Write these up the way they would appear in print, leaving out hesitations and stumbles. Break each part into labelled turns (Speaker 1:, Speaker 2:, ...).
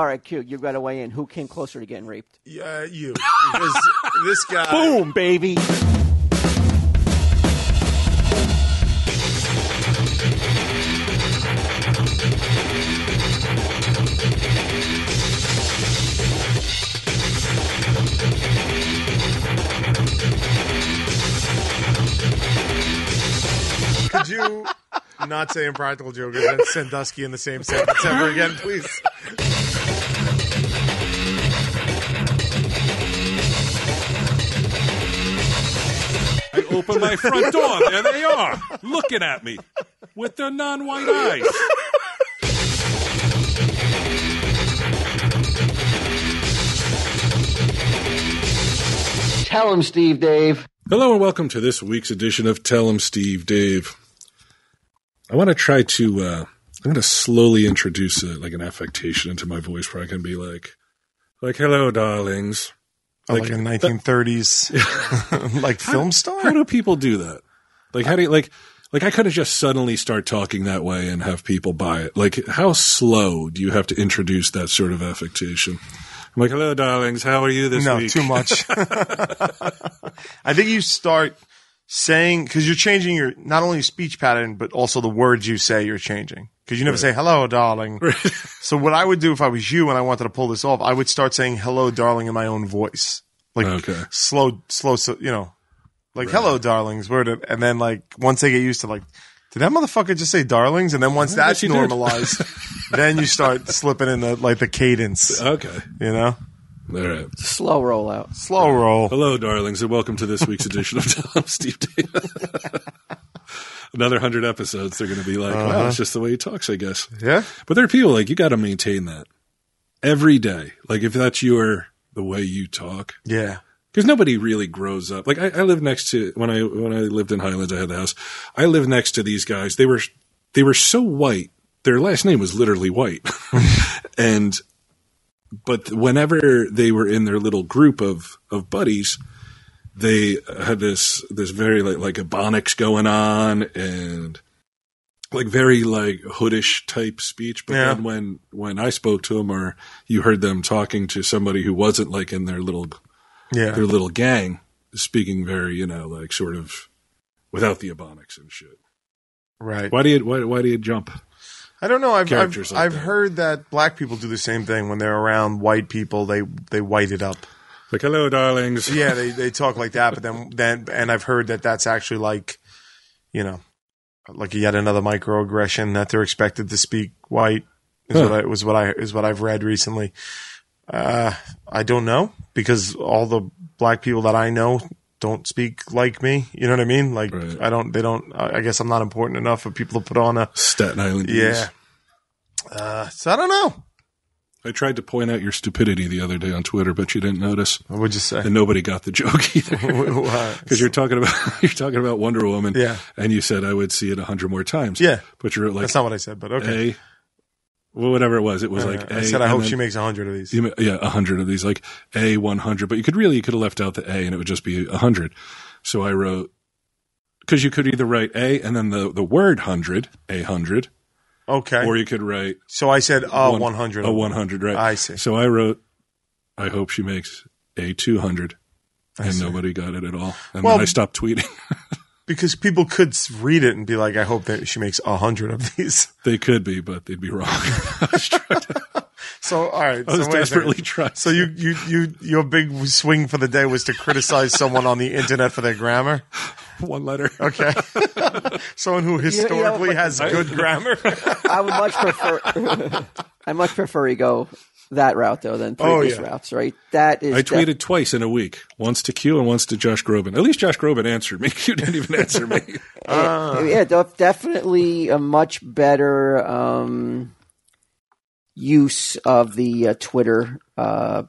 Speaker 1: all right, Q, you've got to weigh in. Who came closer to getting raped?
Speaker 2: Yeah, you. Because this guy.
Speaker 1: Boom, baby.
Speaker 2: Could you not say Impractical Jokers and Sandusky in the same sentence ever again, please?
Speaker 3: I open my front door. There they are, looking at me with their non-white eyes.
Speaker 1: Tell him, Steve Dave.
Speaker 3: Hello and welcome to this week's edition of Tell 'em Steve Dave. I want to try to, I'm going to slowly introduce like an affectation into my voice where I can be like, hello, darlings.
Speaker 2: Like a 1930s like film star?
Speaker 3: How do people do that? Like, how do you, like I could have just suddenly start talking that way and have people buy it. Like, how slow do you have to introduce that sort of affectation? I'm like, hello, darlings. How are you this week?
Speaker 2: No, too much. I think you start saying, because you're changing your, not only your speech pattern, but also the words you say you're changing. Because you never say, hello, darling. Right. So what I would do if I was you and I wanted to pull this off, I would start saying, hello, darling, in my own voice. Like, slow, so, you know, like, right. Hello, darlings. And then, like, once they get used to, like, did that motherfucker just say darlings? And then once that's normalized, then you start slipping in the cadence.
Speaker 3: Okay.
Speaker 2: You know?
Speaker 3: All right.
Speaker 1: Slow roll out.
Speaker 2: Slow roll.
Speaker 3: Hello, darlings, and welcome to this week's edition of Tom Steve Dave. Another 100 episodes, they're going to be like, wow, it's just the way he talks, I guess.
Speaker 2: Yeah.
Speaker 3: But there are people, like, you got to maintain that every day. Like, if that's the way you talk.
Speaker 2: Yeah.
Speaker 3: Because nobody really grows up. Like, I lived next to, when I lived in Highlands, I had the house. I lived next to these guys. They were so white. Their last name was literally White. But whenever they were in their little group of buddies, they had this very like ebonics going on and like very like hoodish type speech. But then when I spoke to them or you heard them talking to somebody who wasn't like in their little gang, speaking very, like sort of without the ebonics and shit.
Speaker 2: Right.
Speaker 3: Why do you jump?
Speaker 2: I don't know. I've heard that black people do the same thing when they're around white people. They white it up.
Speaker 3: Like, hello, darlings.
Speaker 2: Yeah, they talk like that. But then, and I've heard that that's actually like, like yet another microaggression that they're expected to speak white. Is what I've read recently. I don't know because all the black people that I know don't speak like me. You know what I mean? Like, right. I guess I'm not important enough for people to put on a
Speaker 3: Staten Island.
Speaker 2: Yeah. So I don't know.
Speaker 3: I tried to point out your stupidity the other day on Twitter, but you didn't notice.
Speaker 2: What'd you say?
Speaker 3: And nobody got the joke either. Because you're talking about Wonder Woman.
Speaker 2: Yeah.
Speaker 3: And you said I would see it 100 more times.
Speaker 2: Yeah.
Speaker 3: But you're like,
Speaker 2: that's not what I said, but okay.
Speaker 3: Well, whatever it was like A.
Speaker 2: I said I hope she makes 100 of these.
Speaker 3: 100 of these, like A 100. But you could have left out the A, and it would just be 100. So I wrote, because you could either write A and then the word 100, A 100.
Speaker 2: Okay.
Speaker 3: Or you could write.
Speaker 2: So I said 100.
Speaker 3: 100, right?
Speaker 2: I see.
Speaker 3: So I wrote, I hope she makes A 200, and nobody got it at all. And then I stopped tweeting.
Speaker 2: Because people could read it and be like, I hope that she makes 100 of these.
Speaker 3: They could be, but they'd be wrong.
Speaker 2: So, all right.
Speaker 3: I was desperately trying.
Speaker 2: So your big swing for the day was to criticize someone on the internet for their grammar?
Speaker 3: One letter.
Speaker 2: Okay. Someone who historically has good grammar.
Speaker 1: I much prefer you go that route though than previous routes, right? That is.
Speaker 3: I tweeted twice in a week, once to Q and once to Josh Groban. At least Josh Groban answered me. Q didn't even answer me.
Speaker 1: Yeah, definitely a much better use of the Twitter.
Speaker 3: To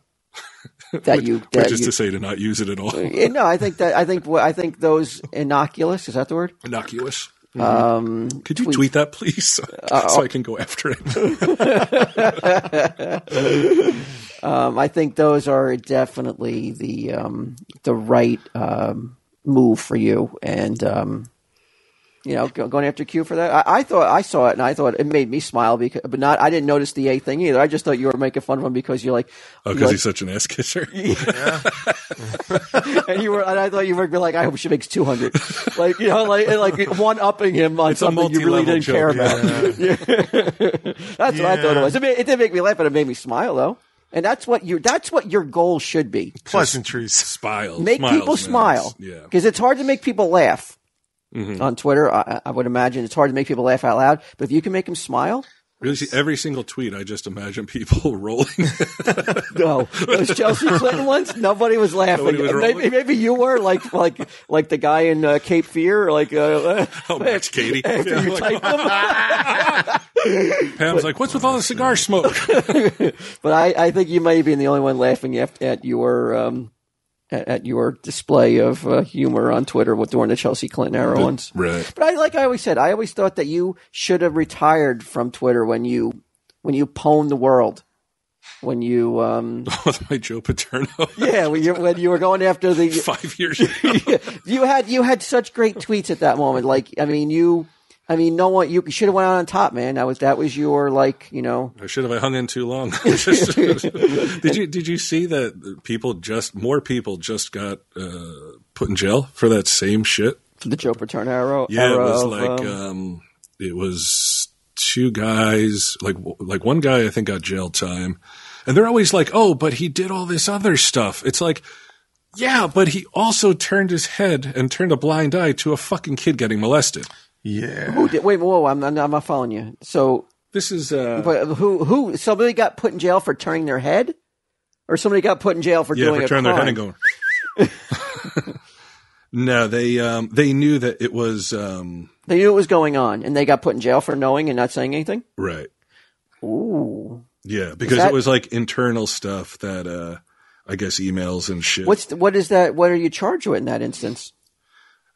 Speaker 3: say to not use it at all.
Speaker 1: No, I think those innocuous. Is that the word?
Speaker 3: Innocuous. Could you tweet that, please, so I can go after it?
Speaker 1: I think those are definitely the right move for you, and Going after Q for that. I thought I saw it and I thought it made me smile I didn't notice the A thing either. I just thought you were making fun of him because you're like,
Speaker 3: because he's such an ass kisser.
Speaker 1: Yeah. and I thought you were like, I hope she makes 200, like one upping him on something you really didn't care about. Yeah. That's what I thought it was. It didn't make me laugh, but it made me smile though. And that's what your goal should be.
Speaker 2: Pleasantries.
Speaker 1: Make people smile.
Speaker 3: Yeah.
Speaker 1: Because it's hard to make people laugh. Mm-hmm. On Twitter, I would imagine it's hard to make people laugh out loud, but if you can make them smile.
Speaker 3: Really, see, every single tweet, I just imagine people rolling.
Speaker 1: No, those Chelsea Clinton ones, nobody was laughing. Maybe you were like the guy in Cape Fear, like
Speaker 3: Max Katie.
Speaker 1: After you typed them.
Speaker 3: Pam's like, what's with all the cigar smoke?
Speaker 1: But I think you may be the only one laughing at your display of humor on Twitter during the Chelsea Clinton era ones.
Speaker 3: Right.
Speaker 1: But I always said, I always thought that you should have retired from Twitter when you pwned the world. When you
Speaker 3: my Joe Paterno.
Speaker 1: Yeah, when you were going after the
Speaker 3: 5 years ago.
Speaker 1: you had such great tweets at that moment. No one. You should have went out on top, man. That was your
Speaker 3: I should have. I hung in too long. Did you see that more people just got put in jail for that same shit?
Speaker 1: For the Joe Paterno era.
Speaker 3: Yeah, it was it was two guys. Like one guy I think got jail time, and they're always like, "Oh, but he did all this other stuff." It's like, yeah, but he also turned his head and turned a blind eye to a fucking kid getting molested.
Speaker 2: Yeah.
Speaker 1: Wait, whoa! I'm not following you. So
Speaker 3: this is.
Speaker 1: But who? Somebody got put in jail for turning their head, or somebody got put in jail for doing
Speaker 3: for
Speaker 1: a
Speaker 3: turning
Speaker 1: crime?
Speaker 3: their head and going. No, they knew that it was.
Speaker 1: They knew it was going on, and they got put in jail for knowing and not saying anything.
Speaker 3: Right.
Speaker 1: Ooh.
Speaker 3: Yeah, because it was like internal stuff that I guess emails and shit.
Speaker 1: What is that? What are you charged with in that instance?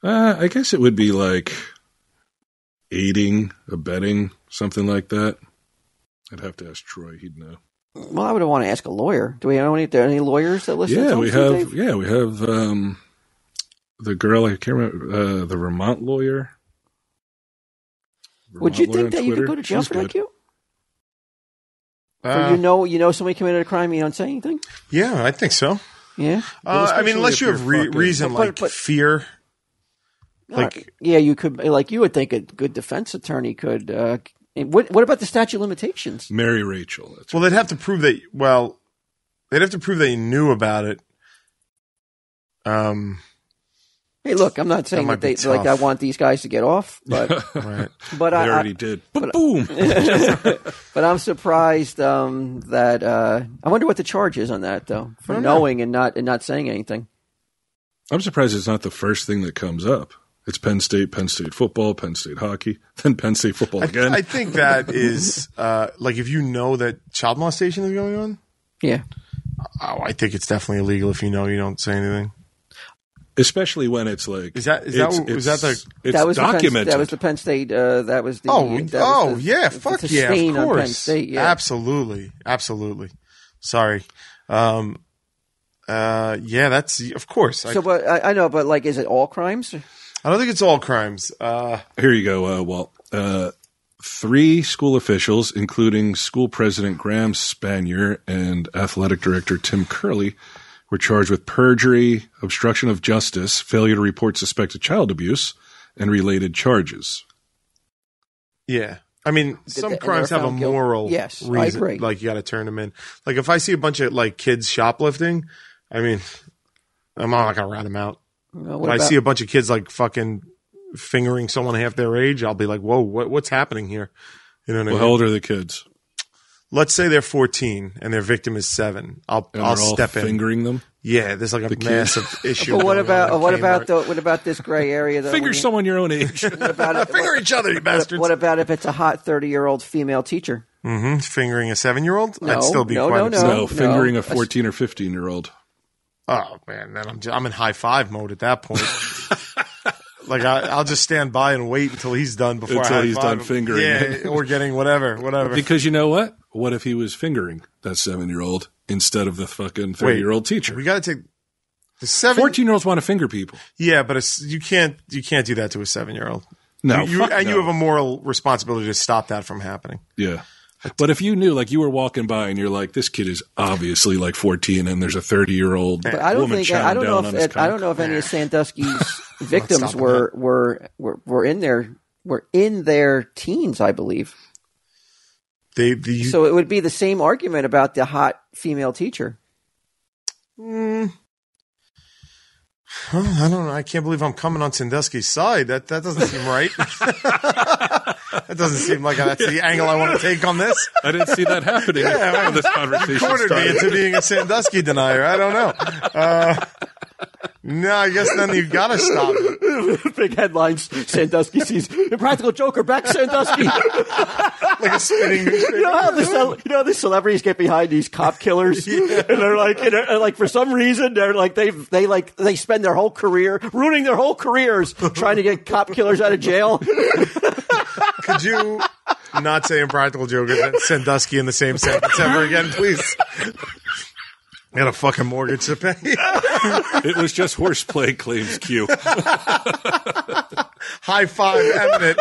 Speaker 3: I guess it would be like aiding, abetting, something like that. I'd have to ask Troy; he'd know.
Speaker 1: Well, I would want to ask a lawyer. Do we have any lawyers that listen?
Speaker 3: Yeah, we have. Dave? Yeah, we have the girl. I can't remember the Vermont lawyer.
Speaker 1: Would you think that you could go to jail for that, Q? Somebody committed a crime, you don't say anything?
Speaker 2: Yeah, I think so.
Speaker 1: Yeah.
Speaker 2: Unless you have reason like fear.
Speaker 1: You could. You would think a good defense attorney could. What about the statute of limitations?
Speaker 3: Mary Rachel.
Speaker 2: They'd have to prove that. Well, they'd have to prove that you knew about it.
Speaker 1: Hey, look, I'm not saying that I want these guys to get off, but
Speaker 2: right.
Speaker 1: But
Speaker 3: they already did. Boom.
Speaker 1: But I'm surprised that I wonder what the charge is on that though for knowing and not saying anything.
Speaker 3: I'm surprised it's not the first thing that comes up. It's Penn State football, Penn State hockey, then Penn State football again.
Speaker 2: I think that is if you know that child molestation is going on.
Speaker 1: Yeah.
Speaker 2: Oh, I think it's definitely illegal if you know you don't say anything.
Speaker 3: Especially when it's like
Speaker 2: was that
Speaker 3: documented.
Speaker 1: That was the Penn State. That was the
Speaker 2: fuck
Speaker 1: the
Speaker 2: yeah,
Speaker 1: stain
Speaker 2: of course,
Speaker 1: on Penn State, yeah.
Speaker 2: Absolutely. Sorry. That's of course.
Speaker 1: So, but I know, but is it all crimes?
Speaker 2: I don't think it's all crimes.
Speaker 3: Here you go, Walt. 3 school officials, including school president Graham Spanier and athletic director Tim Curley, were charged with perjury, obstruction of justice, failure to report suspected child abuse, and related charges.
Speaker 2: Yeah. I mean, some crimes have a moral reason.
Speaker 1: I agree.
Speaker 2: Like, you got to turn them in. Like, if I see a bunch of, kids shoplifting, I mean, I'm not going to rat them out. When I see a bunch of kids, fucking fingering someone half their age, I'll be like, whoa, what's happening here? You know what I mean?
Speaker 3: How old are the kids?
Speaker 2: Let's say they're 14 and their victim is 7. I'll step in.
Speaker 3: Fingering them?
Speaker 2: Yeah, there's a massive issue.
Speaker 1: But what about this gray area?
Speaker 3: Finger someone your own age.
Speaker 2: Finger each other, you bastards.
Speaker 1: What about if it's a hot 30-year-old female teacher?
Speaker 2: Mm-hmm. Fingering a 7-year-old?
Speaker 1: No,
Speaker 2: I'd still be quite upset.
Speaker 3: No, fingering a 14 or 15-year-old.
Speaker 2: Oh man, then I'm in high five mode at that point. I'll just stand by and wait until he's done before
Speaker 3: he's done fingering.
Speaker 2: Yeah, or getting whatever.
Speaker 3: Because you know what? What if he was fingering that 7-year-old instead of the fucking 30-year-old teacher?
Speaker 2: We got to take the
Speaker 3: 14-year-olds want to finger people.
Speaker 2: Yeah, but you can't do that to a 7-year-old.
Speaker 3: No,
Speaker 2: you have a moral responsibility to stop that from happening.
Speaker 3: Yeah. But if you knew, like, you were walking by and you're like, this kid is obviously like 14 and there's a 30-year-old
Speaker 1: but I don't think I don't know if any of Sandusky's victims were in their teens, I believe. So it would be the same argument about the hot female teacher.
Speaker 2: I don't know. I can't believe I'm coming on Sandusky's side. That doesn't seem right. That doesn't seem like that's the angle I want to take on this.
Speaker 3: I didn't see that happening.
Speaker 2: Yeah,
Speaker 3: this conversation
Speaker 2: cornered me into being a Sandusky denier. I don't know. No, I guess then you gotta stop it.
Speaker 1: Big headlines. Sandusky sees Impractical Joker back Sandusky.
Speaker 2: Like a spinning newspaper.
Speaker 1: You know how the celebrities get behind these cop killers, and they're like, for some reason they're like they spend their whole career ruining their whole careers trying to get cop killers out of jail.
Speaker 2: Could you not say Impractical Joker and Sandusky in the same sentence ever again, please? I got a fucking mortgage to pay.
Speaker 3: It was just horseplay, claims Q.
Speaker 2: High five, eminent.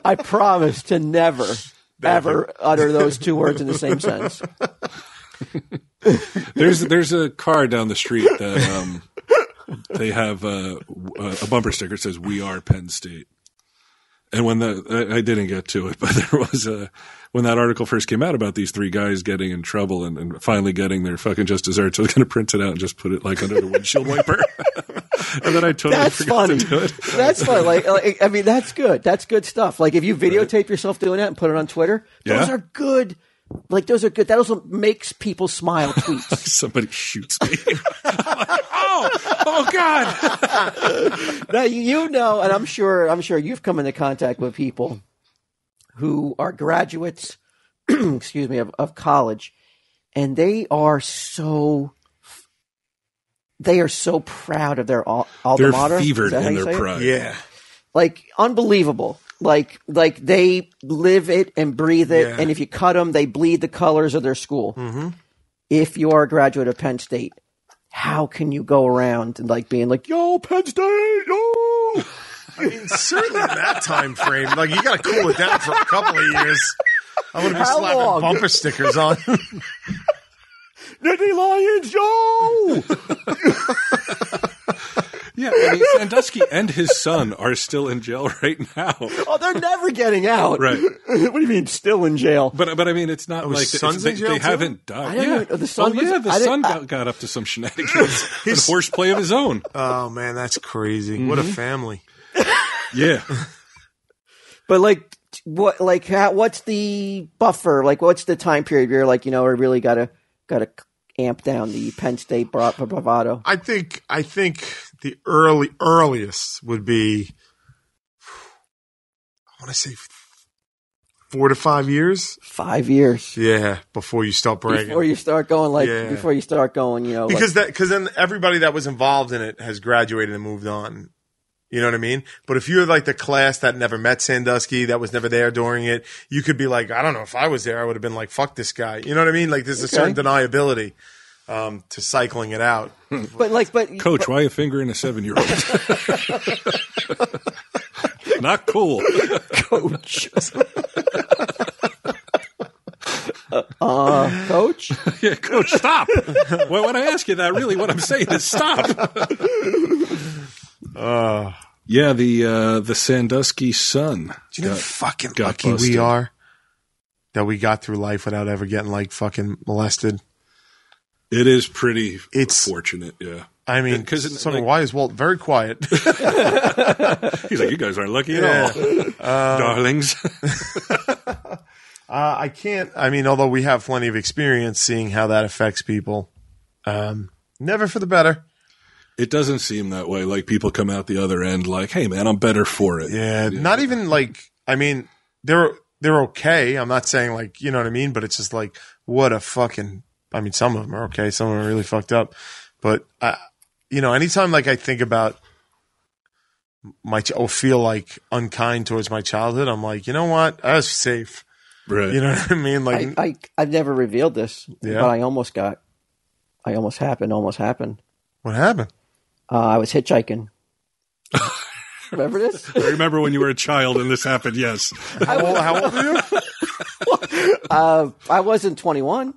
Speaker 1: I promise to never, ever utter those two words in the same sentence.
Speaker 3: There's a car down the street that they have a bumper sticker that says, "We are Penn State." And when I didn't get to it, but there was when that article first came out about these three guys getting in trouble and finally getting their fucking just desserts, I was going to print it out and just put it like under the windshield wiper. And then I totally forgot to do it.
Speaker 1: That's funny. Like, I mean, that's good. That's good stuff. Like if you videotape yourself doing that and put it on Twitter, those are good. Like those are good. That also makes people smile. Tweets.
Speaker 3: Somebody shoots me. I'm like, oh God.
Speaker 1: Now you know, and I'm sure you've come into contact with people who are graduates, excuse me, of college, and they are so proud of their alma mater.
Speaker 3: They're fevered in their pride.
Speaker 2: Yeah,
Speaker 1: like unbelievable. Like they live it and breathe it, and if you cut them, they bleed the colors of their school. Mm-hmm. If you are a graduate of Penn State, how can you go around and like being like, "Yo, Penn State, yo"?
Speaker 2: I mean, certainly in that time frame, like you got to cool it down for a couple of years. I want to be slapping bumper stickers on.
Speaker 1: Nittany Lions, yo!
Speaker 3: Yeah, I mean, Sandusky and his son are still in jail right now.
Speaker 1: Oh, they're never getting out.
Speaker 3: Right.
Speaker 1: What do you mean, still in jail?
Speaker 3: But I mean, it's not like they haven't died.
Speaker 1: The son
Speaker 3: got up to some shenanigans and horseplay of his own.
Speaker 2: Oh man, that's crazy. Mm-hmm. What a family.
Speaker 3: Yeah.
Speaker 1: But what's the buffer? Like, what's the time period where you're like, we really gotta amp down the Penn State bravado?
Speaker 2: I think the earliest would be, I want to say 4 to 5 years.
Speaker 1: 5 years.
Speaker 2: Yeah, before you start bragging.
Speaker 1: Before you start going, because
Speaker 2: then everybody that was involved in it has graduated and moved on. You know what I mean? But if you're like the class that never met Sandusky, that was never there during it, you could be like, I don't know, if I was there, I would have been like, fuck this guy. You know what I mean? Like there's a certain deniability to cycling it out.
Speaker 1: But
Speaker 3: Coach, why a finger in a 7-year-old? Not cool.
Speaker 1: Coach. Coach?
Speaker 3: Yeah, Coach, stop. Well, when I ask you that, really what I'm saying is stop. Yeah, the Sandusky son.
Speaker 2: Do you know how fucking lucky we are that we got through life without ever getting like fucking molested?
Speaker 3: It is pretty fortunate, yeah.
Speaker 2: I mean, because why is Walt very quiet?
Speaker 3: He's like, you guys aren't lucky at all, darlings.
Speaker 2: I can't. I mean, although we have plenty of experience seeing how that affects people, never for the better.
Speaker 3: It doesn't seem that way. Like people come out the other end like, hey man, I'm better for it.
Speaker 2: Yeah. Not even like, I mean, they're okay. I'm not saying like, you know what I mean? But it's just like, what a fucking, I mean, some of them are okay. Some of them are really fucked up. But, anytime like I think about feel like unkind towards my childhood, I'm like, you know what? I was safe.
Speaker 3: Right.
Speaker 2: You know what I mean? Like,
Speaker 1: I've never revealed this, but I almost happened.
Speaker 2: What happened?
Speaker 1: I was hitchhiking. Remember this?
Speaker 3: I remember when you were a child and this happened, yes.
Speaker 2: How old are you?
Speaker 1: I wasn't 21.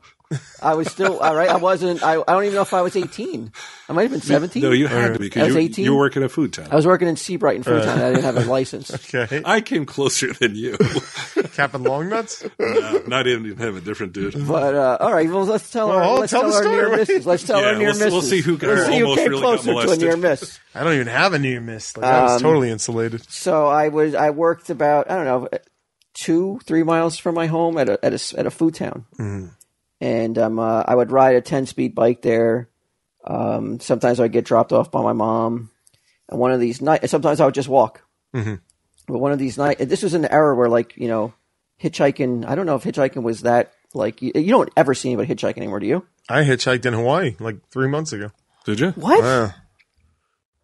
Speaker 1: I was still all right. I wasn't. I don't even know if I was 18. I might have been 17.
Speaker 3: No, you had to be
Speaker 1: I was
Speaker 3: because
Speaker 1: 18.
Speaker 3: you were working at Food Town.
Speaker 1: I was working in Seabright in Food Town. I didn't have a license.
Speaker 2: Okay.
Speaker 3: I came closer than you.
Speaker 2: Cap and long nuts?
Speaker 3: No, not even have a different dude.
Speaker 1: But all right, well, let's tell our near misses. Let's tell our near misses.
Speaker 3: We'll see who
Speaker 1: came
Speaker 3: really got
Speaker 1: closer to a near miss.
Speaker 2: I don't even have a near miss. Like, I was totally insulated.
Speaker 1: So I worked about 2-3 miles from my home at a food town. Mm-hmm. And I would ride a 10-speed bike there. Sometimes I'd get dropped off by my mom. And one of these nights, sometimes I would just walk. Mm-hmm. But one of these nights, this was an era where, hitchhiking, I don't know if hitchhiking was that, you don't ever see anybody hitchhiking anymore, do you?
Speaker 2: I hitchhiked in Hawaii 3 months ago.
Speaker 3: Did you?
Speaker 1: What?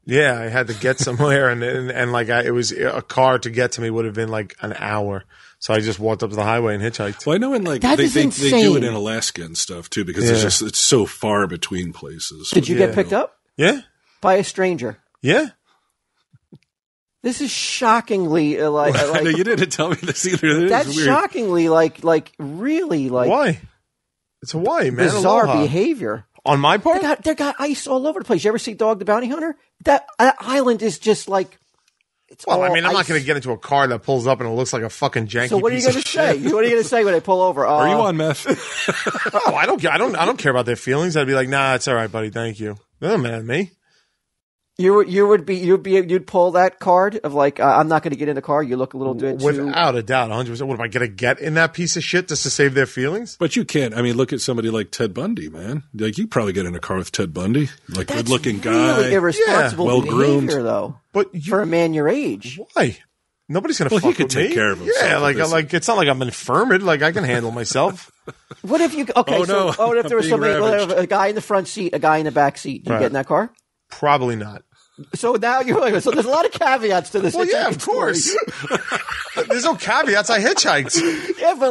Speaker 2: Yeah, I had to get somewhere, and it was a car to get to me would have been an hour. So I just walked up to the highway and hitchhiked.
Speaker 3: Well, I know they do it in Alaska and stuff too because it's so far between places.
Speaker 1: Did you get picked up?
Speaker 2: Yeah.
Speaker 1: By a stranger?
Speaker 2: Yeah.
Speaker 1: This is shockingly
Speaker 3: no, you didn't tell me this either.
Speaker 1: That's shockingly really
Speaker 2: why? It's Hawaii, man.
Speaker 1: Bizarre
Speaker 2: Aloha.
Speaker 1: behavior.
Speaker 2: On my part?
Speaker 1: They got ice all over the place. You ever see Dog the Bounty Hunter? That island is just it's
Speaker 2: well,
Speaker 1: all
Speaker 2: I mean, I'm
Speaker 1: ice.
Speaker 2: not going to get into a car that pulls up and it looks like a fucking janky.
Speaker 1: So what are you going to say? What are you going to say when they pull over?
Speaker 3: Are you on meth?
Speaker 2: Oh, I don't care. I don't care about their feelings. I'd be like, nah, it's all right, buddy. Thank you. They're not mad at me.
Speaker 1: You'd pull that card of I'm not going to get in the car. You look a little bit
Speaker 2: without a doubt, 100%. What am I going to get in that piece of shit just to save their feelings?
Speaker 3: But you can't. I mean, look at somebody like Ted Bundy, man. You probably get in a car with Ted Bundy, good-looking guy,
Speaker 1: really irresponsible
Speaker 3: well-groomed,
Speaker 1: behavior, though.
Speaker 2: But
Speaker 1: for a man your age,
Speaker 2: why? Nobody's going to fuck
Speaker 3: he could
Speaker 2: with me.
Speaker 3: take care of himself.
Speaker 2: Yeah, it's not like I'm infirmed. I can handle myself.
Speaker 1: What if you? Okay, what if there was a guy in the front seat, a guy in the back seat? Do you get in that car?
Speaker 2: Probably not.
Speaker 1: So now so there's a lot of caveats to this.
Speaker 2: Well, yeah, of course. There's no caveats. I hitchhiked.
Speaker 1: Yeah, but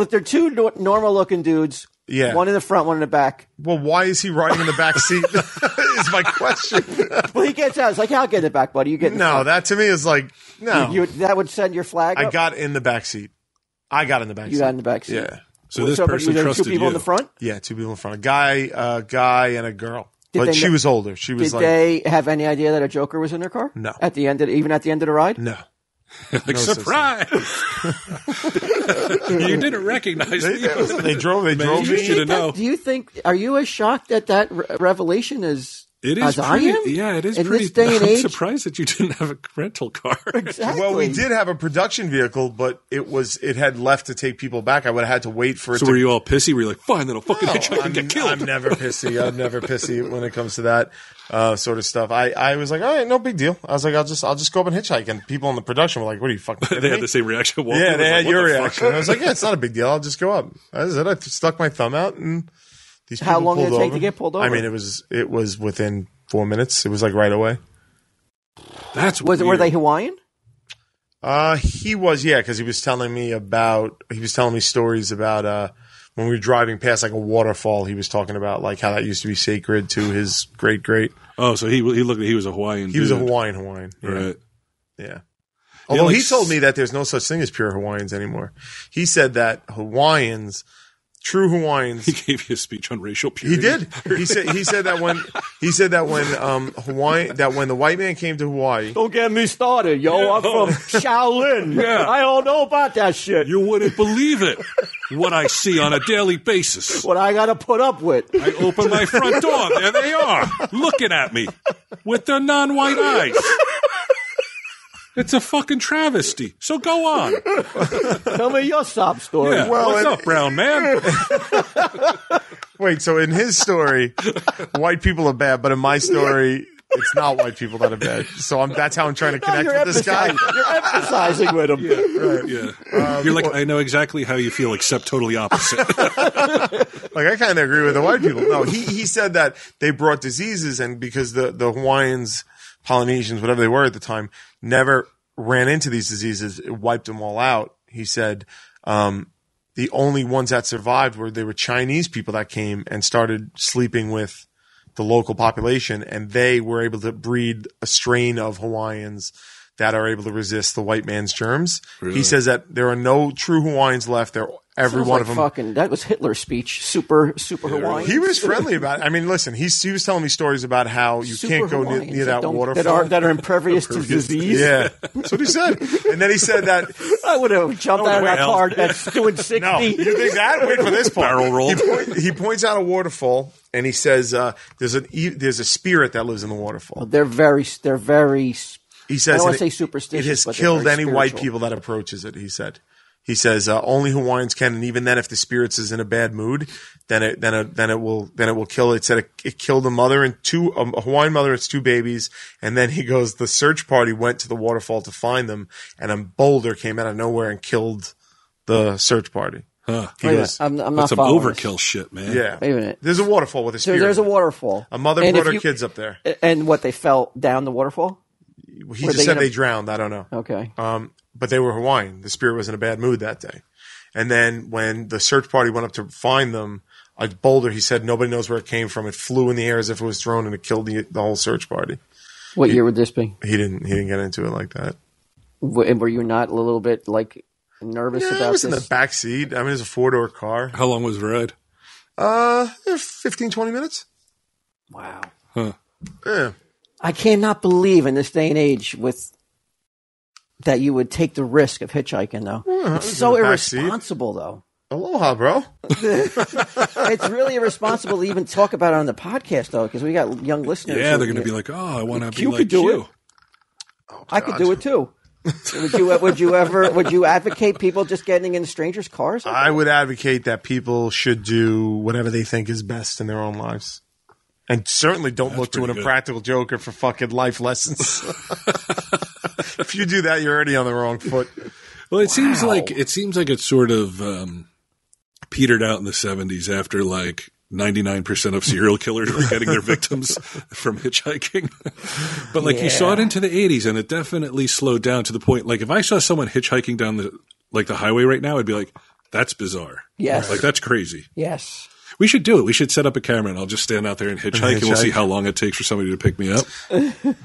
Speaker 1: if they're two normal looking dudes, one in the front, one in the back.
Speaker 2: Well, why is he riding in the back seat? Is my question.
Speaker 1: Well, he gets out. It's like, I'll get in the back, buddy. You get in the front.
Speaker 2: That to me is no.
Speaker 1: That would send your flag up?
Speaker 2: I got in the back seat.
Speaker 1: You got in the back seat.
Speaker 2: Yeah.
Speaker 3: So this person trusted
Speaker 1: two people in the front?
Speaker 2: Yeah, 2 people in front. A guy and a girl. But she was older. She was
Speaker 1: Did they have any idea that a Joker was in their car?
Speaker 2: No.
Speaker 1: Even at the end of the ride?
Speaker 2: No.
Speaker 3: Surprise! You didn't recognize me.
Speaker 2: They drove me.
Speaker 1: Do you think? Are you as shocked at that revelation as
Speaker 3: It is
Speaker 1: I am?
Speaker 3: Yeah, it is
Speaker 1: in
Speaker 3: pretty.
Speaker 1: This day and
Speaker 3: I'm
Speaker 1: age?
Speaker 3: surprised that you didn't have a rental car.
Speaker 1: Exactly.
Speaker 2: Well, we did have a production vehicle, but it had left to take people back. I would have had to wait for it.
Speaker 3: So were you all pissy? Were you like, fine, then I'll fucking hitchhike and get killed?
Speaker 2: I'm never pissy. I'm never pissy when it comes to that sort of stuff. I was like, all right, no big deal. I was like, I'll just go up and hitchhike. And people in the production were like, what are you fucking kidding
Speaker 3: They
Speaker 2: me?
Speaker 3: had the same reaction.
Speaker 2: Yeah, they had your reaction. I was like, yeah, it's not a big deal. I'll just go up. That is it. I stuck my thumb out and these people
Speaker 1: How long did it take
Speaker 2: over.
Speaker 1: to get pulled over?
Speaker 2: I mean, it was within 4 minutes. It was right away.
Speaker 3: That's
Speaker 1: weird. Were they Hawaiian?
Speaker 2: He was, yeah, because he was telling me stories about when we were driving past a waterfall. He was talking about how that used to be sacred to his great.
Speaker 3: Oh, so he was a Hawaiian.
Speaker 2: He was a Hawaiian. Yeah.
Speaker 3: Right.
Speaker 2: Yeah. Although he told me that there's no such thing as pure Hawaiians anymore. He said that true Hawaiians.
Speaker 3: He gave you a speech on racial purity.
Speaker 2: He did. He said that when the white man came to Hawaii.
Speaker 1: Don't get me started, yo. I'm from Shaolin.
Speaker 3: Yeah.
Speaker 1: I don't know about that shit.
Speaker 3: You wouldn't believe it. What I see on a daily basis.
Speaker 1: What I got to put up with.
Speaker 3: I open my front door. There they are, looking at me with their non-white eyes. It's a fucking travesty. So go on.
Speaker 1: Tell me your sob story.
Speaker 3: Yeah. What's up, brown man?
Speaker 2: Wait, so in his story, white people are bad, but in my story, it's not white people that are bad. So that's how I'm trying to connect with this guy.
Speaker 1: You're emphasizing with him.
Speaker 2: Yeah, right.
Speaker 3: Yeah. You're like, I know exactly how you feel, except totally opposite.
Speaker 2: I kind of agree with the white people. No, he said that they brought diseases, and because the Hawaiians, Polynesians, whatever they were at the time, never ran into these diseases, it wiped them all out. He said the only ones that survived were Chinese people that came and started sleeping with the local population, and they were able to breed a strain of Hawaiians that are able to resist the white man's germs. Really? He says that there are no true Hawaiians left. Every one of them.
Speaker 1: That was Hitler's speech. Super Hawaiian.
Speaker 2: He was friendly about it. I mean, listen, he was telling me stories about how you can't go near that waterfall.
Speaker 1: That are impervious to disease.
Speaker 2: Yeah. That's what he said. And then he said that.
Speaker 1: I would have jumped out of that car that's doing 60.
Speaker 2: No, you think that? Wait for this part. Barrel roll. He points out a waterfall, and he says there's a spirit that lives in the waterfall.
Speaker 1: They're very.
Speaker 2: He says,
Speaker 1: I don't want to say superstitious.
Speaker 2: It has killed any white people that approaches it, he said. He says only Hawaiians can, and even then, if the spirits is in a bad mood, then it will kill. It said it killed a mother and a Hawaiian mother and its 2 babies, and then he goes, the search party went to the waterfall to find them, and a boulder came out of nowhere and killed the search party.
Speaker 3: Huh.
Speaker 1: I'm not
Speaker 3: That's some overkill
Speaker 1: this.
Speaker 3: Shit, man.
Speaker 2: Yeah,
Speaker 1: wait a minute.
Speaker 2: There's a waterfall with a spirit.
Speaker 1: There's a waterfall.
Speaker 2: A mother brought her kids up there,
Speaker 1: and what, they fell down the waterfall?
Speaker 2: He just said they drowned. I don't know.
Speaker 1: Okay.
Speaker 2: But they were Hawaiian. The spirit was in a bad mood that day. And then when the search party went up to find them, a boulder, he said, nobody knows where it came from. It flew in the air as if it was thrown, and it killed the whole search party.
Speaker 1: What year would this be?
Speaker 2: He didn't get into it like that.
Speaker 1: And were you not a little bit nervous about this? I
Speaker 2: was in the back seat. I mean, it was a 4-door car.
Speaker 3: How long was the
Speaker 2: ride? 15, 20 minutes.
Speaker 1: Wow.
Speaker 3: Huh.
Speaker 2: Yeah.
Speaker 1: I cannot believe in this day and age that you would take the risk of hitchhiking, though. It's so irresponsible, though.
Speaker 2: Aloha, bro.
Speaker 1: It's really irresponsible to even talk about it on the podcast, though, because we got young listeners.
Speaker 3: Yeah, they're going to be like, "Oh, I want to be
Speaker 1: like
Speaker 3: you."
Speaker 1: Do it. Oh, I could do it too. Would you advocate people just getting in strangers' cars?
Speaker 2: I would advocate that people should do whatever they think is best in their own lives. And certainly don't look to an impractical joker for fucking life lessons. If you do that, you're already on the wrong foot.
Speaker 3: Well, it seems like it's sort of petered out in the 70s after 99% of serial killers were getting their victims from hitchhiking. But you saw it into the 80s, and it definitely slowed down to the point. If I saw someone hitchhiking down the highway right now, I'd be like, "That's bizarre."
Speaker 1: Yes,
Speaker 3: that's crazy.
Speaker 1: Yes.
Speaker 3: We should do it. We should set up a camera, and I'll just stand out there and hitchhike, and we'll see how long it takes for somebody to pick me up.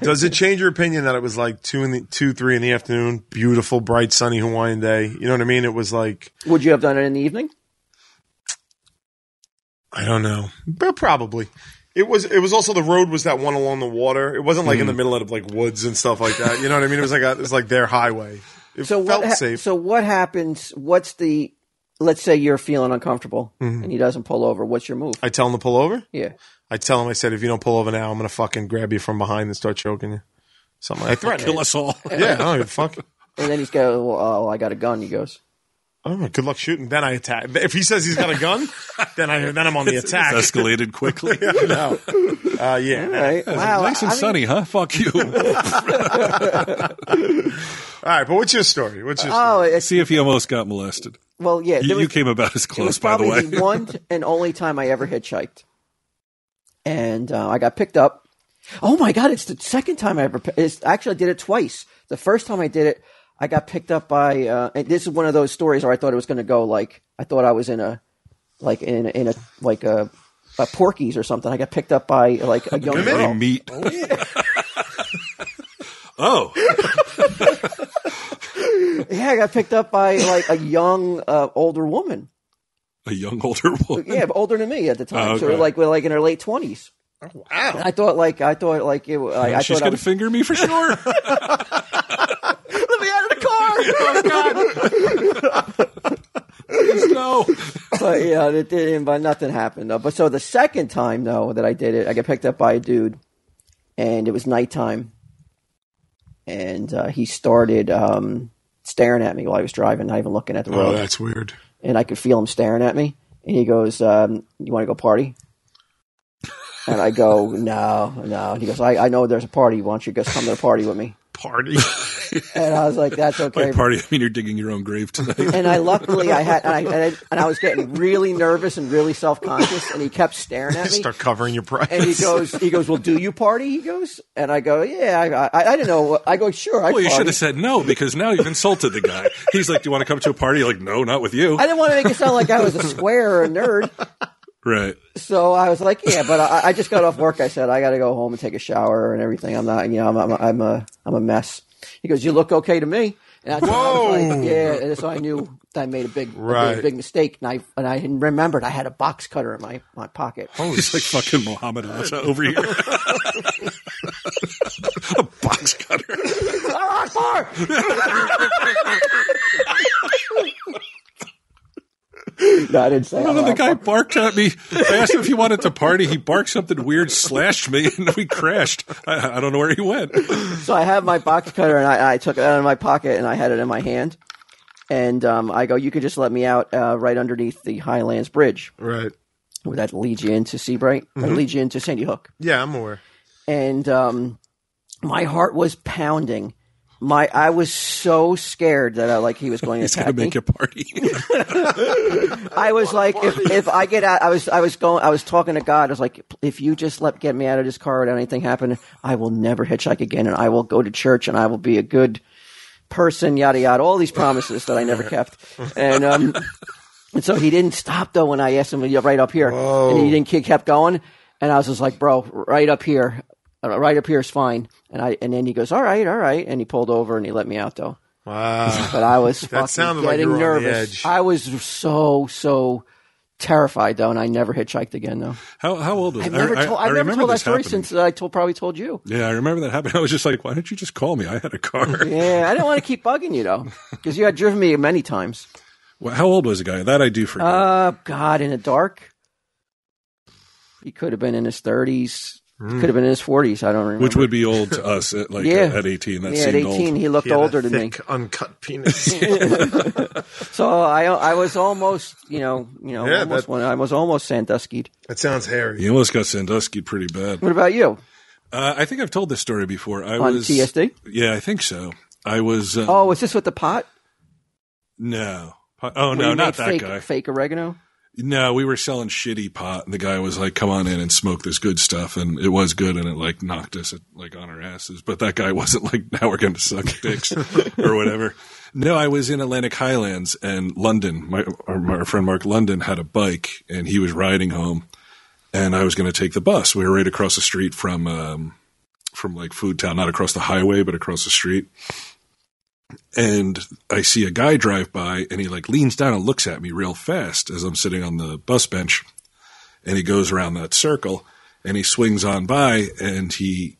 Speaker 2: Does it change your opinion that it was 2, 3 in the afternoon, beautiful, bright, sunny Hawaiian day? You know what I mean? It was like...
Speaker 1: Would you have done it in the evening?
Speaker 2: I don't know, but probably. It was also the road was that one along the water. It wasn't in the middle of woods and stuff like that. You know what I mean? It was like their highway. It felt safe.
Speaker 1: So what happens? Let's say you're feeling uncomfortable and he doesn't pull over. What's your move?
Speaker 2: I tell him to pull over?
Speaker 1: Yeah.
Speaker 2: I tell him, I said, if you don't pull over now, I'm going to fucking grab you from behind and start choking you. Something like that.
Speaker 3: Kill us all.
Speaker 2: Yeah, I don't even fuck.
Speaker 1: And then he's got, well, I got a gun, he goes.
Speaker 2: Oh, good luck shooting. Then I attack. If he says he's got a gun, then I'm on the attack.
Speaker 3: It's escalated quickly.
Speaker 2: No. Yeah.
Speaker 1: All right. Wow.
Speaker 3: Nice and sunny, huh? Fuck you.
Speaker 2: All right, but what's your story?
Speaker 3: See if you almost got molested.
Speaker 1: Well, yeah.
Speaker 3: You came about as close, by the way.
Speaker 1: It was probably the one and only time I ever hitchhiked. And I got picked up. Oh, my God. It's the second time I ever – actually, I did it twice. The first time I did it, I got picked up by and this is one of those stories where I thought it was going to go I thought I was in a Porky's or something. I got picked up by a young girl.
Speaker 3: Meat.
Speaker 2: Oh, yeah.
Speaker 3: Oh.
Speaker 1: Yeah, I got picked up by a young older woman.
Speaker 3: A young older woman?
Speaker 1: Yeah, but older than me at the time.
Speaker 3: Okay.
Speaker 1: So in her late 20s.
Speaker 2: Oh, wow.
Speaker 1: And I thought
Speaker 3: she's going to finger me for sure.
Speaker 1: Let me out of the car.
Speaker 3: Oh, God. Please no.
Speaker 1: But yeah, but nothing happened though. But so the second time though that I did it, I got picked up by a dude, and it was nighttime, and he started staring at me while I was driving, not even looking at the road.
Speaker 2: Oh, that's weird.
Speaker 1: And I could feel him staring at me, and he goes, "You want to go party?" And I go, no. And he goes, I know there's a party. Why don't you just come to the party with me?
Speaker 2: Party.
Speaker 1: And I was like, that's okay.
Speaker 3: By party, I mean you're digging your own grave tonight.
Speaker 1: And I was getting really nervous and really self-conscious, and he kept staring at me.
Speaker 2: Start covering your price.
Speaker 1: And he goes, well, do you party? He goes, and I go, yeah, I didn't know. I go, sure.
Speaker 3: Well, you should have said no, because now you've insulted the guy. He's like, do you want to come to a party? You're like, no, not with you.
Speaker 1: I didn't want to make it sound like I was a square or a nerd.
Speaker 3: Right.
Speaker 1: So I was like, yeah, but I just got off work. I said, I got to go home and take a shower and everything. I'm not, I'm a mess. He goes, you look okay to me. And I was like, yeah. And so I knew that I made a big mistake. And I remembered I had a box cutter in my pocket.
Speaker 3: Oh, he's like fucking Muhammad Ali over here. A box cutter.
Speaker 1: All right, Maher. No, I didn't say that.
Speaker 3: The guy barked at me. I asked him if he wanted to party. He barked something weird, slashed me, and we crashed. I don't know where he went.
Speaker 1: So I have my box cutter, and I took it out of my pocket, and I had it in my hand. And I go, you could just let me out right underneath the Highlands Bridge.
Speaker 2: Right.
Speaker 1: Where that leads you into Seabright. Or leads you into Sandy Hook.
Speaker 2: Yeah, I'm aware.
Speaker 1: And my heart was pounding. I was so scared that he was going to attack me.
Speaker 3: He's going to make a party.
Speaker 1: I was like, if I get out, I was talking to God. I was like, if you just get me out of this car without anything happening, I will never hitchhike again, and I will go to church, and I will be a good person, yada yada. All these promises that I never kept, and so he didn't stop though when I asked him right up here, and he didn't. He kept going, and I was just like, bro, right up here. Right up here is fine. And then he goes, all right. And he pulled over and he let me out though.
Speaker 2: Wow.
Speaker 1: But I was fucking getting nervous. I was so terrified though, and I never hitchhiked again though.
Speaker 3: How old was
Speaker 1: I never told that story since I probably told you.
Speaker 3: Yeah, I remember that happened. I was just like, why didn't you just call me? I had a car.
Speaker 1: Yeah, I didn't want to keep bugging you though, because you had driven me many times.
Speaker 3: Well, how old was the guy? That I do forget.
Speaker 1: God, in the dark. He could have been in his 30s. Could have been in his 40s. I don't remember.
Speaker 3: Which would be old to us at 18. That seemed
Speaker 1: at 18,
Speaker 3: old.
Speaker 1: he looked older than me.
Speaker 2: Uncut penis.
Speaker 1: So I was almost, I was almost Sandusky'd.
Speaker 2: That sounds hairy.
Speaker 3: You almost got Sandusky'd pretty bad.
Speaker 1: What about you?
Speaker 3: I think I've told this story before.
Speaker 1: On TSD?
Speaker 3: Yeah, I think so. I was.
Speaker 1: Was this with the pot?
Speaker 3: No. Oh no, not that guy.
Speaker 1: Fake oregano.
Speaker 3: No, we were selling shitty pot, and the guy was like, come on in and smoke this good stuff, and it was good, and it knocked us on our asses, but that guy wasn't like, now we're going to suck dicks or whatever. No, I was in Atlantic Highlands, and London, our friend Mark London had a bike, and he was riding home, and I was going to take the bus. We were right across the street from Food Town, not across the highway, but across the street. And I see a guy drive by, and he leans down and looks at me real fast as I'm sitting on the bus bench, and he goes around that circle, and he swings on by, and the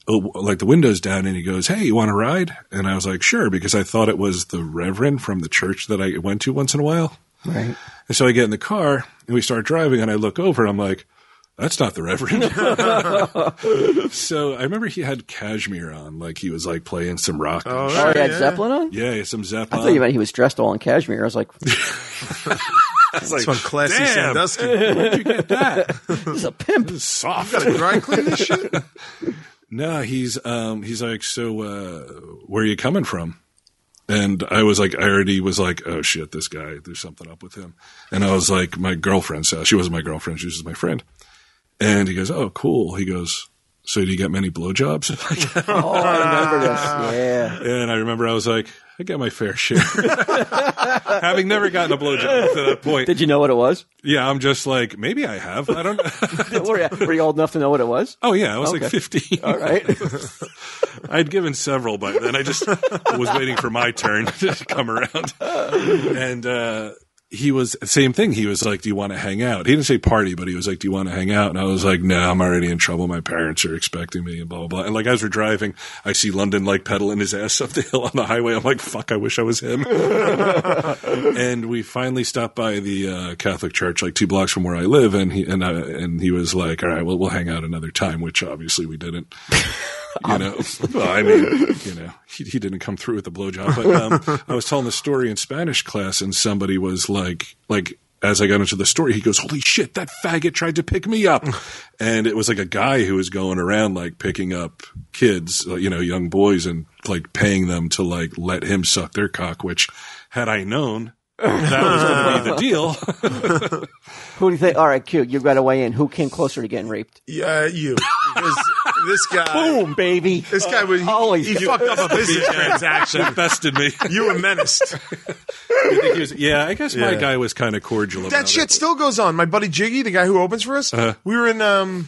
Speaker 3: window's down, and he goes, hey, you want to ride? And I was like, sure, because I thought it was the Reverend from the church that I went to once in a while.
Speaker 1: Right.
Speaker 3: And so I get in the car, and we start driving, and I look over, and I'm like, that's not the Reverend. So I remember he had cashmere on, he was playing some rock.
Speaker 1: Oh, he had Zeppelin on?
Speaker 3: Yeah, he had some Zeppelin.
Speaker 1: I thought you meant he was dressed all in cashmere. I was like,
Speaker 2: that's one classy Sandusky.
Speaker 3: Where'd you get that?
Speaker 1: He's a pimp.
Speaker 3: This is soft.
Speaker 2: You gotta dry clean this shit.
Speaker 3: No, he's like, so where are you coming from? And I was like, I already was like, oh shit, this guy, there's something up with him. And I was like, my girlfriend's house. She wasn't my girlfriend, she was just my friend. And he goes, oh, cool. He goes, so do you get many blowjobs?
Speaker 1: Oh, I remember this. Yeah.
Speaker 3: And I remember I was like, I get my fair share. Having never gotten a blowjob to that point.
Speaker 1: Did you know what it was?
Speaker 3: Yeah, I'm just like, maybe I have. I don't know.
Speaker 1: Were you old enough to know what it was?
Speaker 3: Oh, yeah. I was 15.
Speaker 1: All right.
Speaker 3: I'd given several by then. I just was waiting for my turn to come around. And he was same thing. He was like, do you want to hang out? He didn't say party, but he was like, do you want to hang out? And I was like, no, I'm already in trouble. My parents are expecting me and blah, blah, blah. And as we're driving, I see London pedaling his ass up the hill on the highway. I'm like, fuck, I wish I was him. And we finally stopped by the Catholic church 2 blocks from where I live. And he was like, all right, well, we'll hang out another time, which obviously we didn't. Well, I mean, he didn't come through with the blowjob. But I was telling the story in Spanish class, and somebody was like, as I got into the story, he goes, holy shit, that faggot tried to pick me up. And it was a guy who was going around picking up kids, young boys, and paying them to let him suck their cock, which had I known that was going to be the deal.
Speaker 1: Who do you think? All right, Q, you've got to weigh in. Who came closer to getting raped?
Speaker 2: Yeah, you. This guy.
Speaker 1: Boom, baby.
Speaker 2: This guy was he fucked up a business transaction.
Speaker 3: That bested me.
Speaker 2: You were menaced.
Speaker 3: I guess my guy was kind of cordial about
Speaker 2: That shit still goes on. My buddy Jiggy, the guy who opens for us, we were in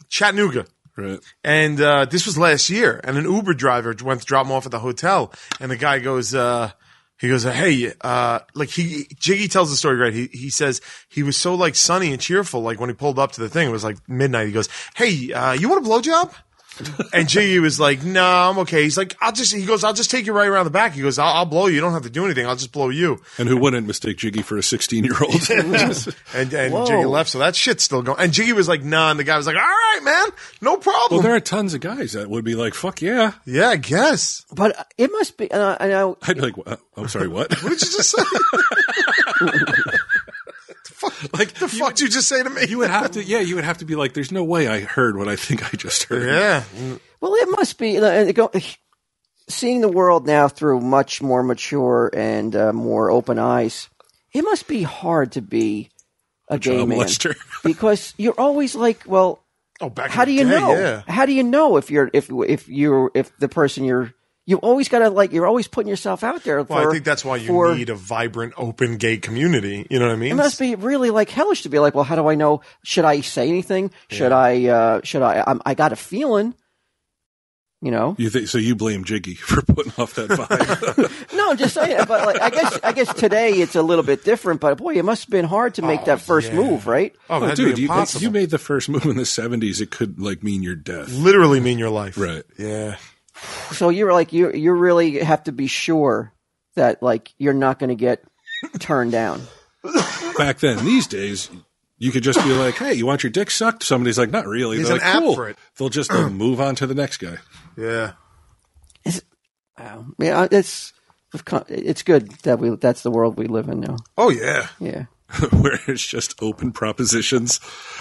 Speaker 2: Chattanooga.
Speaker 3: Right.
Speaker 2: And this was last year. And an Uber driver went to drop him off at the hotel. And the guy goes, hey, Jiggy tells the story right. He says he was so like sunny and cheerful. Like when he pulled up to the thing, it was like midnight. He goes, hey, you want a blowjob? And Jiggy was like, no, I'm okay. He's like, I'll just take you right around the back. He goes, I'll blow you. You don't have to do anything. I'll just blow you.
Speaker 3: And who wouldn't mistake Jiggy for a 16-year-old?
Speaker 2: and Jiggy left. So that shit's still going. And Jiggy was like, nah. And the guy was like, all right, man, no problem.
Speaker 3: Well, there are tons of guys that would be like, fuck yeah.
Speaker 2: Yeah, I guess.
Speaker 1: But it must be, I know.
Speaker 3: I'd be like, I'm sorry, what?
Speaker 2: What did you just say? The fuck did you just say to me?
Speaker 3: You would have to be like, there's no way I heard what I think I just heard.
Speaker 2: Yeah.
Speaker 1: Well, it must be seeing the world now through much more mature and more open eyes. It must be hard to be a gay man because you're always like, well, how do you know? Yeah. How do you know if the person you always got to you're always putting yourself out there.
Speaker 2: Well, I think that's why you need a vibrant, open gay community. You know what I mean?
Speaker 1: It must be really hellish to be like, well, how do I know? Should I say anything? Should I? I got a feeling. You know,
Speaker 3: so you blame Jiggy for putting off that vibe?
Speaker 1: No, I'm just saying. But I guess today it's a little bit different. But boy, it must have been hard to make that first move, right?
Speaker 2: Oh, dude,
Speaker 3: you made the first move in the 70s. It could mean your death,
Speaker 2: literally mean your life,
Speaker 3: right?
Speaker 2: Yeah.
Speaker 1: So you're like you really have to be sure that you're not going to get turned down.
Speaker 3: Back then, these days, you could just be like, "Hey, you want your dick sucked?" Somebody's like, "Not really."
Speaker 2: There's
Speaker 3: They're
Speaker 2: an
Speaker 3: like,
Speaker 2: app
Speaker 3: cool.
Speaker 2: for it.
Speaker 3: They'll just move on to the next guy.
Speaker 2: Yeah.
Speaker 1: Yeah, it's good that that's the world we live in now.
Speaker 2: Oh yeah.
Speaker 1: Yeah.
Speaker 3: Where it's just open propositions.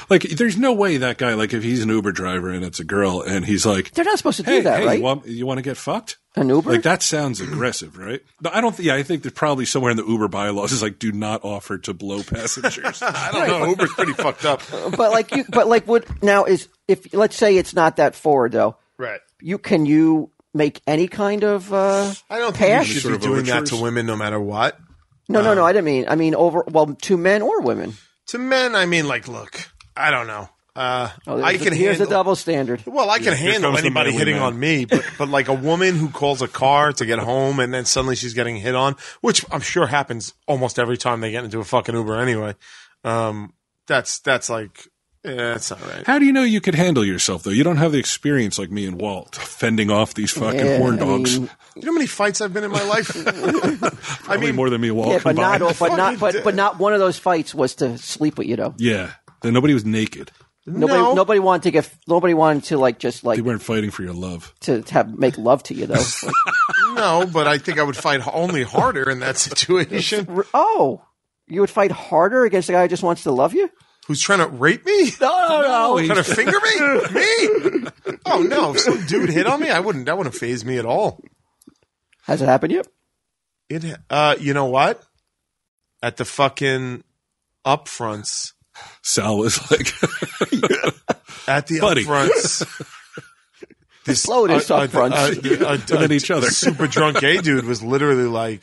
Speaker 3: There's no way that guy, if he's an Uber driver and it's a girl and he's like,
Speaker 1: they're not supposed to do that, right?
Speaker 3: You want to get fucked?
Speaker 1: An Uber?
Speaker 3: That sounds aggressive, right? No, I don't think, I think there's probably somewhere in the Uber bylaws is do not offer to blow passengers.
Speaker 2: I don't know. Uber's pretty fucked up.
Speaker 1: If let's say it's not that forward though.
Speaker 2: Right.
Speaker 1: Can you make any kind of,
Speaker 2: I don't think you should be doing that to women no matter what.
Speaker 1: No, I didn't mean. I mean, to men or women.
Speaker 2: To men, I mean, look, I don't know.
Speaker 1: Here's a double standard.
Speaker 2: Well, I can handle anybody hitting on me, but a woman who calls a car to get home and then suddenly she's getting hit on, which I'm sure happens almost every time they get into a fucking Uber anyway. That's not right.
Speaker 3: How do you know you could handle yourself though? You don't have the experience like me and Walt fending off these fucking horn dogs.
Speaker 2: You know how many fights I've been in my life?
Speaker 3: Probably more than me and Walt. Yeah,
Speaker 1: but not one of those fights was to sleep with you though.
Speaker 3: Yeah, nobody was naked.
Speaker 1: Nobody wanted to
Speaker 3: They weren't fighting for your love.
Speaker 1: To make love to you though.
Speaker 2: No, but I think I would fight only harder in that situation.
Speaker 1: Oh, you would fight harder against a guy who just wants to love you?
Speaker 2: Who's trying to rape me?
Speaker 1: No.
Speaker 2: Trying to finger me? Me? Oh no! If some dude hit on me, that wouldn't faze me at all.
Speaker 1: Has it happened yet?
Speaker 2: You know what? At the fucking upfronts,
Speaker 3: Sal was like,
Speaker 2: at the upfronts.
Speaker 3: Upfronts. At each other.
Speaker 2: Super drunk gay dude was literally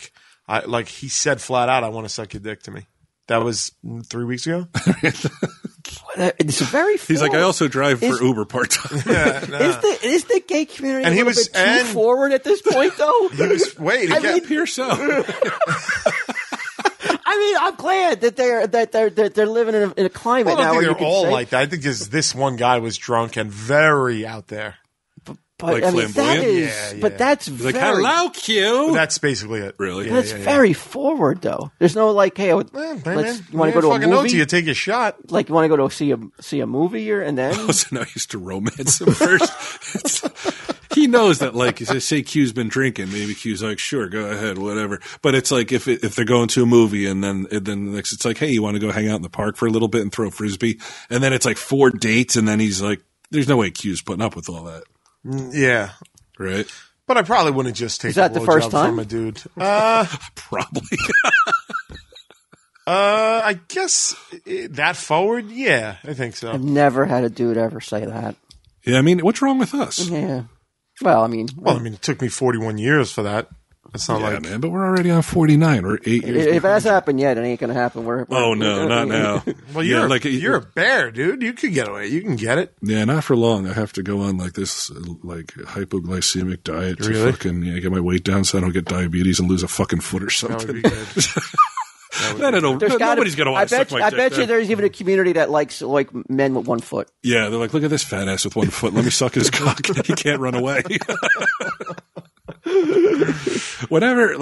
Speaker 2: he said flat out, "I want to suck your dick" to me. That was 3 weeks ago.
Speaker 1: It's very.
Speaker 3: He's like, I also drive for Uber part time.
Speaker 2: Yeah, nah.
Speaker 1: Is the gay community
Speaker 2: and
Speaker 1: a little bit too forward at this point, though?
Speaker 3: Appear so.
Speaker 1: I mean, I'm glad that they're living in a climate now.
Speaker 2: I don't think they're all like that. I think this one guy was drunk and very out there.
Speaker 1: But I mean, that is, but that's very,
Speaker 3: hello, Q.
Speaker 2: That's basically it.
Speaker 3: Really?
Speaker 1: That's very forward, though. There's no hey, you want to go to a movie?
Speaker 2: Know you take a shot.
Speaker 1: You want to go to see a movie and then?
Speaker 3: Oh, so now he used to romance him first. He knows that, say Q's been drinking, maybe Q's like, sure, go ahead, whatever. But it's if they're going to a movie and then next it's hey, you want to go hang out in the park for a little bit and throw frisbee, and then it's 4 dates, and then he's like, there's no way Q's putting up with all that.
Speaker 2: Yeah.
Speaker 3: Right.
Speaker 2: But I probably wouldn't just take
Speaker 1: the first time
Speaker 2: from a dude.
Speaker 3: Probably.
Speaker 2: I guess that forward, yeah, I think so.
Speaker 1: I've never had a dude ever say that.
Speaker 3: Yeah, I mean, what's wrong with us?
Speaker 1: Yeah. Well, I mean,
Speaker 2: it took me 41 years for that. It's not like,
Speaker 3: man, but we're already on 49. We're 8 years.
Speaker 1: if it has happened yet, it ain't going to happen.
Speaker 3: No, not now.
Speaker 2: Well, you're a bear, dude. You could get away. You can get it.
Speaker 3: Yeah, not for long. I have to go on like this, like hypoglycemic diet to fucking get my weight down so I don't get diabetes and lose a fucking foot or something.
Speaker 2: That would be good.
Speaker 3: Nobody's going to want to suck my dick.
Speaker 1: I bet you there's even a community that likes men with 1 foot.
Speaker 3: Yeah, they're like, look at this fat ass with 1 foot. Let me suck his cock. He can't run away. Whenever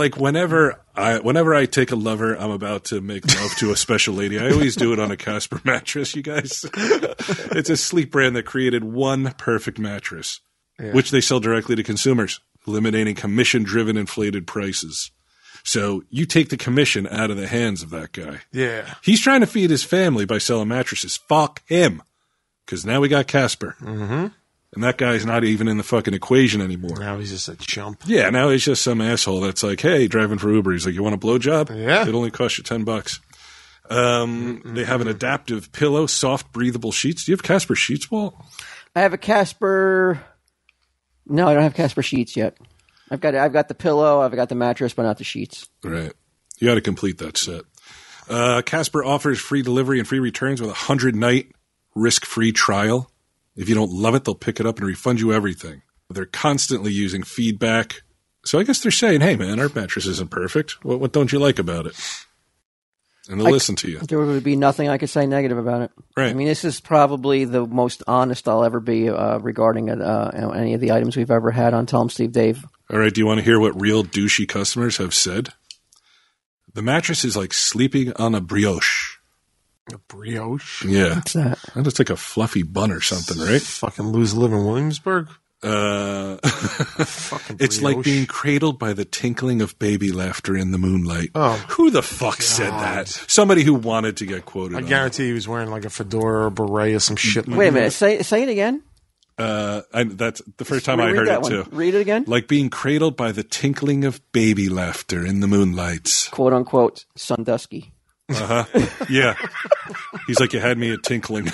Speaker 3: I take a lover, I'm about to make love to a special lady. I always do it on a Casper mattress, you guys. It's a sleep brand that created one perfect mattress, which they sell directly to consumers, eliminating commission-driven inflated prices. So you take the commission out of the hands of that guy.
Speaker 2: Yeah.
Speaker 3: He's trying to feed his family by selling mattresses. Fuck him. Because now we got Casper.
Speaker 2: Mm-hmm.
Speaker 3: And that guy's not even in the fucking equation anymore.
Speaker 2: Now he's just a chump.
Speaker 3: Yeah, now he's just some asshole that's like, hey, driving for Uber. He's like, you want a blowjob?
Speaker 2: Yeah.
Speaker 3: It only costs you $10. They have an adaptive pillow, soft, breathable sheets. Do you have Casper sheets, Walt?
Speaker 1: I have a Casper. No, I don't have Casper sheets yet. I've got the pillow, I've got the mattress, but not the sheets.
Speaker 3: Right. You got to complete that set. Casper offers free delivery and free returns with a 100-night risk-free trial. If you don't love it, they'll pick it up and refund you everything. They're constantly using feedback. So I guess they're saying, hey, man, our mattress isn't perfect. What don't you like about it? And they'll listen to you.
Speaker 1: There would be nothing I could say negative about it.
Speaker 3: Right.
Speaker 1: I mean, this is probably the most honest I'll ever be regarding any of the items we've ever had on Tell 'em Steve Dave.
Speaker 3: All right, do you want to hear what real douchey customers have said? The mattress is like sleeping on a brioche.
Speaker 2: A brioche?
Speaker 3: Yeah.
Speaker 1: What's that?
Speaker 3: That looks like a fluffy bun or something, right?
Speaker 2: Fucking lose live in Williamsburg?
Speaker 3: It's like being cradled by the tinkling of baby laughter in the moonlight.
Speaker 2: Oh,
Speaker 3: who the fuck said that? Somebody who wanted to get quoted.
Speaker 2: I guarantee he was wearing like a fedora or beret or some shit.
Speaker 1: Wait a minute. Say it again.
Speaker 3: That's the first time I heard it too.
Speaker 1: Read it again.
Speaker 3: Like being cradled by the tinkling of baby laughter in the moonlights.
Speaker 1: Quote unquote Sandusky.
Speaker 3: Uh-huh. Yeah. He's like, you had me at tinkling.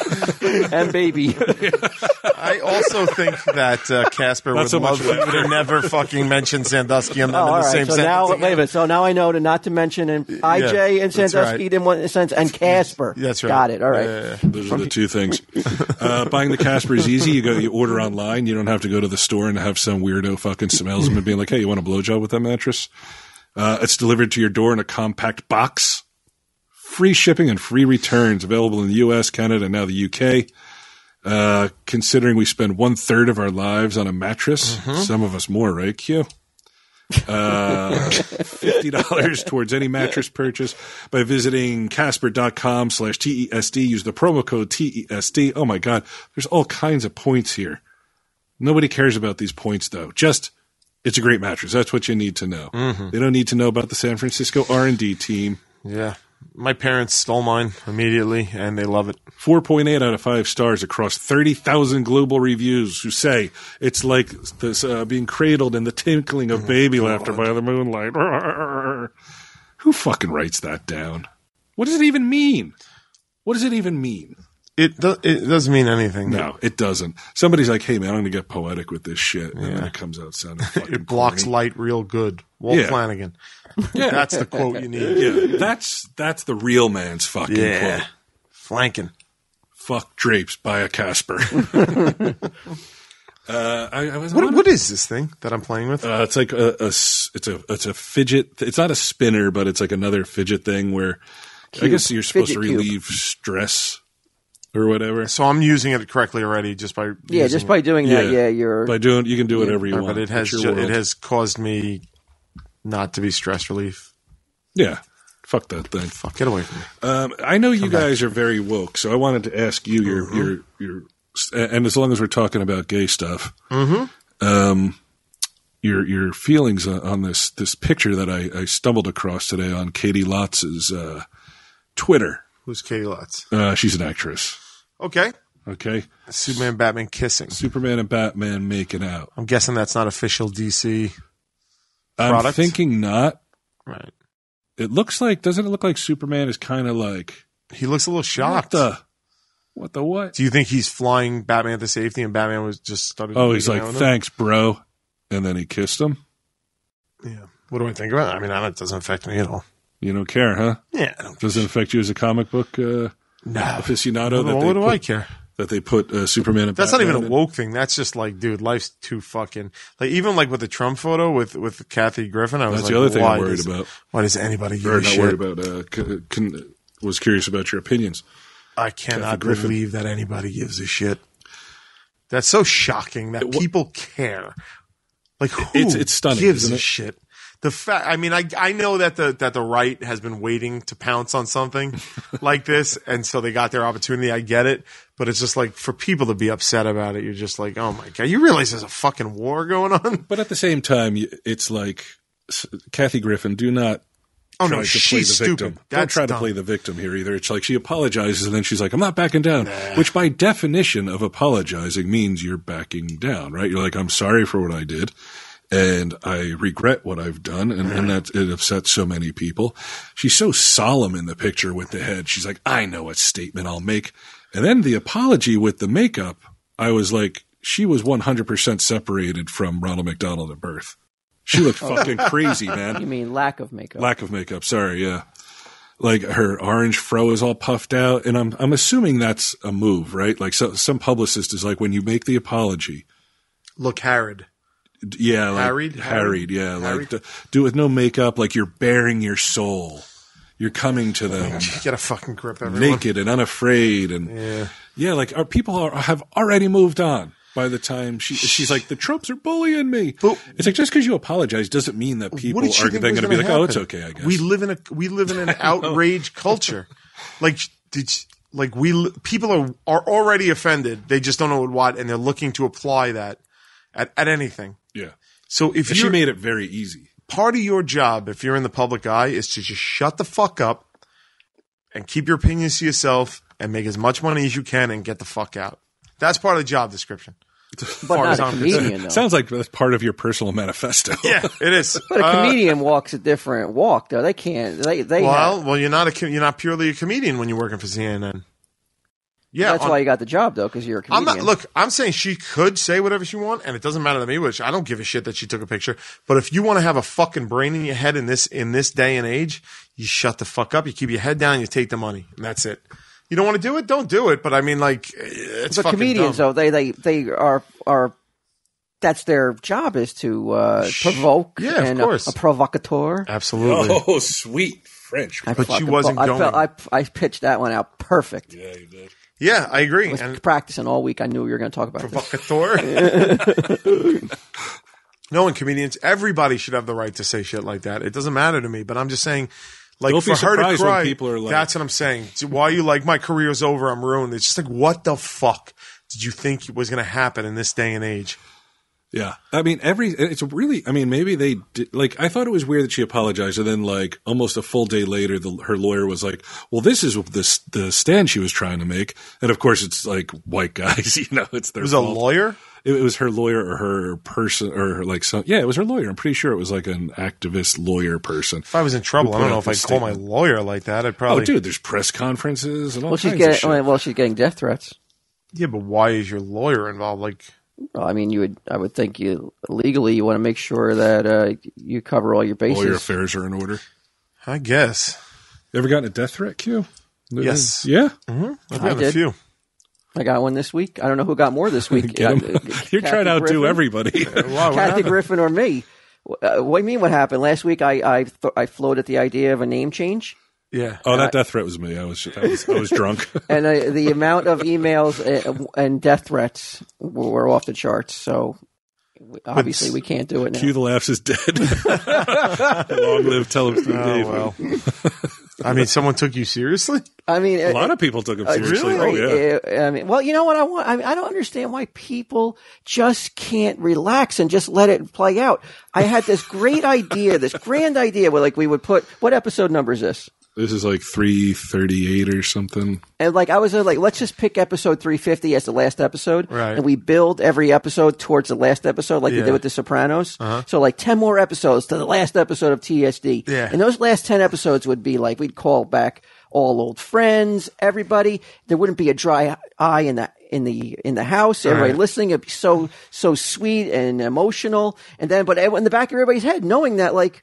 Speaker 1: And baby.
Speaker 2: I also think that Casper would have never fucking mentioned Sandusky in the same sentence.
Speaker 1: Now, wait a minute. So now I know not to mention IJ and Sandusky in one sense, and Casper.
Speaker 2: That's right.
Speaker 1: Got it. All right.
Speaker 3: Those are the two things. Buying the Casper is easy. You order online. You don't have to go to the store and have some weirdo fucking salesman and being like, hey, you want a blowjob with that mattress? It's delivered to your door in a compact box. Free shipping and free returns available in the U.S., Canada, and now the U.K. Considering we spend 1/3 of our lives on a mattress, some of us more, right, Q? $50 towards any mattress purchase by visiting casper.com/TESD. Use the promo code TESD. Oh, my God. There's all kinds of points here. Nobody cares about these points, though. Just, it's a great mattress. That's what you need to know. Mm-hmm. They don't need to know about the San Francisco R&D team.
Speaker 2: Yeah. My parents stole mine immediately, and they love it.
Speaker 3: 4.8 out of 5 stars across 30,000 global reviews who say it's like this being cradled in the tinkling of baby laughter by the moonlight. Who fucking writes that down? What does it even mean? What does it even mean?
Speaker 2: It doesn't mean anything.
Speaker 3: No, it doesn't. Somebody's like, hey, man, I'm going to get poetic with this shit. And then it comes out sounding fucking
Speaker 2: It blocks
Speaker 3: corny.
Speaker 2: light real good. Walt Flanagan. Yeah. That's the quote you need.
Speaker 3: Yeah, that's the real man's fucking quote.
Speaker 2: Flanking.
Speaker 3: Fuck drapes, buy a Casper.
Speaker 2: What is this thing that I'm playing with?
Speaker 3: It's like it's a fidget. It's not a spinner, but it's like another fidget thing where I guess you're supposed to relieve stress or whatever.
Speaker 2: So I'm using it correctly already just by
Speaker 1: by doing that. Yeah, you
Speaker 3: can do whatever you want.
Speaker 2: But it has caused me not to be stress relief.
Speaker 3: Yeah. Fuck that thing.
Speaker 2: Fuck, get away from me.
Speaker 3: I know you guys are very woke, so I wanted to ask you your and as long as we're talking about gay stuff, your feelings on this picture that I stumbled across today on Katie Lotz's Twitter.
Speaker 2: Who's Katie Lotz?
Speaker 3: She's an actress.
Speaker 2: Okay.
Speaker 3: Superman,
Speaker 2: Batman kissing.
Speaker 3: Superman and Batman making out.
Speaker 2: I'm guessing that's not official DC
Speaker 3: product? I'm thinking not.
Speaker 2: Right. It
Speaker 3: looks like, doesn't it look like Superman is kind of like...
Speaker 2: He looks a little shocked.
Speaker 3: What the what?
Speaker 2: Do you think he's flying Batman to safety and Batman was just started?
Speaker 3: Oh, he's like, thanks, bro. And then he kissed him?
Speaker 2: Yeah. What do I think about it? I mean, it doesn't affect me at all.
Speaker 3: You don't care, huh?
Speaker 2: Yeah. I don't
Speaker 3: Doesn't affect you as a comic book aficionado?
Speaker 2: What do I care?
Speaker 3: That they put Superman and
Speaker 2: That's
Speaker 3: Batman
Speaker 2: not even a woke thing. That's just like, dude, life's too fucking... Like, even like with the Trump photo with Kathy Griffin, I was
Speaker 3: That's
Speaker 2: like,
Speaker 3: the other thing I'm worried about.
Speaker 2: Why does anybody give
Speaker 3: or
Speaker 2: a
Speaker 3: not
Speaker 2: shit?
Speaker 3: Worried about, was curious about your opinions.
Speaker 2: I cannot believe that anybody gives a shit. That's so shocking that people care. Like, who
Speaker 3: it's stunning,
Speaker 2: gives
Speaker 3: isn't
Speaker 2: a
Speaker 3: it?
Speaker 2: shit? The fact, I mean, I know that the right has been waiting to pounce on something like this, and so they got their opportunity. I get it, but it's just like for people to be upset about it, you're just like, oh my god, you realize there's a fucking war going on.
Speaker 3: But at the same time, it's like Kathy Griffin, do not.
Speaker 2: Oh no, she's stupid.
Speaker 3: Don't try to play the victim here either. It's like she apologizes and then she's like, I'm not backing down. Which by definition of apologizing means you're backing down, right? You're like, I'm sorry for what I did and I regret what I've done. And that it upsets so many people. She's so solemn in the picture with the head. She's like, I know what statement I'll make. And then the apology with the makeup, I was like, she was 100% separated from Ronald McDonald at birth. She looked fucking crazy, man.
Speaker 1: You mean lack of makeup?
Speaker 3: Lack of makeup. Sorry, yeah. Like her orange fro is all puffed out, and I'm assuming that's a move, right? Like some publicist is like, when you make the apology,
Speaker 2: look harried.
Speaker 3: Yeah, like
Speaker 2: harried.
Speaker 3: Yeah, harried. Like do it with no makeup. Like you're bearing your soul. You're coming to them.
Speaker 2: Get a fucking grip, everyone.
Speaker 3: Naked and unafraid, and like our people have already moved on. By the time she's like, the tropes are bullying me. But it's like, just because you apologize doesn't mean that people are then going to be like, oh, it's okay, I guess.
Speaker 2: We live in an outrage culture. People are already offended. They just don't know what, and they're looking to apply that at anything.
Speaker 3: Yeah.
Speaker 2: So if
Speaker 3: she made it very easy.
Speaker 2: Part of your job, if you're in the public eye, is to just shut the fuck up and keep your opinions to yourself and make as much money as you can and get the fuck out. That's part of the job description.
Speaker 1: But not a comedian, though.
Speaker 3: Sounds like that's part of your personal manifesto.
Speaker 2: Yeah, it is.
Speaker 1: But a comedian walks a different walk, though. They can't.
Speaker 2: Well, you're not purely a comedian when you're working for CNN. Yeah,
Speaker 1: that's why you got the job, though, because you're a comedian.
Speaker 2: I'm saying she could say whatever she wants, and it doesn't matter to me. Which I don't give a shit that she took a picture. But if you want to have a fucking brain in your head in this day and age, you shut the fuck up. You keep your head down. You take the money, and that's it. You don't want to do it? Don't do it. But I mean, like, it's
Speaker 1: but
Speaker 2: fucking
Speaker 1: comedians,
Speaker 2: dumb.
Speaker 1: though, they are that's their job, is to provoke.
Speaker 2: Yeah,
Speaker 1: and
Speaker 2: of course,
Speaker 1: a provocateur.
Speaker 2: Absolutely.
Speaker 3: Oh, sweet French.
Speaker 2: But she wasn't going.
Speaker 1: I pitched that one out perfect.
Speaker 3: Yeah, you did.
Speaker 2: Yeah, I agree.
Speaker 1: I was practicing all week. I knew we were going to talk about
Speaker 2: provocateur. No, and comedians, everybody should have the right to say shit like that. It doesn't matter to me, but I'm just saying. Like,
Speaker 3: don't
Speaker 2: for
Speaker 3: be
Speaker 2: her to
Speaker 3: surprised
Speaker 2: cry,
Speaker 3: when people are like,
Speaker 2: that's what I'm saying. Why are you like, my career's over, I'm ruined? It's just like, what the fuck did you think was going to happen in this day and age?
Speaker 3: Yeah. I mean, maybe they did, like, I thought it was weird that she apologized, and then, like, almost a full day later, her lawyer was like, well, this is the stand she was trying to make. And of course, it's like white guys, it's their fault.
Speaker 2: It was a lawyer?
Speaker 3: It was her lawyer or her person or like some. Yeah, it was her lawyer. I'm pretty sure it was like an activist lawyer person.
Speaker 2: If I was in trouble, I don't know if I'd call my lawyer like that. I'd probably.
Speaker 3: Oh, dude, there's press conferences and all kinds of shit.
Speaker 1: Well, she's getting death threats.
Speaker 2: Yeah, but why is your lawyer involved? Like,
Speaker 1: well, I mean, I would think legally you want to make sure that you cover all your bases.
Speaker 3: All your affairs are in order.
Speaker 2: I guess.
Speaker 3: You ever gotten a death threat, Q?
Speaker 2: Yes.
Speaker 3: Yeah.
Speaker 2: Mm-hmm. I've gotten a few.
Speaker 1: I got one this week. I don't know who got more this week.
Speaker 3: You're trying to outdo everybody.
Speaker 1: Kathy Griffin or me. What do you mean what happened? Last week I floated the idea of a name change.
Speaker 2: Yeah.
Speaker 3: Oh, that death threat was me. I was drunk.
Speaker 1: And the amount of emails and death threats were off the charts. So obviously we can't do it now.
Speaker 3: Q the Laughs is dead. Long live Television Dave.
Speaker 2: Well. I mean, someone took you seriously?
Speaker 1: I mean,
Speaker 3: a lot of people took him seriously.
Speaker 2: Really?
Speaker 3: Oh, yeah.
Speaker 1: I mean, well, you know what I want? I don't understand why people just can't relax and just let it play out. I had this great idea, this grand idea where, like, we would put, what episode number is this?
Speaker 3: This is like 338 or something.
Speaker 1: And like, I was like, let's just pick episode 350 as the last episode.
Speaker 2: Right.
Speaker 1: And we build every episode towards the last episode like they did with The Sopranos. Uh-huh. So like 10 more episodes to the last episode of TSD.
Speaker 2: Yeah.
Speaker 1: And those last 10 episodes would be like, we'd call back all old friends, everybody. There wouldn't be a dry eye in the house. Everybody listening, it'd be so sweet and emotional. And then, but in the back of everybody's head, knowing that like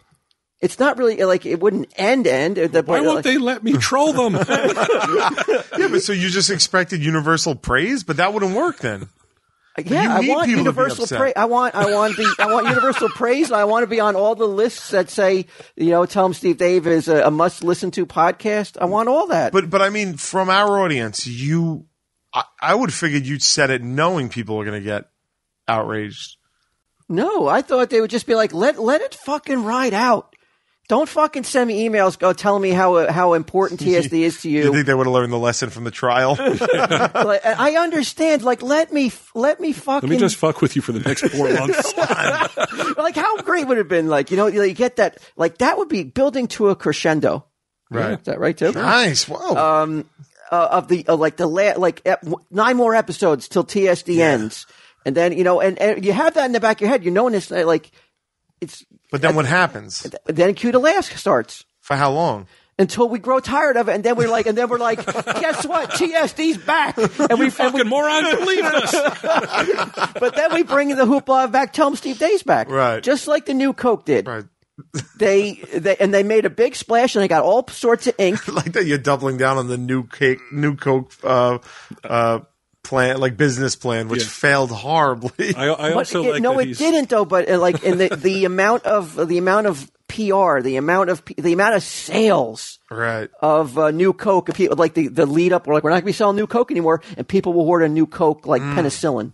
Speaker 1: it's not really like it wouldn't end.
Speaker 3: Why won't they let me troll them?
Speaker 2: Yeah, but so you just expected universal praise, but that wouldn't work then.
Speaker 1: Yeah, I want universal praise. I want universal praise. I want to be on all the lists that say, Tell Them Steve Dave is a must listen to podcast. I want all that.
Speaker 2: But I mean, from our audience, I would figure you'd set it knowing people are going to get outraged.
Speaker 1: No, I thought they would just be like, let it fucking ride out. Don't fucking send me emails telling me how important TSD is to you.
Speaker 2: You think they would have learned the lesson from the trial?
Speaker 1: I understand. Like, let me fucking.
Speaker 3: Let me just fuck with you for the next 4 months.
Speaker 1: Like, how great would it have been? Like, you get that. Like, that would be building to a crescendo.
Speaker 2: Right.
Speaker 1: Is that right, too?
Speaker 2: Nice. Whoa.
Speaker 1: Of the 9 more episodes till TSD ends, and then and you have that in the back of your head. You know, this like it's.
Speaker 2: But then what happens?
Speaker 1: Then Cue to Laugh starts.
Speaker 2: For how long?
Speaker 1: Until we grow tired of it, and then we're like, guess what? TSD's back, and
Speaker 3: we fucking morons believed us.
Speaker 1: But then we bring the hoopla back. Tell them Steve Dave's back,
Speaker 2: right?
Speaker 1: Just like the new Coke did.
Speaker 2: Right.
Speaker 1: They made a big splash, and they got all sorts of ink.
Speaker 2: Like that, you're doubling down on the new Coke plan, like business plan, which failed horribly.
Speaker 3: I also like
Speaker 1: no,
Speaker 3: that
Speaker 1: it didn't though. But like in the amount of PR, the amount of sales,
Speaker 2: right,
Speaker 1: of new Coke, people like the lead up. We're like, we're not going to be selling new Coke anymore, and people will order new Coke like penicillin.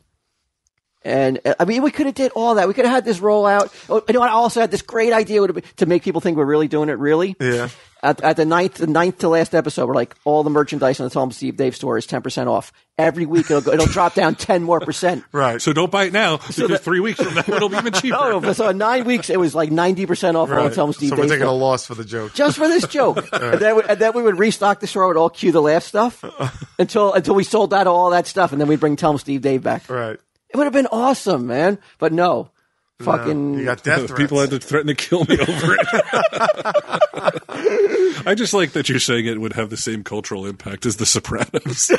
Speaker 1: And I mean, we could have did all that. We could have had this roll out. Oh, I also had this great idea to make people think we're really doing it. Really,
Speaker 2: yeah.
Speaker 1: At the ninth to last episode, we're like, all the merchandise on the Tell 'em Steve Dave store is 10% off. Every week it'll drop down 10 more %.
Speaker 2: Right.
Speaker 3: So don't buy it now because 3 weeks from now it'll be even cheaper.
Speaker 1: No, so in 9 weeks it was like 90% off all the Tell 'em Steve Dave.
Speaker 2: So we're taking a loss for the joke.
Speaker 1: Just for this joke. Right. And then we would restock the store with all Cue the Laugh stuff until we sold out of all that stuff, and then we'd bring Tell 'em Steve Dave back.
Speaker 2: Right.
Speaker 1: It would have been awesome, man. But no. Fucking.
Speaker 2: You got death threats.
Speaker 3: People had to threaten to kill me over it. I just like that you're saying it would have the same cultural impact as The Sopranos.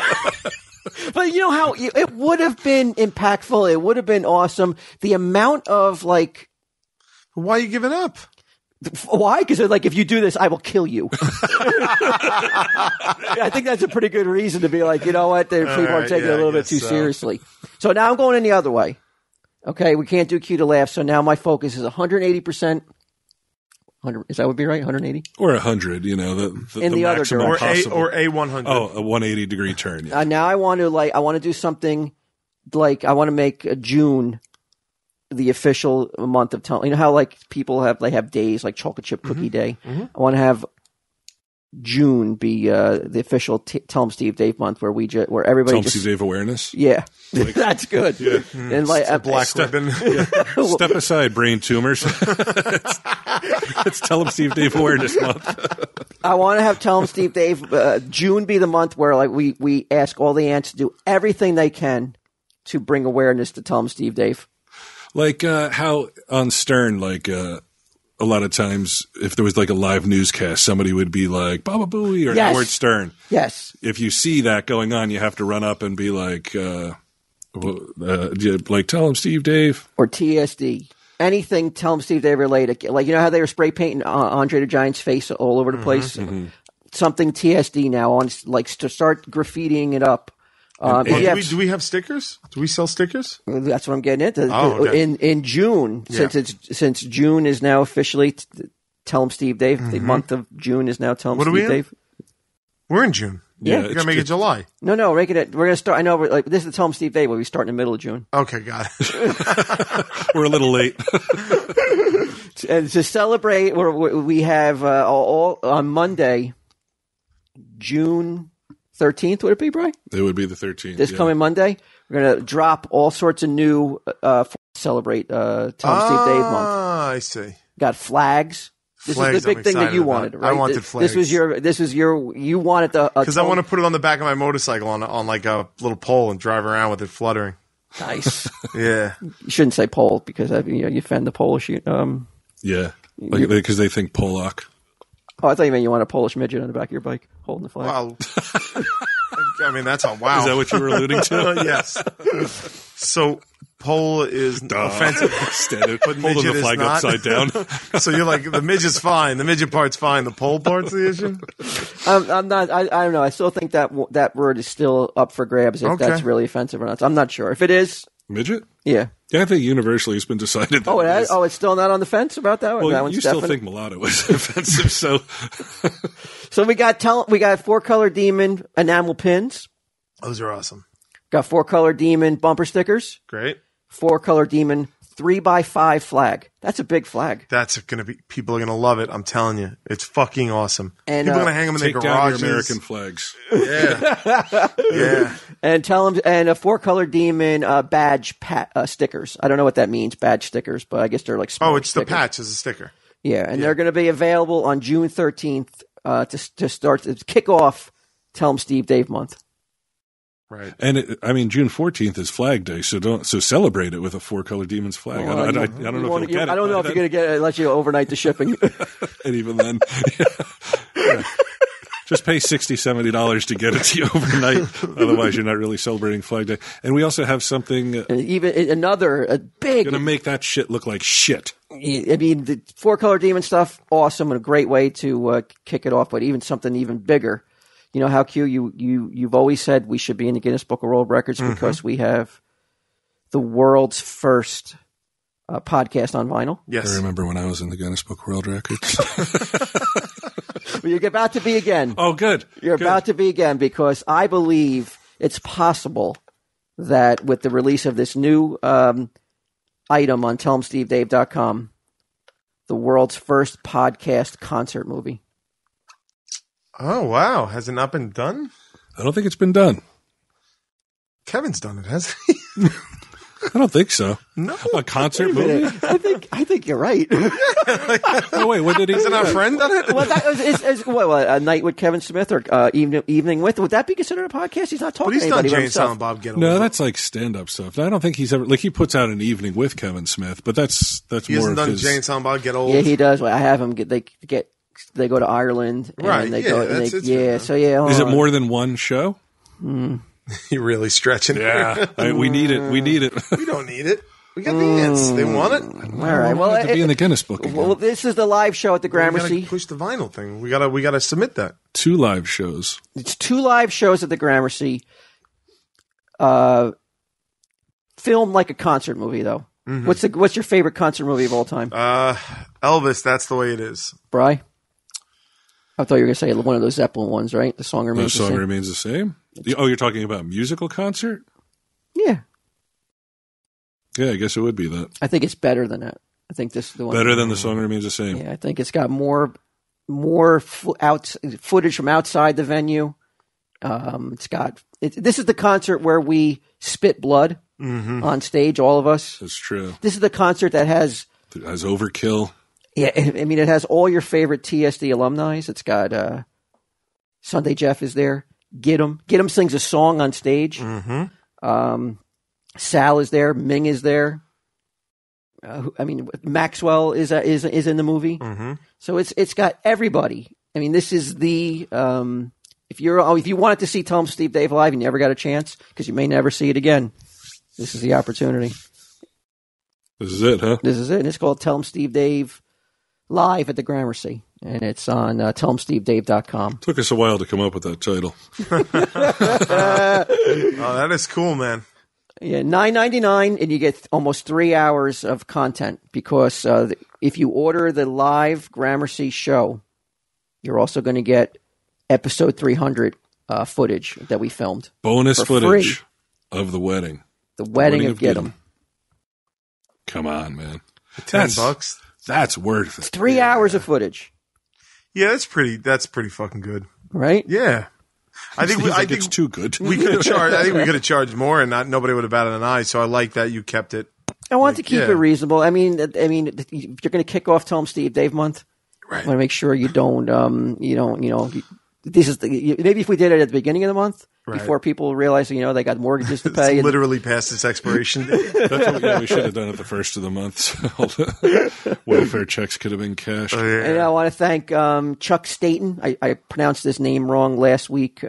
Speaker 1: But you know how it would have been impactful. It would have been awesome. The amount of like.
Speaker 2: Why are you giving up?
Speaker 1: Why? Because they're like, if you do this, I will kill you. I think that's a pretty good reason to be like, you know what? People are taking it a little bit too seriously. So now I'm going in the other way. Okay, we can't do Cue to Laugh, so now my focus is 180%. 100, is that would be right? 180
Speaker 3: or 100? You know, the
Speaker 1: other
Speaker 3: maximum
Speaker 1: direction.
Speaker 2: Or a 100.
Speaker 3: Oh, a 180-degree turn. Yeah.
Speaker 1: Now I want to do something like I want to make June the official month of Tell. You know how like people have days like chocolate chip cookie day. Mm-hmm. I want to have June be the official Tell 'em Steve Dave month where everybody
Speaker 3: Tell 'em Steve Dave awareness.
Speaker 1: Yeah, that's good.
Speaker 3: Yeah.
Speaker 1: And like
Speaker 2: a black ribbon.
Speaker 3: Step aside, brain tumors. It's Tell 'em Steve Dave awareness month.
Speaker 1: I want to have Tell 'em Steve Dave June be the month where like we ask all the ants to do everything they can to bring awareness to Tell 'em Steve Dave.
Speaker 3: Like how on Stern, like a lot of times, if there was like a live newscast, somebody would be like Baba Booey or Howard Stern.
Speaker 1: Yes.
Speaker 3: If you see that going on, you have to run up and be like, Tell 'em Steve Dave
Speaker 1: or TSD. Anything Tell 'em Steve Dave related. Like you know how they were spray painting Andre the Giant's face all over the place. Mm-hmm. Something TSD now on like to start graffitiing it up.
Speaker 2: Do we have stickers? Do we sell stickers?
Speaker 1: That's what I'm getting into.
Speaker 2: Oh, okay.
Speaker 1: In June, since June is now officially Tell 'em Steve Dave. Mm-hmm. The month of June is now Tell 'em Steve Dave.
Speaker 2: We're in June.
Speaker 1: Yeah,
Speaker 2: we're gonna make it July.
Speaker 1: No, make it. We're gonna start. I know. This is the Tell 'em Steve Dave. We'll be starting in the middle of June.
Speaker 2: Okay, got it.
Speaker 3: We're a little late.
Speaker 1: And to celebrate, we have all on Monday, June 13th, would it be, Brian?
Speaker 3: It would be the 13th.
Speaker 1: This coming Monday, we're going to drop all sorts of new celebrate Tell 'em Steve Dave month.
Speaker 2: Ah, I see.
Speaker 1: Got flags. This is the big thing that you wanted, right?
Speaker 2: I wanted flags.
Speaker 1: You wanted the...
Speaker 2: Because I want to put it on the back of my motorcycle on like a little pole and drive around with it fluttering.
Speaker 1: Nice.
Speaker 2: Yeah.
Speaker 1: You shouldn't say pole because you offend the Polish.
Speaker 3: Yeah, because they think Polak.
Speaker 1: Oh, I thought you meant you want a Polish midget on the back of your bike holding the flag.
Speaker 2: Wow. I mean, that's a wow.
Speaker 3: Is that what you were alluding to?
Speaker 2: Yes. So pole is offensive.
Speaker 3: But holding the flag upside down.
Speaker 2: So you're like, the midget's fine. The midget part's fine. The pole part's the issue?
Speaker 1: I'm not. I don't know. I still think that word is still up for grabs if that's really offensive or not. So I'm not sure. If it is.
Speaker 3: Midget?
Speaker 1: Yeah.
Speaker 3: Yeah, I think universally it's been decided that
Speaker 1: it has? Oh, it's still not on the fence about that one?
Speaker 3: Well,
Speaker 1: that one's
Speaker 3: you still
Speaker 1: definite?
Speaker 3: think mulatto is offensive, so...
Speaker 1: So we got 4-color demon enamel pins.
Speaker 2: Those are awesome.
Speaker 1: Got 4-color demon bumper stickers.
Speaker 2: Great.
Speaker 1: 4-color demon 3x5 flag. That's a big flag.
Speaker 2: That's going to be, people are going to love it. I'm telling you. It's fucking awesome.
Speaker 1: And,
Speaker 2: people are going to hang them in their garages.
Speaker 3: Take down your American flags.
Speaker 2: Yeah. Yeah.
Speaker 1: And tell them, and a 4-color demon badge stickers. I don't know what that means, badge stickers, but I guess they're like small
Speaker 2: it's stickers. The patch as a sticker.
Speaker 1: Yeah. And they're going to be available on June 13th to start to kick off Tell 'em Steve Dave month.
Speaker 2: Right.
Speaker 3: And June 14th is Flag Day, so celebrate it with a 4-color Demon's flag.
Speaker 1: Well,
Speaker 3: I don't know if you'll get it.
Speaker 1: I don't know if you're going to get it unless you overnight the shipping.
Speaker 3: And even then, yeah. Just pay $60, $70 to get it to you overnight. Otherwise, you're not really celebrating Flag Day. And we also have something.
Speaker 1: Even a big.
Speaker 3: Going to make that shit look like shit.
Speaker 1: I mean, the 4-color demon stuff, awesome and a great way to kick it off. But even something even bigger. You know how Q, you've always said we should be in the Guinness Book of World Records because we have the world's first podcast on vinyl.
Speaker 2: Yes.
Speaker 3: I remember when I was in the Guinness Book of World Records.
Speaker 1: Well, you're about to be again.
Speaker 3: Oh, good.
Speaker 1: You're about to be again because I believe it's possible that with the release of this new item on TellHimSteveDave.com, the world's first podcast concert movie.
Speaker 2: Oh, wow. Has it not been done?
Speaker 3: I don't think it's been done.
Speaker 2: Kevin's done it, hasn't he?
Speaker 3: I don't think so.
Speaker 2: No.
Speaker 3: A concert movie?
Speaker 1: I think you're right.
Speaker 3: Oh, wait, what did he do?
Speaker 2: Isn't our friend done it?
Speaker 1: Well, that is a night with Kevin Smith or evening with. Would that be considered a podcast? He's not talking to anybody
Speaker 2: But
Speaker 1: but
Speaker 2: he's done Jay and
Speaker 1: himself.
Speaker 2: Silent Bob Get Over.
Speaker 3: No, that's like stand-up stuff. I don't think he's ever... Like, he puts out an evening with Kevin Smith, but that's
Speaker 2: He
Speaker 3: more
Speaker 2: hasn't
Speaker 3: of
Speaker 2: done
Speaker 3: his...
Speaker 2: Jay and Silent Bob Get Old.
Speaker 1: Yeah, he does. Well, I have him. They go to Ireland. And
Speaker 2: Right,
Speaker 1: They
Speaker 2: yeah,
Speaker 1: go,
Speaker 2: that's it.
Speaker 1: yeah, so yeah.
Speaker 3: Is it more than one show?
Speaker 2: You're really stretching.
Speaker 3: Yeah. We need it. We need it.
Speaker 2: We don't need it. We got the ants. They want it.
Speaker 1: All right. Well,
Speaker 3: to be in the Guinness Book again.
Speaker 1: well, this is the live show at the
Speaker 2: We
Speaker 1: Gramercy.
Speaker 2: gotta push the vinyl thing. We gotta submit that.
Speaker 3: 2 live shows.
Speaker 1: It's 2 live shows at the Gramercy. Filmed like a concert movie, though. Mm-hmm. What's your favorite concert movie of all time?
Speaker 2: Elvis, That's the Way It Is.
Speaker 1: Bri? I thought you were going to say one of those Zeppelin ones, right? The song remains the same.
Speaker 3: Remains the same? Oh, you're talking about musical concert?
Speaker 1: Yeah.
Speaker 3: Yeah, I guess it would be that.
Speaker 1: I think it's better than that. I think this is the one.
Speaker 3: Better than The Song Remains the Same.
Speaker 1: Yeah, I think it's got more footage from outside the venue. This is the concert where we spit blood on stage, all of us.
Speaker 3: That's true.
Speaker 1: This is the concert that has...
Speaker 3: It has Overkill.
Speaker 1: Yeah, I mean, it has all your favorite TSD alumni. It's got Sunday Jeff is there. Get 'em sings a song on stage. Mm-hmm. Sal is there. Ming is there. Maxwell is in the movie. Mm-hmm. So it's got everybody. I mean, this is the if you wanted to see Tell 'em Steve Dave live, you never got a chance because you may never see it again. This is the opportunity.
Speaker 3: This is it, huh?
Speaker 1: This is it. And it's called Tell 'em Steve Dave live at the Gramercy, and it's on TellHimSteveDave.com.
Speaker 3: Took us a while to come up with that title.
Speaker 2: Oh, that is cool, man.
Speaker 1: Yeah, $9.99, and you get almost 3 hours of content because if you order the live Gramercy show, you're also going to get episode 300 footage that we filmed.
Speaker 3: Bonus
Speaker 1: for
Speaker 3: footage
Speaker 1: free.
Speaker 3: Of the wedding.
Speaker 1: The wedding of Get 'em.
Speaker 3: Come on, man.
Speaker 2: $10.
Speaker 3: That's worth it.
Speaker 1: It's 3 hours of footage.
Speaker 2: Yeah, that's pretty fucking good.
Speaker 1: Right?
Speaker 2: Yeah. I think
Speaker 3: it's too good.
Speaker 2: We could have charged. I think we could have charged more, and nobody would have batted an eye. So I like that you kept it.
Speaker 1: I want to keep it reasonable. I mean, if you're going to kick off Tell 'em Steve Dave month.
Speaker 2: Right.
Speaker 1: I want to make sure you don't, maybe if we did it at the beginning of the month, before people realize, they got mortgages to pay.
Speaker 2: It's literally past its expiration date.
Speaker 3: That's what we should have done at the first of the month. So all the welfare checks could have been cashed.
Speaker 2: Oh, yeah.
Speaker 1: And I want to thank Chuck Staten. I pronounced his name wrong last week.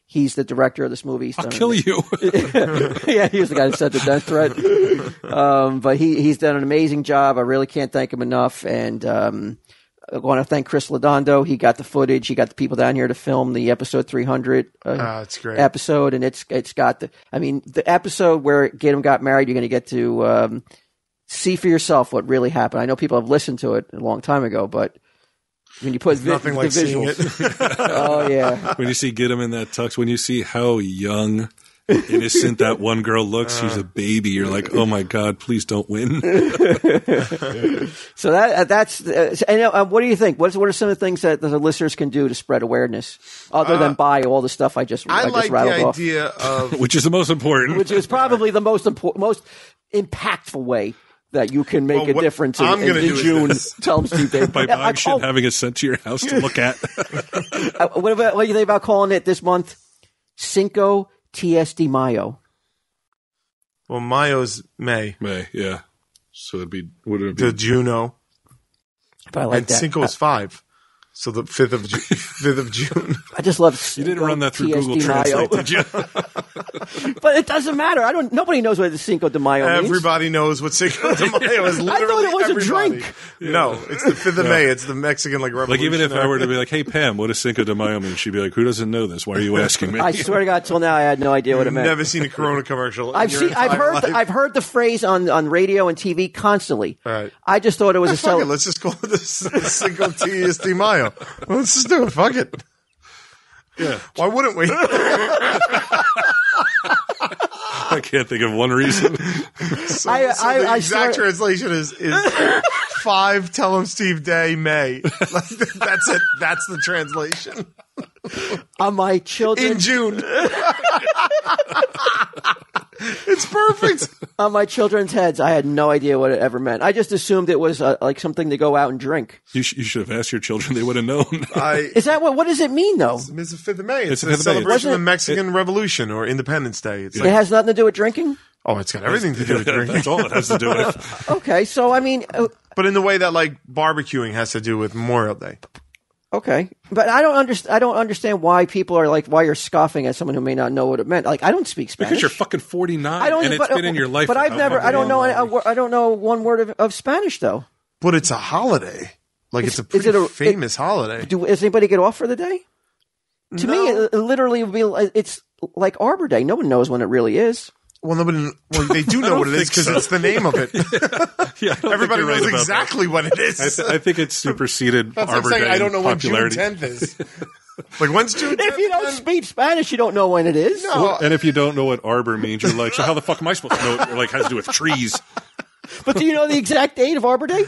Speaker 1: He's the director of this movie.
Speaker 3: I'll kill you.
Speaker 1: Yeah, he was the guy that sent the death threat. But he's done an amazing job. I really can't thank him enough. And I want to thank Chris Lodondo. He got the footage. He got the people down here to film the episode 300
Speaker 2: it's great.
Speaker 1: episode. And it's got the episode where Gatum got married, you're going to get to see for yourself what really happened. I know people have listened to it a long time ago, but when you put
Speaker 2: nothing like seeing
Speaker 1: visuals,
Speaker 2: it.
Speaker 1: oh yeah.
Speaker 3: When you see Gatum in that tux, when you see how young, innocent that one girl looks, she's a baby. You're like, oh my God, please don't win.
Speaker 1: So that's. And what do you think? What are some of the things that the listeners can do to spread awareness, other than buy all the stuff I just
Speaker 2: like
Speaker 1: rattled
Speaker 2: the
Speaker 1: off?
Speaker 2: idea of
Speaker 3: Which is the most important.
Speaker 1: Which is probably the most impactful way that you can make a difference in June. Tell them, Steve Dave.
Speaker 3: By buying shit, having it sent to your house to look at.
Speaker 1: What do you think about calling it this month Cinco de Mayo?
Speaker 2: Well, Mayo's May.
Speaker 3: May, yeah. So would it be
Speaker 2: The Juno.
Speaker 1: But I like
Speaker 2: and
Speaker 1: that.
Speaker 2: Cinco's 5. So the 5th of June.
Speaker 1: I just love.
Speaker 3: You didn't run that through Google
Speaker 1: TSD Mayo.
Speaker 3: Translate, did you?
Speaker 1: But it doesn't matter. Nobody knows what the Cinco de Mayo means.
Speaker 2: Everybody knows what Cinco de Mayo is. Literally
Speaker 1: I thought it was
Speaker 2: everybody.
Speaker 1: a drink.
Speaker 2: No, it's the 5th of May. It's the Mexican revolution.
Speaker 3: Like even if I were to be like, hey Pam, what does Cinco de Mayo mean? She'd be like, who doesn't know this? Why are you asking me?
Speaker 1: I swear to God, till now I had no idea what it meant.
Speaker 2: Never seen a Corona commercial.
Speaker 1: I've heard the phrase on radio and TV constantly.
Speaker 2: All right.
Speaker 1: I just thought it was a
Speaker 2: Fuck it, let's just call it this Cinco de Mayo. Let's just do it. Fuck it.
Speaker 3: Yeah.
Speaker 2: Why wouldn't we?
Speaker 3: I can't think of one reason.
Speaker 2: The exact translation is 5 Tell 'em Steve Day May. That's it. That's the translation.
Speaker 1: On my children
Speaker 2: In June. It's perfect.
Speaker 1: On my children's heads, I had no idea what it ever meant. I just assumed it was like something to go out and drink.
Speaker 3: You should have asked your children; they would have known.
Speaker 1: Is that what does it mean though?
Speaker 2: It's the 5th of May. It's
Speaker 3: the
Speaker 2: a
Speaker 3: 5th of May.
Speaker 2: celebration of the Mexican Revolution or Independence Day. It's
Speaker 1: It has nothing to do with drinking?
Speaker 2: oh, it's got everything to do with drinking.
Speaker 3: That's all it has to do with.
Speaker 1: Okay, so I mean,
Speaker 2: But in the way that barbecuing has to do with Memorial Day.
Speaker 1: okay, but I don't understand why people are why you're scoffing at someone who may not know what it meant. I don't speak Spanish.
Speaker 3: Because you're fucking 49 and it's been in your life.
Speaker 1: But I've never. I don't know one word of Spanish though.
Speaker 2: But it's a holiday. It's a pretty famous holiday.
Speaker 1: Does anybody get off for the day? To me, it literally would be. It's like Arbor Day. No one knows when it really is.
Speaker 2: Well, they do know what it is because it's the name of it.
Speaker 3: Yeah,
Speaker 2: everybody knows exactly what it is.
Speaker 3: I think it's superseded Arbor Day.
Speaker 2: I don't know when June
Speaker 3: popularity.
Speaker 2: 10th is. When's June 10th?
Speaker 1: If you don't speak Spanish, you don't know when it is.
Speaker 2: No.
Speaker 3: Well, and if you don't know what arbor means, you're like, so how the fuck am I supposed to know? It has to do with trees.
Speaker 1: But do you know the exact date of Arbor Day?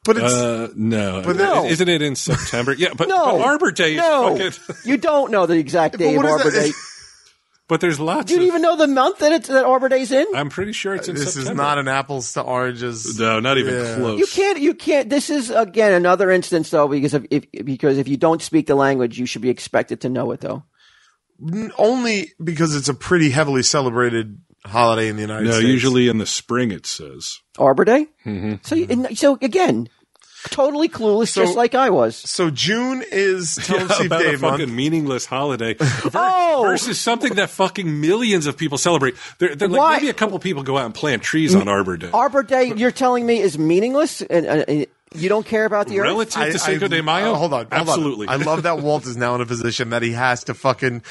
Speaker 2: But it's
Speaker 3: no.
Speaker 2: But
Speaker 1: no.
Speaker 3: Isn't it in September? Yeah, but Arbor Day is fucking.
Speaker 1: You don't know the exact date of Arbor Day.
Speaker 3: But there's lots.
Speaker 1: Do you even know the month that Arbor Day's in?
Speaker 3: I'm pretty sure it's in
Speaker 2: this
Speaker 3: September.
Speaker 2: Is not an apples to oranges.
Speaker 3: No, not even close.
Speaker 1: You can't. This is again another instance though, because if you don't speak the language, you should be expected to know it though.
Speaker 2: Only because it's a pretty heavily celebrated holiday in the United States.
Speaker 3: No, usually in the spring it says
Speaker 1: Arbor Day.
Speaker 3: Mm-hmm.
Speaker 1: So again, totally clueless, just like I was.
Speaker 2: So June is Tell 'em Steve
Speaker 3: about
Speaker 2: Day
Speaker 3: a fucking
Speaker 2: month.
Speaker 3: meaningless holiday versus something that fucking millions of people celebrate. They're like maybe a couple people go out and plant trees on Arbor Day.
Speaker 1: Arbor Day, you're telling me, is meaningless, and you don't care about the earth?
Speaker 3: Relative to Cinco de Mayo?
Speaker 2: Hold on.
Speaker 3: Absolutely.
Speaker 2: I love that Walt is now in a position that he has to fucking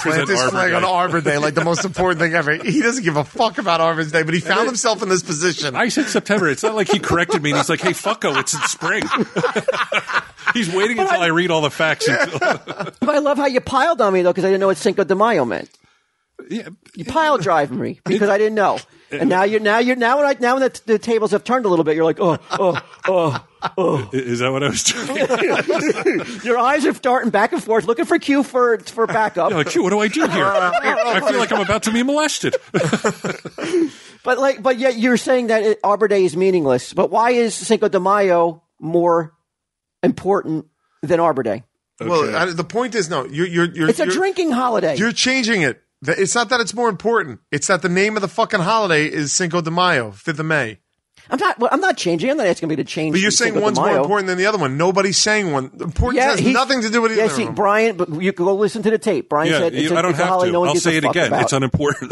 Speaker 2: plant this
Speaker 3: Arbor
Speaker 2: flag
Speaker 3: Day.
Speaker 2: on Arbor Day, like the most important thing ever. He doesn't give a fuck about Arbor Day, but he found himself in this position.
Speaker 3: I said September. It's not like he corrected me and he's like, hey, fucko, it's in spring. He's waiting until I read all the facts.
Speaker 1: But I love how you piled on me, though, because I didn't know what Cinco de Mayo meant.
Speaker 3: Yeah.
Speaker 1: You pile driving me because I didn't know. And now when the tables have turned a little bit, you're like, oh.
Speaker 3: Is that what I was doing?
Speaker 1: Your eyes are darting back and forth, looking for Q for backup.
Speaker 3: Like, Q, what do I do here? I feel like I'm about to be molested.
Speaker 1: But yet you're saying that Arbor Day is meaningless. But why is Cinco de Mayo more important than Arbor Day?
Speaker 3: Okay.
Speaker 2: Well, the point is, no,
Speaker 1: It's a drinking holiday.
Speaker 2: You're changing it. It's not that it's more important. It's that the name of the fucking holiday is Cinco de Mayo, 5th of May.
Speaker 1: I'm not changing. I'm not asking me to change.
Speaker 2: But you're saying one's more important than the other one. Nobody's saying one. Importance has nothing to do with either of them.
Speaker 1: Brian, but you can go listen to the tape. Brian said
Speaker 3: I don't have to. I'll say it again. It's unimportant.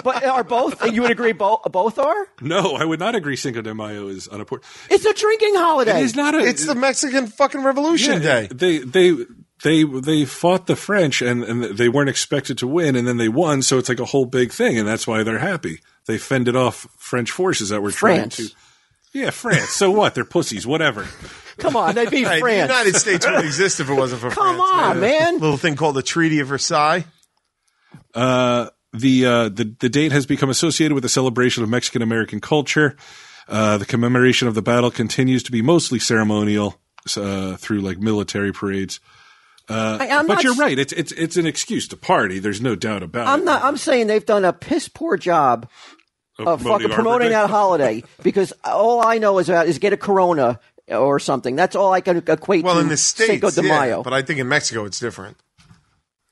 Speaker 1: But are both? You would agree both are?
Speaker 3: No, I would not agree Cinco de Mayo is unimportant.
Speaker 1: It's a drinking holiday.
Speaker 3: It is not
Speaker 2: It's the Mexican fucking Revolution Day.
Speaker 3: They fought the French and they weren't expected to win, and then they won, so it's like a whole big thing, and that's why they're happy. They fended off French forces that were trying to. Yeah, France. So what? They're pussies. Whatever.
Speaker 1: Come on, they beat France.
Speaker 2: The United States wouldn't exist if it wasn't for France.
Speaker 1: Come on, man.
Speaker 2: Little thing called the Treaty of Versailles.
Speaker 3: The date has become associated with the celebration of Mexican American culture. The commemoration of the battle continues to be mostly ceremonial through like military parades. But you're right. It's an excuse to party. There's no doubt about it.
Speaker 1: I'm saying they've done a piss poor job of fucking promoting that holiday because all I know is get a Corona or something. That's all I can equate to
Speaker 2: in the States,
Speaker 1: Cinco de Mayo.
Speaker 2: But I think in Mexico it's different.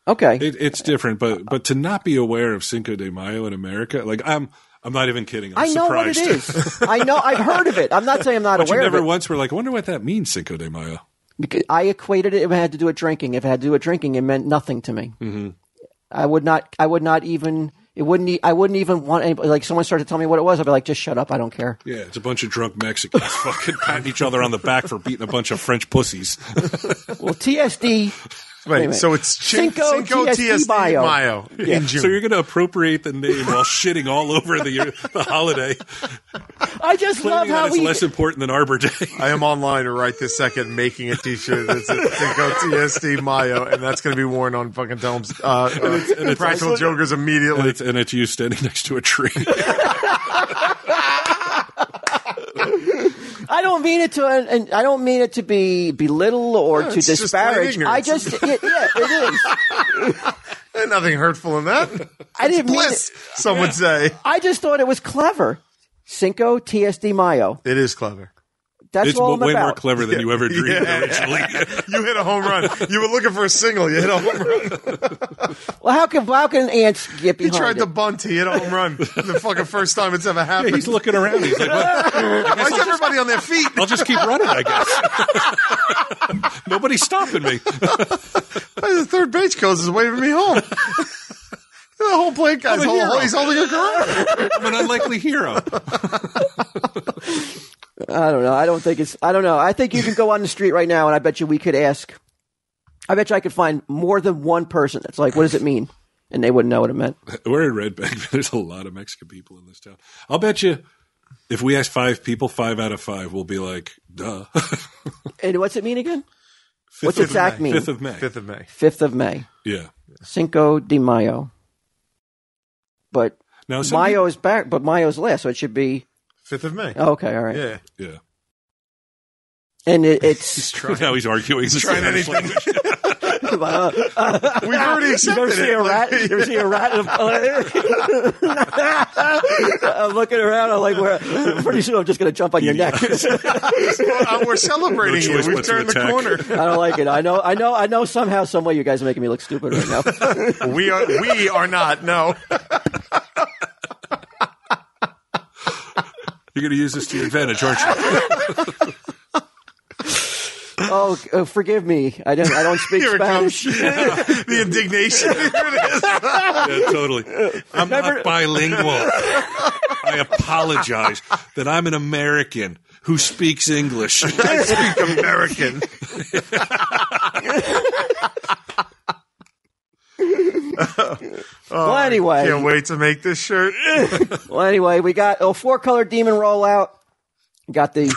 Speaker 1: Okay,
Speaker 3: it's different. But to not be aware of Cinco de Mayo in America, like I'm not even kidding.
Speaker 1: I know what it is. I know. I've heard of it. I'm not saying I'm not aware of it.
Speaker 3: Never once were like, I wonder what that means, Cinco de Mayo.
Speaker 1: Because I equated it if it had to do with drinking. If it had to do with drinking, it meant nothing to me.
Speaker 3: Mm-hmm.
Speaker 1: I would not even. I wouldn't even want anybody. Like someone started to tell me what it was, I'd be like, just shut up. I don't care.
Speaker 3: Yeah, it's a bunch of drunk Mexicans fucking patting each other on the back for beating a bunch of French pussies.
Speaker 1: Well, TSD.
Speaker 2: Wait, so it's Cinco TSD Mayo in June.
Speaker 3: So you're going to appropriate the name while shitting all over the holiday.
Speaker 1: I just love how
Speaker 3: it's less important than Arbor Day.
Speaker 2: I am online right this second making a T-shirt that's Cinco TSD Mayo, and that's going to be worn on fucking Tom's and Practical Jokers immediately.
Speaker 3: And it's you standing next to a tree.
Speaker 1: I don't mean it to be belittle or to disparage. It is.
Speaker 2: There's nothing hurtful in that.
Speaker 1: I didn't mean it.
Speaker 2: Some would say.
Speaker 1: I just thought it was clever. Cinco TSD Mayo.
Speaker 2: It is clever.
Speaker 1: It's all
Speaker 3: way more clever than you ever dreamed originally.
Speaker 2: You hit a home run. You were looking for a single. You hit a home run.
Speaker 1: Well, how can ants get behind
Speaker 2: He tried to bunt. He hit a home run. The fucking first time it's ever happened.
Speaker 3: Yeah, he's looking around. He's like,
Speaker 2: why is everybody on their feet?
Speaker 3: I'll just keep running, I guess. Nobody's stopping me.
Speaker 2: The third base coach is waving me home. The whole plate guy's he's holding a Corona.
Speaker 3: I'm an unlikely hero.
Speaker 1: I don't know. I don't know. I think you can go on the street right now, and I bet you we could ask. I bet you I could find more than one person that's like, what does it mean? And they wouldn't know what it meant.
Speaker 3: We're in Red Bank. There's a lot of Mexican people in this town. I'll bet you if we ask 5 people, 5 out of 5 will be like, duh.
Speaker 1: And what's it mean again? What's exact mean?
Speaker 3: 5th of May.
Speaker 2: 5th of May.
Speaker 1: 5th of May.
Speaker 3: Yeah.
Speaker 1: Cinco de Mayo. But Mayo is back, but Mayo's last, so it should be
Speaker 2: 5th of May.
Speaker 1: Oh, okay, all right.
Speaker 2: Yeah.
Speaker 1: And it's
Speaker 3: he's trying. Now he's arguing.
Speaker 2: He's trying anything. We've already accepted
Speaker 1: You ever see a rat? I'm looking around. I'm like, pretty soon I'm just going to jump on your neck.
Speaker 2: We're celebrating you. We've turned the corner.
Speaker 1: I don't like it. I know. Somehow, some way, you guys are making me look stupid right now.
Speaker 2: We are not. No.
Speaker 3: You're going to use this to your advantage, aren't you?
Speaker 1: Oh, forgive me. I don't speak Spanish.
Speaker 2: The indignation. Here it is.
Speaker 3: Yeah, totally. I'm not bilingual. I apologize that I'm an American who speaks English.
Speaker 2: I speak American.
Speaker 1: Well, anyway.
Speaker 2: Can't wait to make this shirt.
Speaker 1: Well, anyway, we got a 4-color demon rollout. Got the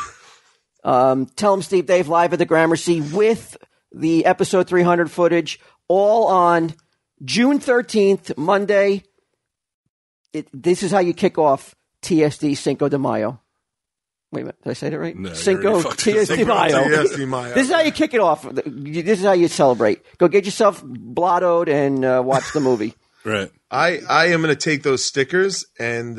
Speaker 1: Tell 'em Steve Dave live at the Gramercy with the episode 300 footage, all on June 13th, Monday. This is how you kick off TSD Cinco de Mayo. Wait a minute, did I say that right?
Speaker 3: No,
Speaker 1: Cinco TSD Mayo.
Speaker 2: TSD Mayo.
Speaker 1: This is how you kick it off. This is how you celebrate. Go get yourself blottoed and watch the movie.
Speaker 3: Right.
Speaker 2: I am going to take those stickers and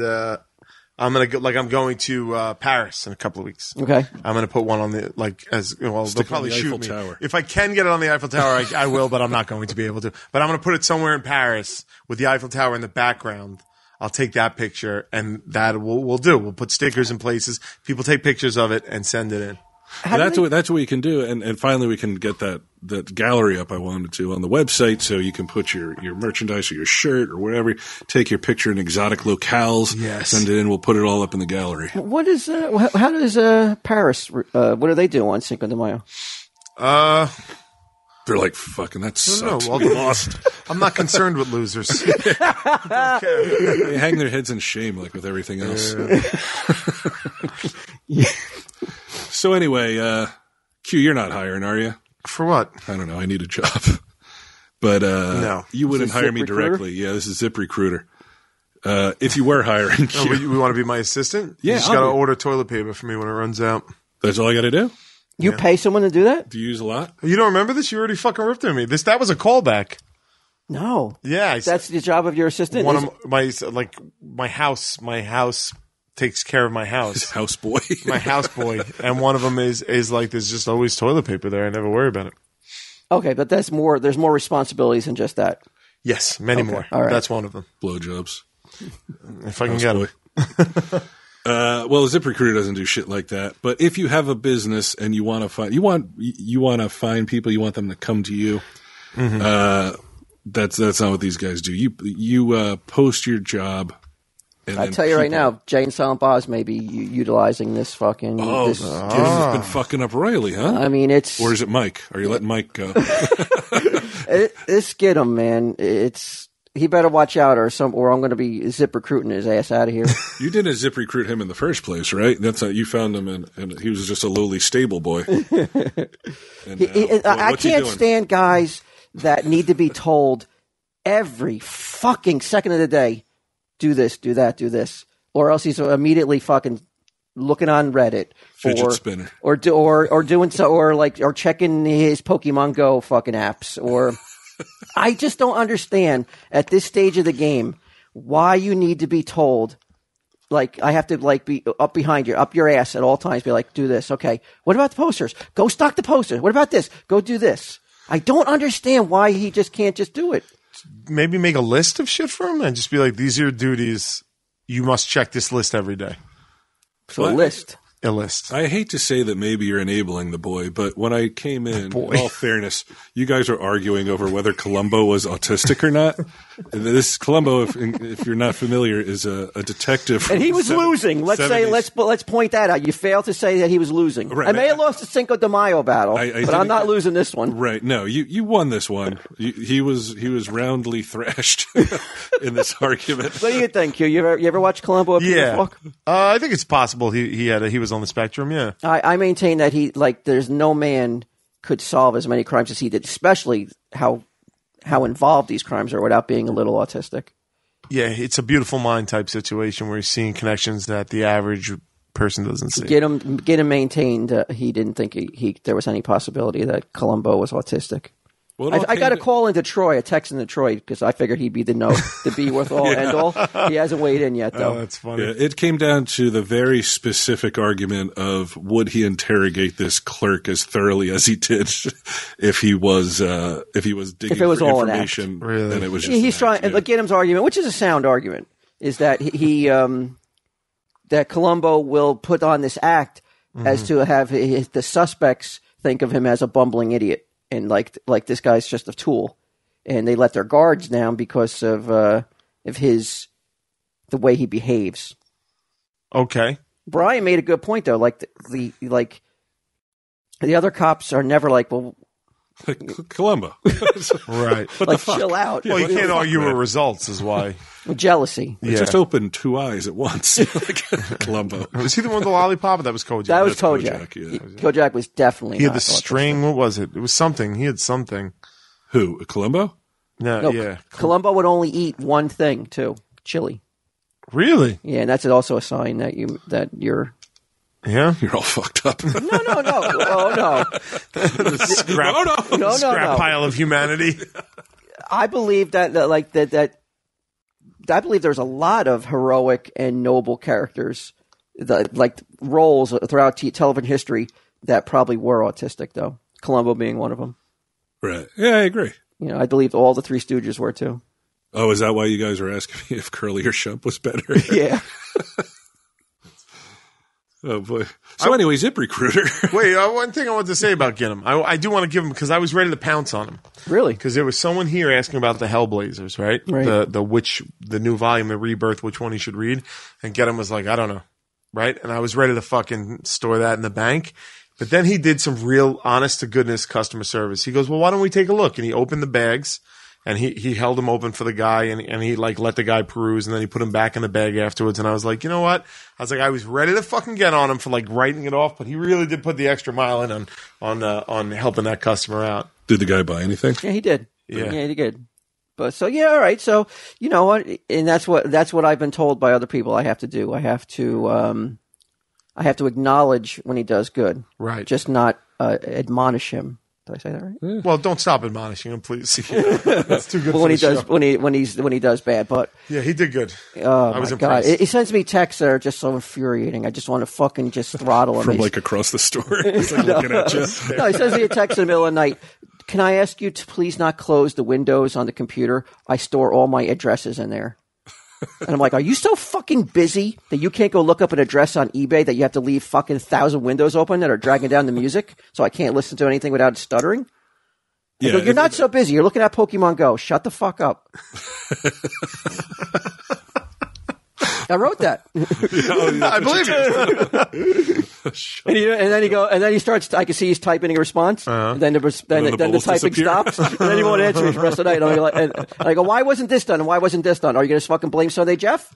Speaker 2: I'm going to Paris in a couple of weeks.
Speaker 1: Okay.
Speaker 2: I'm going to put one on the they'll probably shoot me.
Speaker 3: Tower.
Speaker 2: If I can get it on the Eiffel Tower, I will, but I'm not going to be able to. But I'm going to put it somewhere in Paris with the Eiffel Tower in the background. I'll take that picture, and that we'll do. We'll put stickers in places. People take pictures of it and send it in.
Speaker 3: That's what we can do, and finally we can get that gallery up I wanted to on the website, so you can put your merchandise or your shirt or whatever. Take your picture in exotic locales, send it in. We'll put it all up in the gallery.
Speaker 1: What is? How does Paris? What do they do on Cinco de Mayo?
Speaker 3: They're like, fucking, that sucks.
Speaker 2: Well,
Speaker 3: We lost.
Speaker 2: I'm not concerned with losers.
Speaker 3: They hang their heads in shame, like with everything else. So anyway, Q, you're not hiring, are you?
Speaker 2: For what?
Speaker 3: I don't know. I need a job. But
Speaker 2: no.
Speaker 3: You wouldn't hire me directly. Yeah, this is ZipRecruiter. If you were hiring Q.
Speaker 2: We want to be my assistant?
Speaker 3: Yeah.
Speaker 2: You just got to order toilet paper for me when it runs out.
Speaker 3: That's all I got to do?
Speaker 1: You pay someone to do that?
Speaker 3: Do you use a lot?
Speaker 2: You don't remember this? You already fucking ripped at me. That was a callback.
Speaker 1: No.
Speaker 2: Yeah.
Speaker 1: That's the job of your assistant?
Speaker 2: One of my house takes care of my house.
Speaker 3: His houseboy.
Speaker 2: My houseboy. And one of them is like, there's just always toilet paper there. I never worry about it.
Speaker 1: Okay, but there's more responsibilities than just that.
Speaker 2: Yes, many more.
Speaker 1: All right.
Speaker 2: That's one of them.
Speaker 3: Blowjobs.
Speaker 2: If I can get them.
Speaker 3: Well, ZipRecruiter doesn't do shit like that. But if you have a business and you want to find people, you want them to come to you. Mm-hmm. That's not what these guys do. You post your job. And
Speaker 1: I tell you right now, Jay and Silent Boz may be utilizing this fucking.
Speaker 3: Gibbs has been fucking up royally, huh?
Speaker 1: I mean, it's.
Speaker 3: Or is it Mike? Are you letting Mike go?
Speaker 1: It's get him, man. He better watch out, or I'm going to be ZipRecruiting his ass out of here.
Speaker 3: You didn't ZipRecruit him in the first place, right? That's how you found him, and he was just a lowly stable boy.
Speaker 1: I can't stand guys that need to be told every fucking second of the day, do this, do that, do this, or else he's immediately fucking looking on Reddit,
Speaker 3: fidget spinner,
Speaker 1: or doing so, or checking his Pokemon Go fucking apps, or. I just don't understand at this stage of the game why you need to be told, like, I have to be up behind you, up your ass at all times, be like, do this. Okay. What about the posters? Go stock the posters. What about this? Go do this. I don't understand why he just can't just do it.
Speaker 2: Maybe make a list of shit for him and just be like, these are your duties. You must check this list every day.
Speaker 1: So a list.
Speaker 2: A list.
Speaker 3: I hate to say that maybe you're enabling the boy, but when I came in all fairness, you guys are arguing over whether Columbo was autistic or not. This Columbo, if you're not familiar, is a detective.
Speaker 1: And he was losing. Let's point that out. You failed to say that he was losing. Right. I may have lost the Cinco de Mayo battle, but I'm not losing this one.
Speaker 3: Right. No, you won this one. He was roundly thrashed in this argument.
Speaker 1: What do you think, Q? You ever watch Columbo?
Speaker 2: Yeah. I think it's possible he was on the spectrum, yeah.
Speaker 1: I maintain that there's no man could solve as many crimes as he did, especially how involved these crimes are without being a little autistic.
Speaker 2: Yeah, it's a beautiful mind type situation where he's seeing connections that the average person doesn't see.
Speaker 1: Get him maintained. He didn't think there was any possibility that Columbo was autistic. Well, I got a call into Troy, a text into Troy, because I figured he'd be the be worth all end all. He hasn't weighed in yet, though.
Speaker 2: Oh, that's funny.
Speaker 3: Yeah, it came down to the very specific argument of would he interrogate this clerk as thoroughly as he did if he was digging for information.
Speaker 2: Really?
Speaker 3: Then it was just
Speaker 1: he's trying. Yeah. Giddim's argument, which is a sound argument, is that that Columbo will put on this act as to have the suspects think of him as a bumbling idiot. And like this guy's just a tool, and they let their guards down because of the way he behaves.
Speaker 2: Okay,
Speaker 1: Brian made a good point though. Like the other cops are never like, well,
Speaker 3: Columbo,
Speaker 2: right?
Speaker 3: What
Speaker 1: like,
Speaker 3: the fuck?
Speaker 1: chill out.
Speaker 2: Well, you can't argue with results, is why.
Speaker 1: Jealousy.
Speaker 3: It just opened two eyes at once. Columbo.
Speaker 2: Was he the one with the lollipop? Or that was Kojak.
Speaker 1: That was Kojak.
Speaker 3: Yeah.
Speaker 1: Kojak was definitely.
Speaker 2: He had the
Speaker 1: autistic.
Speaker 2: string. What was it? It was something. He had something.
Speaker 3: Who? Columbo?
Speaker 2: No, yeah.
Speaker 1: Columbo would only eat one thing too: chili.
Speaker 2: Really?
Speaker 1: Yeah, and that's also a sign that you're.
Speaker 2: Yeah,
Speaker 3: you're all fucked up.
Speaker 1: No. Oh no.
Speaker 2: Scrap pile of humanity.
Speaker 1: I believe that I believe there's a lot of heroic and noble characters, like roles throughout television history that probably were autistic, though. Columbo being one of them.
Speaker 3: Right. Yeah, I agree.
Speaker 1: I believe all the Three Stooges were too.
Speaker 3: Oh, is that why you guys were asking me if Curly or Shump was better?
Speaker 1: Yeah.
Speaker 3: Oh, boy. So anyway, ZipRecruiter.
Speaker 2: Wait, one thing I wanted to say about Get Him. I do want to give him, because I was ready to pounce on him.
Speaker 1: Really?
Speaker 2: Because there was someone here asking about the Hellblazers, right?
Speaker 1: Right.
Speaker 2: The new volume, the Rebirth, which one he should read. And Get Him was like, I don't know. Right? And I was ready to fucking store that in the bank. But then he did some real honest to goodness customer service. He goes, well, why don't we take a look? And he opened the bags. And he held them open for the guy, and he like let the guy peruse, and then he put them back in the bag afterwards. And I was like, you know what? I was like, I was ready to fucking get on him for like writing it off, but he really did put the extra mile in on helping that customer out.
Speaker 3: Did the guy buy anything?
Speaker 1: Yeah, he did.
Speaker 2: Yeah,
Speaker 1: he did. But so yeah, all right. So you know what? And that's what I've been told by other people I have to do. I have to acknowledge when he does good,
Speaker 2: right?
Speaker 1: Just not admonish him. Did I say that right?
Speaker 2: Yeah. Well, don't stop admonishing him, please. That's too good.
Speaker 1: When he does bad, but
Speaker 2: yeah, he did good.
Speaker 1: Oh
Speaker 2: I was
Speaker 1: my God!
Speaker 2: impressed.
Speaker 1: He sends me texts that are just so infuriating. I just want to fucking just throttle him.
Speaker 3: From like across the store. He's like looking at you.
Speaker 1: No, he sends me a text in the middle of the night. Can I ask you to please not close the windows on the computer? I store all my addresses in there. And I'm like, are you so fucking busy that you can't go look up an address on eBay that you have to leave fucking 1,000 windows open that are dragging down the music so I can't listen to anything without stuttering? Yeah, go, you're not so busy. You're looking at Pokemon Go. Shut the fuck up. I wrote that.
Speaker 2: I believe it.
Speaker 1: and then he starts. I can see he's typing a response. And then the typing stops. And then he won't answer me for the rest of the night. And I go, why wasn't this done? And why wasn't this done? Are you going to fucking blame Sunday Jeff?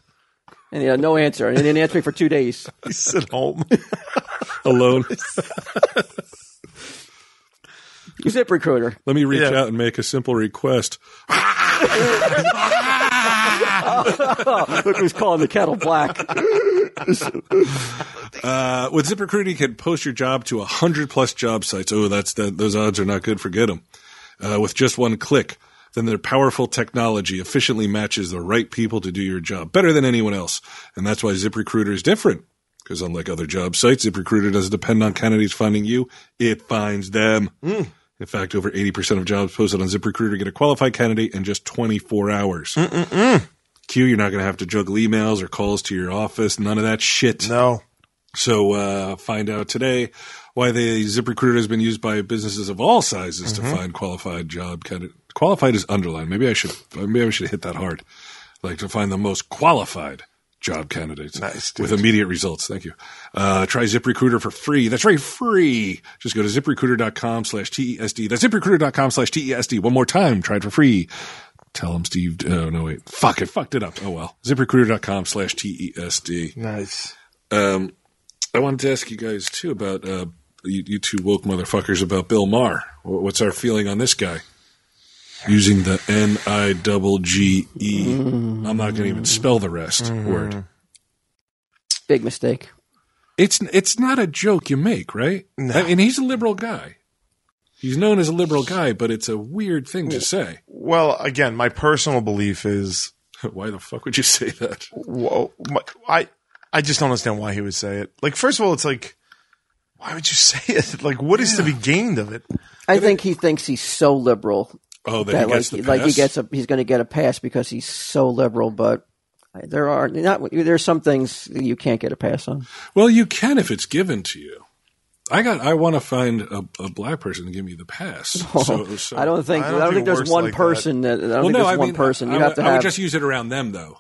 Speaker 1: And no answer. And he didn't answer me for 2 days.
Speaker 2: He's at home
Speaker 3: alone.
Speaker 1: ZipRecruiter.
Speaker 3: Let me reach out and make a simple request.
Speaker 1: Look who's calling the kettle black.
Speaker 3: With ZipRecruiter, you can post your job to 100+ job sites. Oh, those odds are not good. Forget them. With just one click, then their powerful technology efficiently matches the right people to do your job better than anyone else. And that's why ZipRecruiter is different. Because unlike other job sites, ZipRecruiter doesn't depend on candidates finding you. It finds them. In fact, over 80% of jobs posted on ZipRecruiter get a qualified candidate in just 24 hours. Q, you're not going to have to juggle emails or calls to your office. None of that shit.
Speaker 2: No.
Speaker 3: So find out today why the ZipRecruiter has been used by businesses of all sizes to find qualified job candidates. Qualified is underlined. Maybe I should hit that hard. Like to find the most qualified job candidates.
Speaker 2: Nice,
Speaker 3: with immediate results. Thank you. Try ZipRecruiter for free. That's right, free. Just go to ZipRecruiter.com/TESD. That's ZipRecruiter.com/TESD. One more time. Try it for free. Tell them, Steve. Oh, no, wait. Fuck, I fucked it up. Oh, well. ZipRecruiter.com/TESD.
Speaker 2: Nice.
Speaker 3: I wanted to ask you guys, too, about you two woke motherfuckers about Bill Maher. What's our feeling on this guy? Using the NIGGE. I'm not going to even spell the rest word.
Speaker 1: Big mistake.
Speaker 3: It's not a joke you make, right?
Speaker 2: No.
Speaker 3: I mean, he's a liberal guy. He's known as a liberal guy, but it's a weird thing to say.
Speaker 2: Well, again, my personal belief is...
Speaker 3: Why the fuck would you say that?
Speaker 2: Whoa, I just don't understand why he would say it. Like, first of all, it's like, why would you say it? Like, what is to be gained of it?
Speaker 1: I think he thinks he's so liberal.
Speaker 3: Oh, that he gets the pass?
Speaker 1: He's going to get a pass because he's so liberal, but there's some things you can't get a pass on.
Speaker 3: Well, you can if it's given to you. I want to find a black person to give me the pass. So
Speaker 1: I don't think there's one person. I don't think there's one person. You have to have.
Speaker 3: I would just use it around them, though.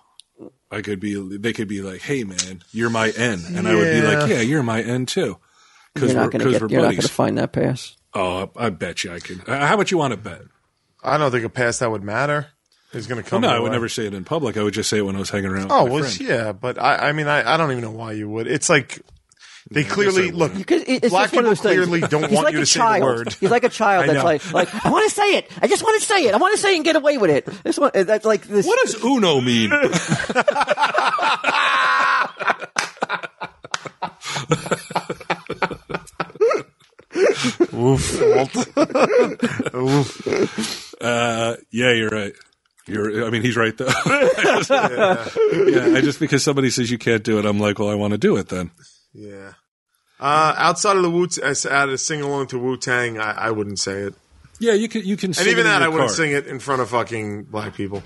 Speaker 3: They could be like, "Hey, man, you're my N," and I would be like, "Yeah, you're my N too."
Speaker 1: You're not going to find that pass.
Speaker 3: Oh, I bet you I can. How much you want to bet?
Speaker 2: I don't think a pass that would matter is going to come.
Speaker 3: Well, no, I would never say it in public. I would just say it when I was hanging around.
Speaker 2: Oh,
Speaker 3: with my
Speaker 2: well,
Speaker 3: friend.
Speaker 2: yeah, but I mean, I don't even know why you would. It's like they clearly look. Black people clearly don't want you to say the word.
Speaker 1: He's like a child that's like, I want to say it. I just want to say it. I want to say it and get away with it. That's like this.
Speaker 3: What does Uno mean?
Speaker 2: Oof.
Speaker 3: Yeah, you're right. He's right though. Just because somebody says you can't do it, I'm like, well, I want to do it then.
Speaker 2: Yeah. Outside of the to sing along to Wu-Tang, I wouldn't say it.
Speaker 3: Yeah, you can sing
Speaker 2: and even
Speaker 3: it
Speaker 2: that, I wouldn't
Speaker 3: car.
Speaker 2: sing it in front of fucking black people.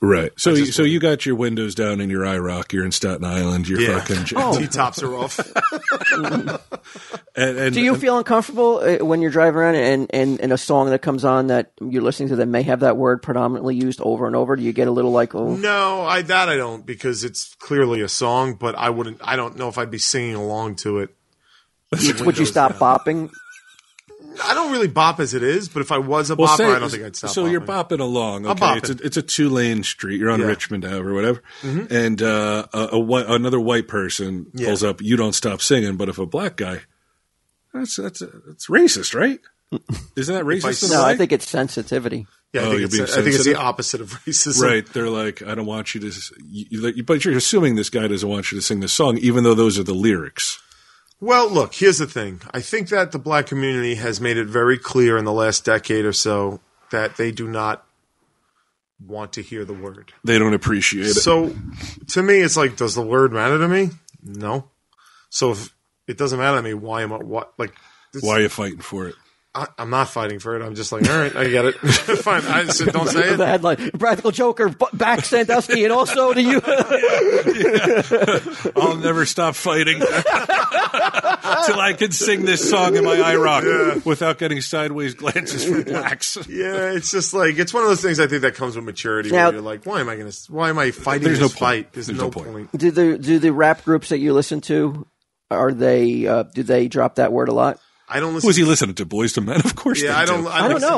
Speaker 3: Right. So you got your windows down in your IROC. You're in Staten Island. You're fucking.
Speaker 2: T-tops are off.
Speaker 3: and
Speaker 1: do you feel uncomfortable when you're driving around and a song that comes on that you're listening to that may have that word predominantly used over and over? Do you get a little like, oh?
Speaker 2: No, I don't, because it's clearly a song, but I don't know if I'd be singing along to it.
Speaker 1: Would you stop bopping?
Speaker 2: I don't really bop as it is, but if I was a bopper, I don't think I'd stop.
Speaker 3: So
Speaker 2: bopping.
Speaker 3: you're bopping along. Okay,
Speaker 2: I'm bopping.
Speaker 3: It's a 2-lane street. You're on Richmond Ave or whatever, and another white person pulls up. You don't stop singing, but if a black guy, that's racist, right? Isn't that racist?
Speaker 1: No, I think it's sensitivity.
Speaker 2: Yeah, I think it's the opposite of racism.
Speaker 3: Right? They're like, I don't want you to. But you're assuming this guy doesn't want you to sing the song, even though those are the lyrics.
Speaker 2: Well, look, here's the thing. I think that the black community has made it very clear in the last decade or so that they do not want to hear the word.
Speaker 3: They don't appreciate it.
Speaker 2: So, to me, it's like, does the word matter to me? No. So, if it doesn't matter to me, why are
Speaker 3: you fighting for it?
Speaker 2: I'm not fighting for it. I'm just like, all right, I get it. Fine. I said, don't say it.
Speaker 1: The headline, Practical Joker, back Sandusky, and also to you.
Speaker 3: I'll never stop fighting till I can sing this song in my IROC without getting sideways glances from blacks.
Speaker 2: Yeah, it's just like, it's one of those things I think that comes with maturity.
Speaker 1: Now,
Speaker 2: where you're like, why am I fighting this fight? There's no point.
Speaker 1: Do the rap groups that you listen to, do they drop that word a lot?
Speaker 2: I don't listen.
Speaker 3: Who's he listening to? Boys to Men, of course.
Speaker 2: Yeah, I don't know.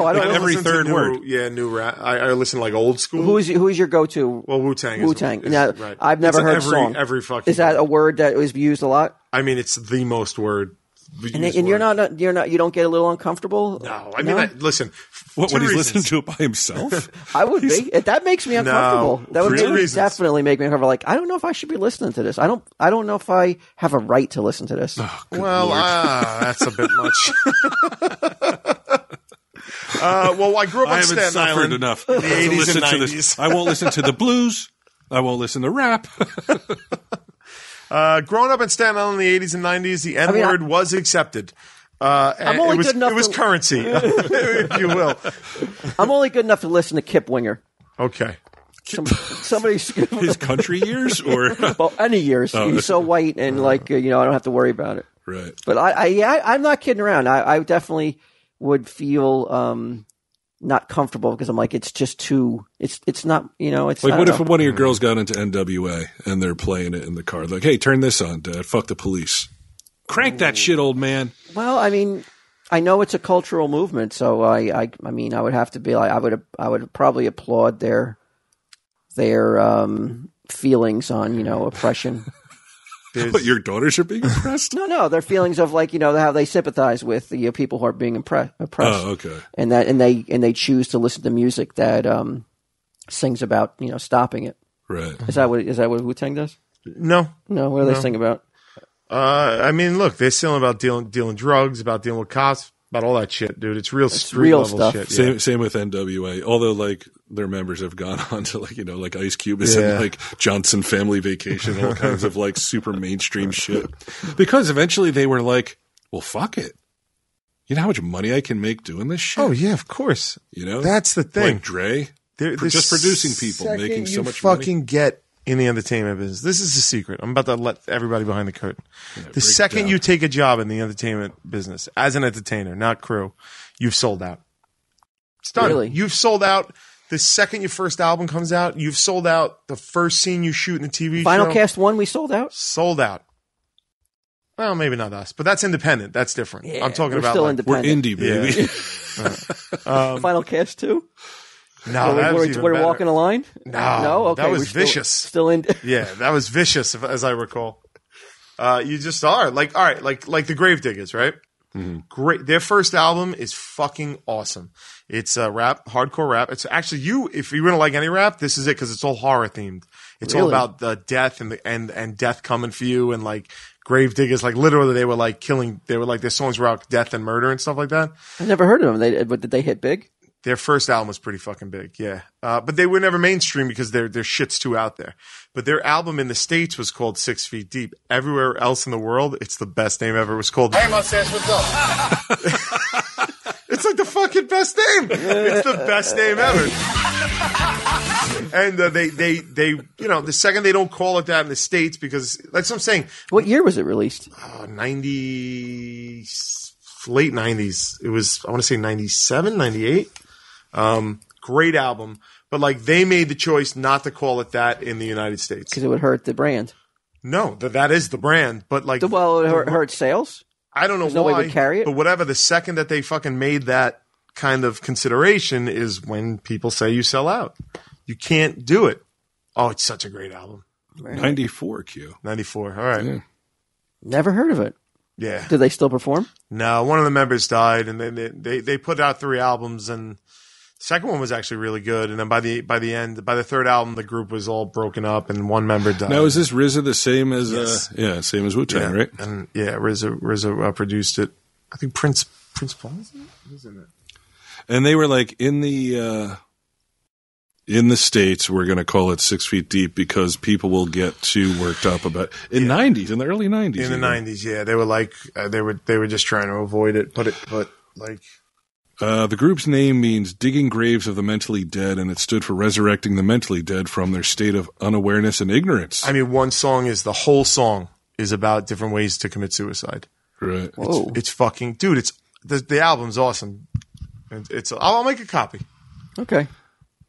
Speaker 2: I don't
Speaker 3: every
Speaker 2: listen
Speaker 3: third
Speaker 2: to
Speaker 3: word.
Speaker 2: New rap. I listen to like old school.
Speaker 1: Who's your go-to?
Speaker 2: Well, Wu-Tang.
Speaker 1: Wu-Tang.
Speaker 2: Now,
Speaker 1: right. I've never heard song.
Speaker 2: Every fucking.
Speaker 1: Is that a word that was used a lot?
Speaker 2: I mean, it's the most word.
Speaker 1: And you're not. You don't get a little uncomfortable.
Speaker 2: No, I mean, listen.
Speaker 3: What, when he's listening to it by himself?
Speaker 1: I would be. That makes me uncomfortable.
Speaker 2: No,
Speaker 1: that would definitely make me uncomfortable. Like, I don't know if I should be listening to this. I don't know if I have a right to listen to this.
Speaker 3: Oh,
Speaker 2: well, that's a bit much. Well, I grew up on Staten Island
Speaker 3: enough
Speaker 2: in the 80s and 90s.
Speaker 3: To this. I won't listen to the blues. I won't listen to rap.
Speaker 2: Growing up in Staten Island in the 80s and 90s, the N-word was accepted. It was currency, if you will.
Speaker 1: I'm only good enough to listen to Kip Winger.
Speaker 2: Okay.
Speaker 1: Somebody's
Speaker 3: his country years or
Speaker 1: well, any years. He's so white and I don't have to worry about it.
Speaker 3: Right.
Speaker 1: But I'm not kidding around. I definitely would feel not comfortable because I'm like, it's just too. It's not. It's
Speaker 3: like, what if one of your girls got into NWA and they're playing it in the car? Like, hey, turn this on, Dad. Fuck the police. Crank that shit, old man.
Speaker 1: Well, I mean, I know it's a cultural movement, so I mean, I would have to be like, I would probably applaud their feelings on oppression.
Speaker 3: But your daughters are being oppressed?
Speaker 1: No, their feelings of how they sympathize with the people who are being oppressed.
Speaker 3: Oh, okay.
Speaker 1: And they choose to listen to music that sings about stopping it.
Speaker 3: Right.
Speaker 1: Is that what Wu-Tang does?
Speaker 2: No.
Speaker 1: What do they sing about?
Speaker 2: I mean, look, they're still about dealing drugs, about dealing with cops, about all that shit, dude. It's real street level
Speaker 1: stuff.
Speaker 2: shit.
Speaker 3: Yeah. Same with NWA. Although, like, their members have gone on to like Ice Cube is in like Johnson Family Vacation, all kinds of like super mainstream shit. Because eventually they were like, well, fuck it. You know how much money I can make doing this shit?
Speaker 2: Oh yeah, of course. That's the thing.
Speaker 3: Like Dre, just producing people, making so much
Speaker 2: fucking
Speaker 3: money.
Speaker 2: Get in the entertainment business. This is the secret. I'm about to let everybody behind the curtain. The second you take a job in the entertainment business as an entertainer, not crew, you've sold out. It's done.
Speaker 1: Really?
Speaker 2: You've sold out. The second your first album comes out, you've sold out. The first scene you shoot in the TV
Speaker 1: Final
Speaker 2: show.
Speaker 1: Cast 1, we sold out?
Speaker 2: Sold out. Well, maybe not us, but that's independent. That's different.
Speaker 1: Yeah,
Speaker 2: I'm talking
Speaker 1: we're
Speaker 2: about
Speaker 1: still
Speaker 2: like,
Speaker 1: independent.
Speaker 3: We're indie, baby.
Speaker 2: Yeah.
Speaker 1: Final Cast 2?
Speaker 2: No, that was even
Speaker 1: we're
Speaker 2: better.
Speaker 1: walking a line?
Speaker 2: No,
Speaker 1: okay,
Speaker 2: that was vicious.
Speaker 1: Still in.
Speaker 2: Yeah, that was vicious, as I recall. You just are like, all right, like the Gravediggers, right? Mm-hmm. Great. Their first album is fucking awesome. It's rap, hardcore rap. It's actually if you're gonna like any rap, this is it because it's all horror themed. It's all about the death and death coming for you and like Gravediggers. Like literally, they were like killing. They were like their songs were about death and murder and stuff like that.
Speaker 1: I never heard of them. But did they hit big?
Speaker 2: Their first album was pretty fucking big, yeah. But they were never mainstream because their shit's too out there. But their album in the States was called 6 Feet Deep. Everywhere else in the world, it's the best name ever. It was called...
Speaker 4: Hey, mustache, what's up?
Speaker 2: It's like the fucking best name. It's the best name ever. And they the second they don't call it that in the States, because that's what I'm saying.
Speaker 1: What year was it released?
Speaker 2: 90, late 90s. It was, I want to say 97, 98. Great album. But like they made the choice not to call it that in the United States.
Speaker 1: Because it would hurt the brand.
Speaker 2: No, that is the brand. But like,
Speaker 1: well, it hurt sales.
Speaker 2: I don't know
Speaker 1: There's
Speaker 2: why.
Speaker 1: No way to carry it.
Speaker 2: But whatever, the second that they fucking made that kind of consideration is when people say you sell out. You can't do it. Oh, it's such a great album.
Speaker 3: 94, Q.
Speaker 2: 94. All right.
Speaker 3: Yeah.
Speaker 1: Never heard of it.
Speaker 2: Yeah.
Speaker 1: Do they still perform?
Speaker 2: No, one of the members died, and then they put out 3 albums, and the second one was actually really good. And then by the third album, the group was all broken up, and one member died.
Speaker 3: Now, is this RZA the same as same as Wu-Tang, right?
Speaker 2: And yeah, RZA produced it. I think Prince Paul is in it. Who's in it?
Speaker 3: And they were like in the States, we're going to call it 6 Feet Deep because people will get too worked up about in the early 90s.
Speaker 2: In the 90s, yeah, they were like they were just trying to avoid it, but
Speaker 3: the group's name means digging graves of the mentally dead, and it stood for resurrecting the mentally dead from their state of unawareness and ignorance.
Speaker 2: I mean, the whole song is about different ways to commit suicide.
Speaker 3: Right.
Speaker 2: It's fucking, dude, it's the album's awesome. I'll make a copy.
Speaker 1: Okay.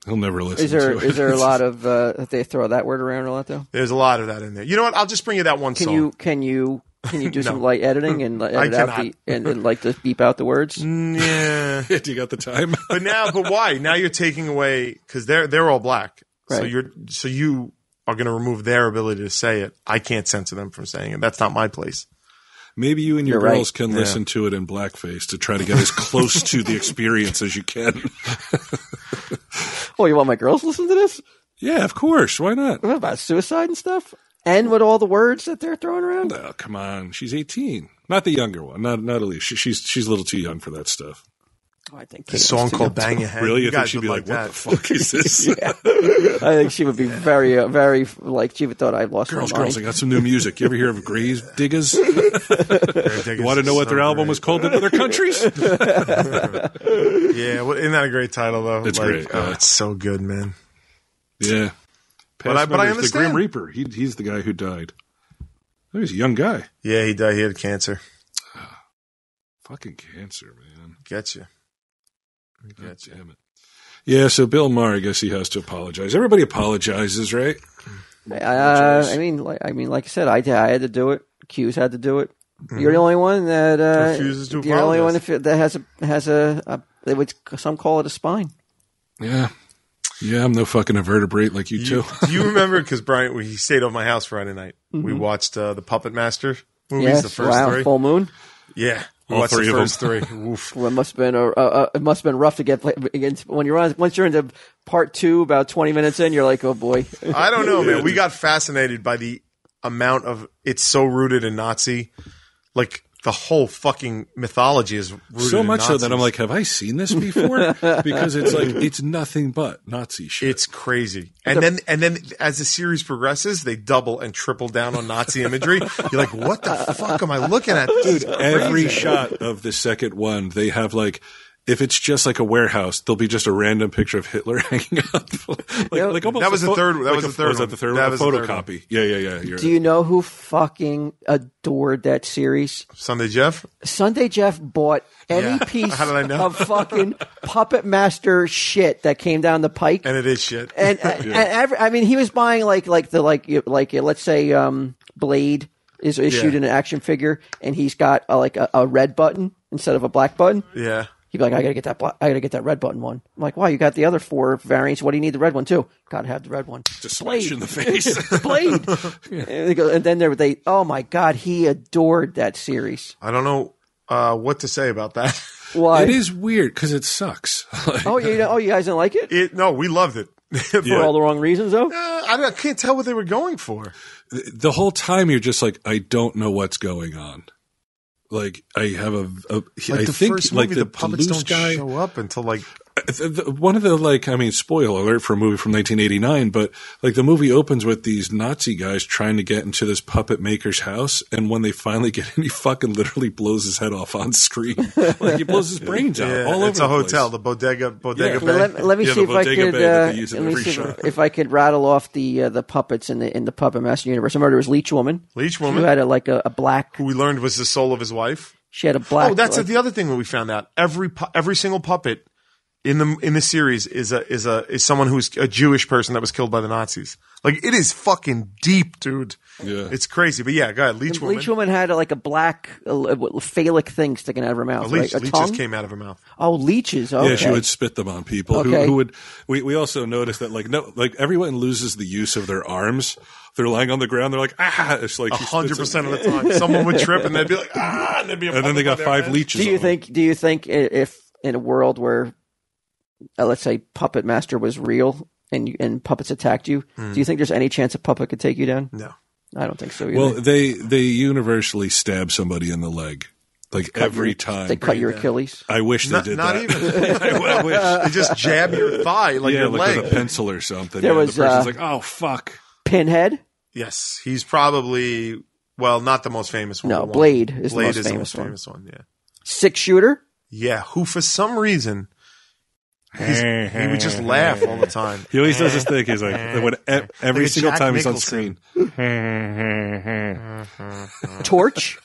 Speaker 3: He'll never listen
Speaker 1: to it. Is there a lot of they throw that word around a lot though?
Speaker 2: There's a lot of that in there. You know what? I'll just bring you that one song.
Speaker 1: Can you do some light editing and
Speaker 2: edit out
Speaker 1: and like just beep out the words?
Speaker 2: Yeah.
Speaker 3: Do you got the time?
Speaker 2: But why? Now you're taking away, because they're all black.
Speaker 1: Right.
Speaker 2: So you are going to remove their ability to say it. I can't censor them from saying it. That's not my place.
Speaker 3: Maybe you and your
Speaker 1: You're
Speaker 3: girls
Speaker 1: right.
Speaker 3: can listen to it in blackface to try to get as close to the experience as you can.
Speaker 1: Oh, you want my girls to listen to this?
Speaker 3: Yeah, of course. Why not?
Speaker 1: What about suicide and stuff? And with all the words that they're throwing around?
Speaker 3: Oh, come on. She's 18. Not the younger one. Not Elise. She's a little too young for that stuff.
Speaker 1: Oh, I think
Speaker 2: the song called "Bang Your Head."
Speaker 3: Really?
Speaker 2: You
Speaker 3: I think
Speaker 2: guys
Speaker 3: she'd be like,
Speaker 2: that.
Speaker 3: "What the fuck is this?"
Speaker 1: Yeah. I think she would be very, very like she would thought I lost
Speaker 3: Girls,
Speaker 1: my mind.
Speaker 3: girls, I got some new music. You ever hear of Grave Diggers? You want to know what their album was called in other countries?
Speaker 2: Yeah, well, isn't that a great title though?
Speaker 3: It's great.
Speaker 2: Oh, it's so good, man.
Speaker 3: Yeah.
Speaker 2: But I understand.
Speaker 3: The Grim Reaper. He's the guy who died. Oh, he's a young guy.
Speaker 2: Yeah, he died. He had cancer.
Speaker 3: Fucking cancer, man.
Speaker 2: Gets you.
Speaker 3: God damn it. Yeah, so Bill Maher, I guess he has to apologize. Everybody apologizes, right?
Speaker 1: I mean, like I said, I had to do it. Q's had to do it. Mm-hmm. You're the only one that
Speaker 2: refuses to apologize.
Speaker 1: You're the only one that has a they would some call it a spine.
Speaker 3: Yeah. Yeah, I'm no fucking invertebrate like you two.
Speaker 2: Do you remember, because Brian, he stayed over my house Friday night. Mm-hmm. We watched the Puppet Master movies,
Speaker 1: yes,
Speaker 2: the first 3.
Speaker 1: Full Moon.
Speaker 2: Yeah.
Speaker 3: All
Speaker 2: watched
Speaker 3: 3
Speaker 2: the
Speaker 3: of
Speaker 2: first
Speaker 3: them.
Speaker 2: 3. Oof.
Speaker 1: Well, it must have been rough to get against when you're on. Once you're into part 2, about 20 minutes in, you're like, oh boy.
Speaker 2: I don't know, man. We got fascinated by the amount of it's so rooted in Nazi, like the whole fucking mythology is rooted
Speaker 3: so
Speaker 2: in
Speaker 3: much
Speaker 2: Nazis.
Speaker 3: so that I'm like, have I seen this before? Because it's like it's nothing but Nazi shit.
Speaker 2: It's crazy. And then as the series progresses, they double and triple down on Nazi imagery. You're like, what the fuck am I looking at?
Speaker 3: Dude, every shot of the second one, they have like, if it's just like a warehouse, there'll be just a random picture of Hitler hanging up. like almost
Speaker 2: that was the third. That was the third.
Speaker 3: Was that the third? That was a photocopy. Yeah.
Speaker 1: Do you know who fucking adored that series?
Speaker 2: Sunday Jeff.
Speaker 1: Sunday Jeff bought any piece
Speaker 2: How did I know?
Speaker 1: of fucking Puppet Master shit that came down the pike,
Speaker 2: and it is shit.
Speaker 1: And I mean, he was buying like let's say Blade is issued in an action figure, and he's got a red button instead of a black button.
Speaker 2: Yeah.
Speaker 1: He'd be like, I gotta get that red button one. I'm like, why? You got the other 4 variants. What do you need the red one too? Gotta have the red one.
Speaker 3: Just slash in the face.
Speaker 1: Blade. And then they, oh my God, he adored that series.
Speaker 2: I don't know what to say about that.
Speaker 1: Why?
Speaker 3: It is weird because it sucks.
Speaker 1: You guys didn't like it?
Speaker 2: No, we loved it.
Speaker 1: For all the wrong reasons, though?
Speaker 2: I can't tell what they were going for.
Speaker 3: The whole time you're just like, I don't know what's going on. Like I have I think
Speaker 2: first movie,
Speaker 3: like the
Speaker 2: puppets
Speaker 3: blue
Speaker 2: don't
Speaker 3: sky
Speaker 2: show up until like
Speaker 3: One of the, like, I mean, spoiler alert for a movie from 1989, but like the movie opens with these Nazi guys trying to get into this puppet maker's house, and when they finally get in, he fucking literally blows his head off on screen. Like he blows his brains out all over.
Speaker 2: It's a hotel, the Bodega Bay.
Speaker 1: Let me see if I could. If I could rattle off the puppets in the Puppet Master universe. I remember there was Leech Woman.
Speaker 2: Who
Speaker 1: had a black.
Speaker 2: Who we learned was the soul of his wife.
Speaker 1: She had a black.
Speaker 2: Oh, that's the other thing that we found out. Every single puppet in the series is someone who's a Jewish person that was killed by the Nazis. Like, it is fucking deep, dude.
Speaker 3: Yeah,
Speaker 2: it's crazy. But yeah, go ahead. Leech Woman.
Speaker 1: Leech Woman had like a black phallic thing sticking out of her mouth. Right?
Speaker 2: Leeches
Speaker 1: tongue?
Speaker 2: came out of her mouth.
Speaker 1: Oh, leeches. Okay.
Speaker 3: Yeah, she would spit them on people.
Speaker 1: Okay.
Speaker 3: Who would? We also noticed that like everyone loses the use of their arms. They're lying on the ground. They're like, ah! It's like
Speaker 2: 100% of the time, someone would trip and they'd be like, ah! And
Speaker 3: then they got 5 leeches.
Speaker 1: Do you think if in a world where let's say Puppet Master was real and puppets attacked you, do you think there's any chance a puppet could take you down?
Speaker 2: No.
Speaker 1: I don't think so either.
Speaker 3: Well, they universally stab somebody in the leg. Like every time.
Speaker 1: They cut your Achilles?
Speaker 3: I wish they did
Speaker 2: not
Speaker 3: that.
Speaker 2: Even. I wish. They just jab your thigh, like your leg.
Speaker 3: With a pencil or something.
Speaker 1: There was,
Speaker 3: the person's like, oh, fuck.
Speaker 1: Pinhead?
Speaker 2: Yes. He's probably, not the most famous one.
Speaker 1: No, Blade is the most famous one.
Speaker 2: Yeah.
Speaker 1: 6-shooter?
Speaker 2: Yeah, who for some reason... he would just laugh all the time.
Speaker 3: He always does this thing. He's like, every single time he's on
Speaker 2: Nicholson.
Speaker 3: screen.
Speaker 1: Torch?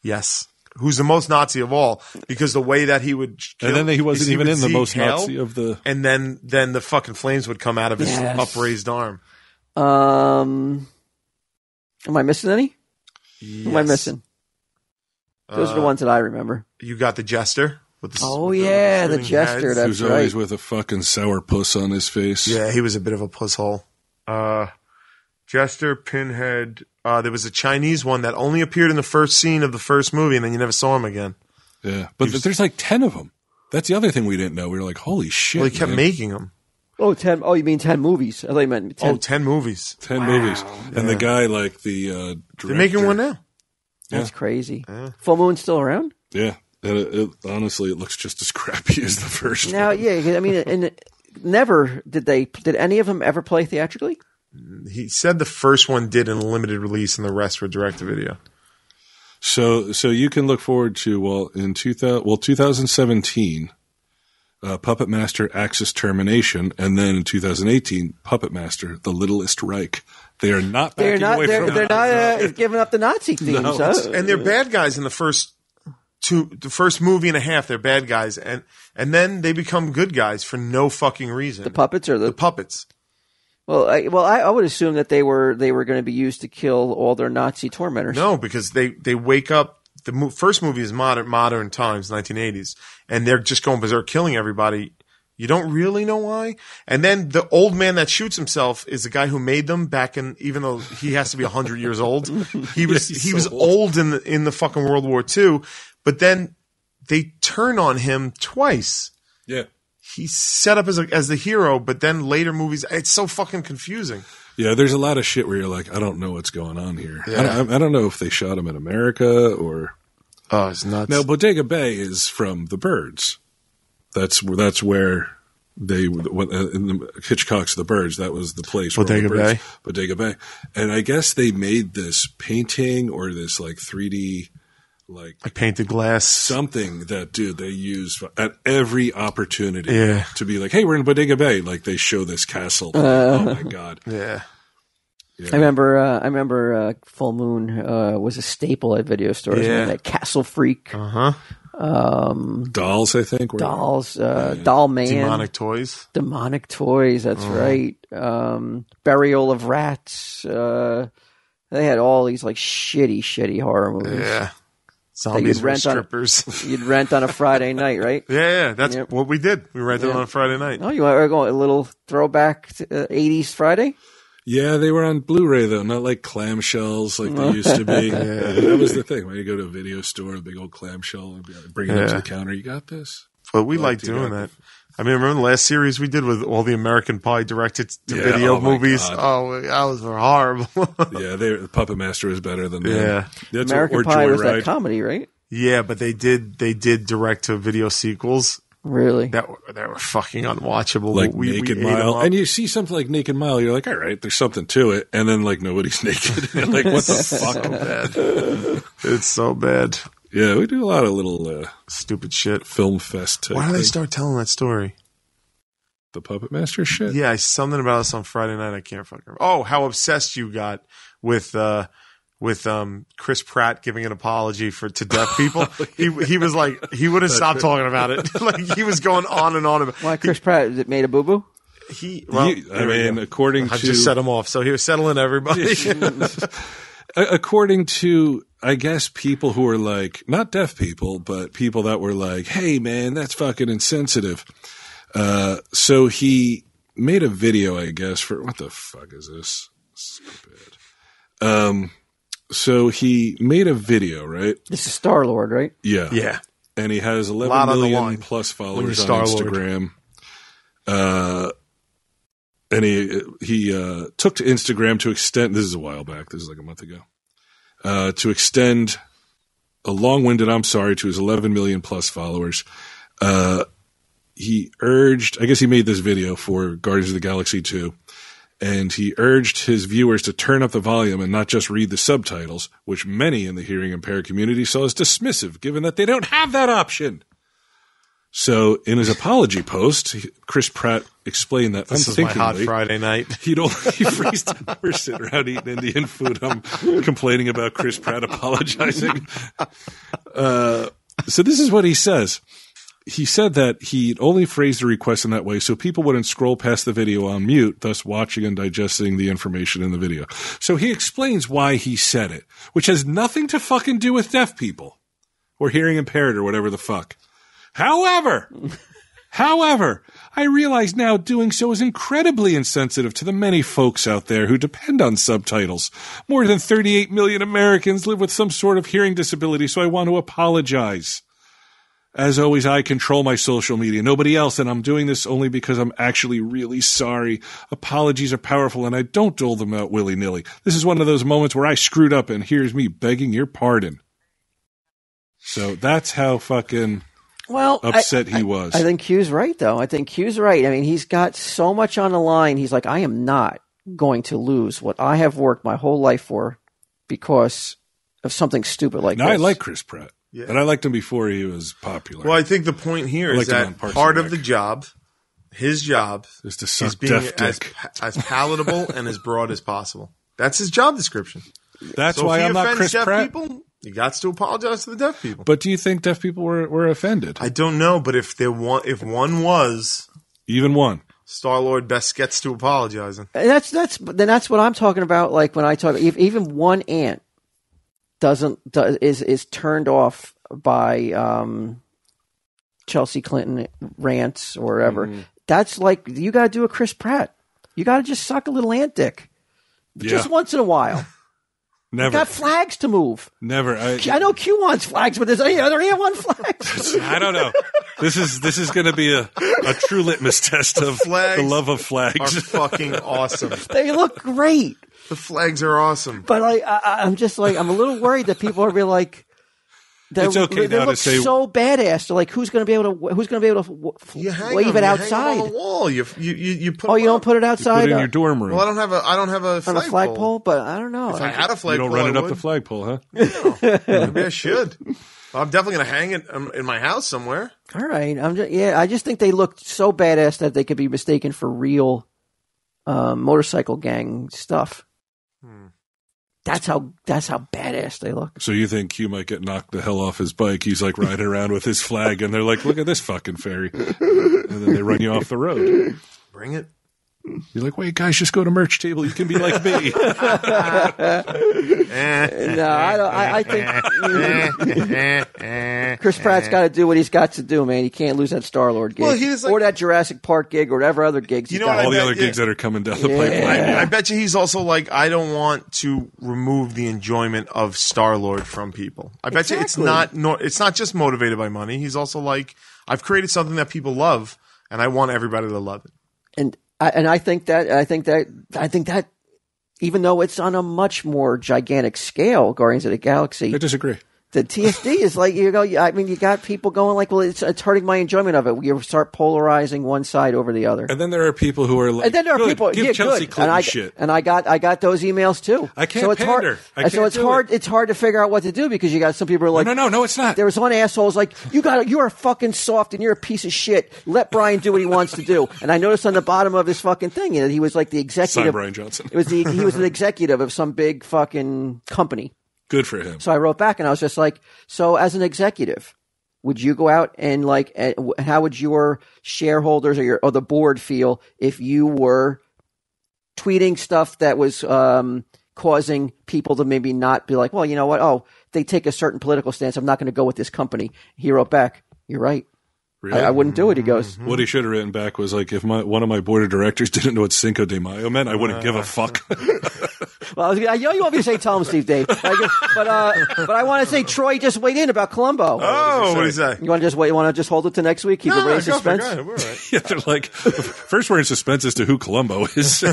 Speaker 2: Yes. Who's the most Nazi of all, because the way that he would kill,
Speaker 3: and then he wasn't even in the most Nazi of the...
Speaker 2: And then the fucking flames would come out of his upraised arm.
Speaker 1: Am I missing any?
Speaker 2: Yes.
Speaker 1: Who am I missing? Those are the ones that I remember.
Speaker 2: You got the Jester.
Speaker 1: The Jester. That's
Speaker 3: Who's always with a fucking sour puss on his face.
Speaker 2: Yeah, he was a bit of a pusshole. Jester, Pinhead. There was a Chinese one that only appeared in the first scene of the first movie, and then you never saw him again.
Speaker 3: Yeah, but there's like 10 of them. That's the other thing we didn't know. We were like, holy shit.
Speaker 2: Well, he kept making them.
Speaker 1: Oh, 10. Oh, you mean 10 movies? I thought you meant 10.
Speaker 2: 10 movies.
Speaker 3: 10 movies. And the guy, like the director.
Speaker 2: They're making one now.
Speaker 1: That's craany. Full Moon's still around?
Speaker 3: Yeah. And honestly, it looks just as crappy as the first one.
Speaker 1: Now, yeah, I mean, never did any of them ever play theatrically?
Speaker 2: He said the first one did in a limited release and the rest were direct-to-video.
Speaker 3: So you can look forward to, in 2017, Puppet Master Axis Termination, and then in 2018, Puppet Master The Littlest Reich. They are not backing away from that.
Speaker 1: They're not giving up the Nazi themes.
Speaker 3: No,
Speaker 2: and they're bad guys in the first movie and a half. They're bad guys, and then they become good guys for no fucking reason.
Speaker 1: The puppets or the
Speaker 2: puppets.
Speaker 1: Well, I would assume that they were going to be used to kill all their Nazi tormentors.
Speaker 2: No, because they wake up. The first movie is modern times, 1980s, and they're just going berserk, killing everybody. You don't really know why. And then the old man that shoots himself is the guy who made them back in, even though he has to be 100 years old. He was old in the fucking World War II, but then they turn on him twice.
Speaker 3: Yeah.
Speaker 2: He's set up as the hero, but then later movies, it's so fucking confusing.
Speaker 3: Yeah, there's a lot of shit where you're like, I don't know what's going on here.
Speaker 2: Yeah.
Speaker 3: I don't know if they shot him in America or...
Speaker 2: Oh, it's nuts.
Speaker 3: Now, Bodega Bay is from The Birds. That's where they... in the Hitchcock's The Birds, that was the place.
Speaker 2: Bodega Bay.
Speaker 3: Bodega Bay. And I guess they made this painting or this like 3D... Like
Speaker 2: painted glass.
Speaker 3: Something that, dude, they use at every opportunity
Speaker 2: to
Speaker 3: be like, hey, we're in Bodega Bay. Like, they show this castle. Oh, my God.
Speaker 2: Yeah.
Speaker 1: I remember Full Moon was a staple at video stores.
Speaker 2: Yeah.
Speaker 1: That Castle Freak.
Speaker 3: Dolls, I think.
Speaker 1: Dolls. Doll Man.
Speaker 2: Demonic Toys.
Speaker 1: That's right. Burial of Rats. They had all these like shitty horror movies.
Speaker 2: Yeah. Zombies were strippers.
Speaker 1: You'd rent on a Friday night, right?
Speaker 2: Yeah, that's what we did. We rented on a Friday night.
Speaker 1: Oh, you are going a little throwback to 80s Friday?
Speaker 3: Yeah, they were on Blu-ray, though, not like clamshells like they used to be. That was the thing. When you go to a video store, a big old clamshell, and bring it up to the counter, you got this?
Speaker 2: But we like doing that. I mean, remember the last series we did with all the American Pie directed-to-video movies?
Speaker 3: God.
Speaker 2: Oh, that was horrible.
Speaker 3: Yeah, the Puppet Master was better than them.
Speaker 2: Yeah.
Speaker 1: American Pie was that comedy, right?
Speaker 2: Yeah, but they did direct-to-video sequels.
Speaker 1: Really?
Speaker 2: That were fucking unwatchable.
Speaker 3: Like Naked Mile. And you see something like Naked Mile, you're like, all right, there's something to it. And then like nobody's naked. You're like, what the fuck?
Speaker 2: So bad. It's so bad.
Speaker 3: Yeah, we do a lot of little
Speaker 2: stupid shit.
Speaker 3: Film fest type
Speaker 2: Why do they
Speaker 3: thing.
Speaker 2: start telling that story?
Speaker 3: The Puppet Master shit?
Speaker 2: Yeah, something about us on Friday night. I can't fucking remember. Oh, how obsessed you got with Chris Pratt giving an apology to deaf people. He was like, he wouldn't stop talking about it. Like he was going on and on about.
Speaker 1: Why Chris Pratt made a boo boo?
Speaker 3: According to,
Speaker 2: I just set him off, so he was settling everybody.
Speaker 3: According to, I guess, people who are like not deaf people, but people that were like, "Hey, man, that's fucking insensitive." So he made a video, I guess, for what the fuck is this? Stupid. So he made a video, right?
Speaker 1: This is Star-Lord, right?
Speaker 3: Yeah.
Speaker 2: Yeah.
Speaker 3: And he has 11 million plus followers on Instagram. And he took to Instagram to extend, this is a while back, this is like a month ago, to extend a long-winded I'm sorry to his 11 million plus followers. He urged, I guess he made this video for Guardians of the Galaxy 2, and he urged his viewers to turn up the volume and not just read the subtitles, which many in the hearing impaired community saw as dismissive, given that they don't have that option. So in his apology post, Chris Pratt explained that
Speaker 2: this is my hot Friday night.
Speaker 3: He'd only freeze time or sit around eating Indian food. I'm complaining about Chris Pratt apologizing. So this is what he says. He said that he'd only phrased the request in that way so people wouldn't scroll past the video on mute, thus watching and digesting the information in the video. So he explains why he said it, which has nothing to fucking do with deaf people or hearing impaired or whatever the fuck. However, I realize now doing so is incredibly insensitive to the many folks out there who depend on subtitles. More than 38 million Americans live with some sort of hearing disability, so I want to apologize. As always, I control my social media. Nobody else, and I'm doing this only because I'm actually really sorry. Apologies are powerful, and I don't dole them out willy-nilly. This is one of those moments where I screwed up, and here's me begging your pardon. So that's how fucking upset he was.
Speaker 1: I think Q's right, though. I think Q's right. I mean, he's got so much on the line. He's like, I am not going to lose what I have worked my whole life for because of something stupid like this.
Speaker 3: I like Chris Pratt. Yeah. And I liked him before he was popular.
Speaker 2: Well, I think the point here is that part of the job, his job,
Speaker 3: is to suck
Speaker 2: being
Speaker 3: deaf dick.
Speaker 2: as palatable and as broad as possible. That's his job description.
Speaker 3: That's why I'm not Chris Pratt.
Speaker 2: People, you got to apologize to the deaf people.
Speaker 3: But do you think deaf people were offended?
Speaker 2: I don't know, but if one was,
Speaker 3: even one,
Speaker 2: Star-Lord best gets to apologizing.
Speaker 1: And that's what I'm talking about. Like when I talk, even one ant is turned off by Chelsea Clinton rants or whatever. Mm-hmm. That's like you got to do a Chris Pratt. You got to just suck a little ant dick, just once in a while.
Speaker 3: Never.
Speaker 1: You got flags to move.
Speaker 3: Never.
Speaker 1: I know Q wants flags, but there's any other ant want flags.
Speaker 3: I don't know. This is going to be a true litmus test of the love of flags.
Speaker 2: Are fucking awesome.
Speaker 1: They look great.
Speaker 2: The flags are awesome.
Speaker 1: But I'm just like, I'm a little worried that people are going to be like,
Speaker 3: it's okay
Speaker 1: they
Speaker 3: now
Speaker 1: look
Speaker 3: to say
Speaker 1: so badass. They're like, who's going to be able to wave it outside?
Speaker 2: You hang it on the wall. You put.
Speaker 1: Oh, you don't put it outside?
Speaker 3: You put it in your dorm room.
Speaker 2: Well, I don't have a
Speaker 1: on a flagpole, but I don't know.
Speaker 2: If I had a flagpole,
Speaker 3: you don't run it up the flagpole, huh?
Speaker 2: No, maybe I should. I'm definitely going to hang it in my house somewhere.
Speaker 1: All right. I just think they look so badass that they could be mistaken for real motorcycle gang stuff. That's how badass they look.
Speaker 3: So you think Q might get knocked the hell off his bike? He's like riding around with his flag, and they're like, "Look at this fucking fairy," and then they run you off the road.
Speaker 2: Bring it.
Speaker 3: You're like, wait, guys, just go to merch table. You can be like me.
Speaker 1: No, I don't. I think Chris Pratt's got to do what he's got to do, man. He can't lose that Star-Lord gig, or that Jurassic Park gig, or whatever other gigs.
Speaker 2: You know,
Speaker 3: all the other gigs that are coming down the pipeline.
Speaker 2: I bet you he's also like, I don't want to remove the enjoyment of Star-Lord from people. I bet you it's not just motivated by money. He's also like, I've created something that people love, and I want everybody to love it.
Speaker 1: And I think that even though it's on a much more gigantic scale, Guardians of the Galaxy,
Speaker 3: I disagree.
Speaker 1: The TSD is like, you got people going like, well, it's hurting my enjoyment of it. You start polarizing one side over the other.
Speaker 3: And then there are people who are like,
Speaker 1: and then there are people,
Speaker 3: give Chelsea Clinton shit.
Speaker 1: And I got those emails too.
Speaker 3: I can't pander.
Speaker 1: It's hard to figure out what to do because you got some people who are like,
Speaker 3: no, it's not.
Speaker 1: There was one asshole who's like, you're fucking soft and you're a piece of shit. Let Brian do what he wants to do. And I noticed on the bottom of his fucking thing, he was like the executive.
Speaker 3: Brian Johnson.
Speaker 1: He was an executive of some big fucking company.
Speaker 3: Good for him.
Speaker 1: So I wrote back and I was just like, so as an executive, would you go out and how would your shareholders or the board feel if you were tweeting stuff that was causing people to maybe not be like, well, you know what? Oh, they take a certain political stance. I'm not going to go with this company. He wrote back, you're right.
Speaker 3: Really?
Speaker 1: I wouldn't do it. He goes.
Speaker 3: What he should have written back was like, if one of my board of directors didn't know what Cinco de Mayo meant, I wouldn't give a fuck.
Speaker 1: Well, I know you want me to say tell him, Steve Dave, but I want to say Troy just weighed in about Columbo.
Speaker 2: Oh, what did he say?
Speaker 1: You want to just wait? You want to just hold it to next week? Keep it raised suspense.
Speaker 2: Go we're right.
Speaker 3: Yeah, they're like, first we're in suspense as to who Columbo is.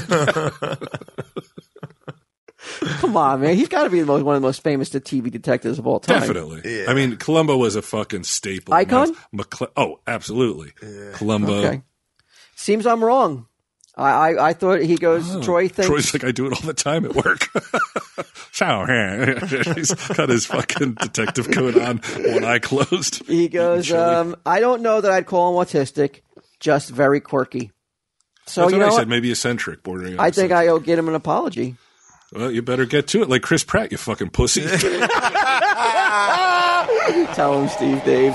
Speaker 1: Come on, man. He's got to be one of the most famous TV detectives of all time.
Speaker 3: Definitely.
Speaker 2: Yeah.
Speaker 3: I mean, Columbo was a fucking staple.
Speaker 1: Icon?
Speaker 3: Absolutely. Yeah. Columbo.
Speaker 1: Okay. Seems I'm wrong. I thought he goes, Troy thinks.
Speaker 3: Troy's like, I do it all the time at work. So, he's got his fucking detective coat on, one eye closed.
Speaker 1: He goes, I don't know that I'd call him autistic, just very quirky. So,
Speaker 3: That's
Speaker 1: you
Speaker 3: what
Speaker 1: know
Speaker 3: I said, maybe eccentric, bordering on
Speaker 1: I think I owe get him an apology.
Speaker 3: Well, you better get to it like Chris Pratt, you fucking pussy.
Speaker 1: Tell him, Steve Dave.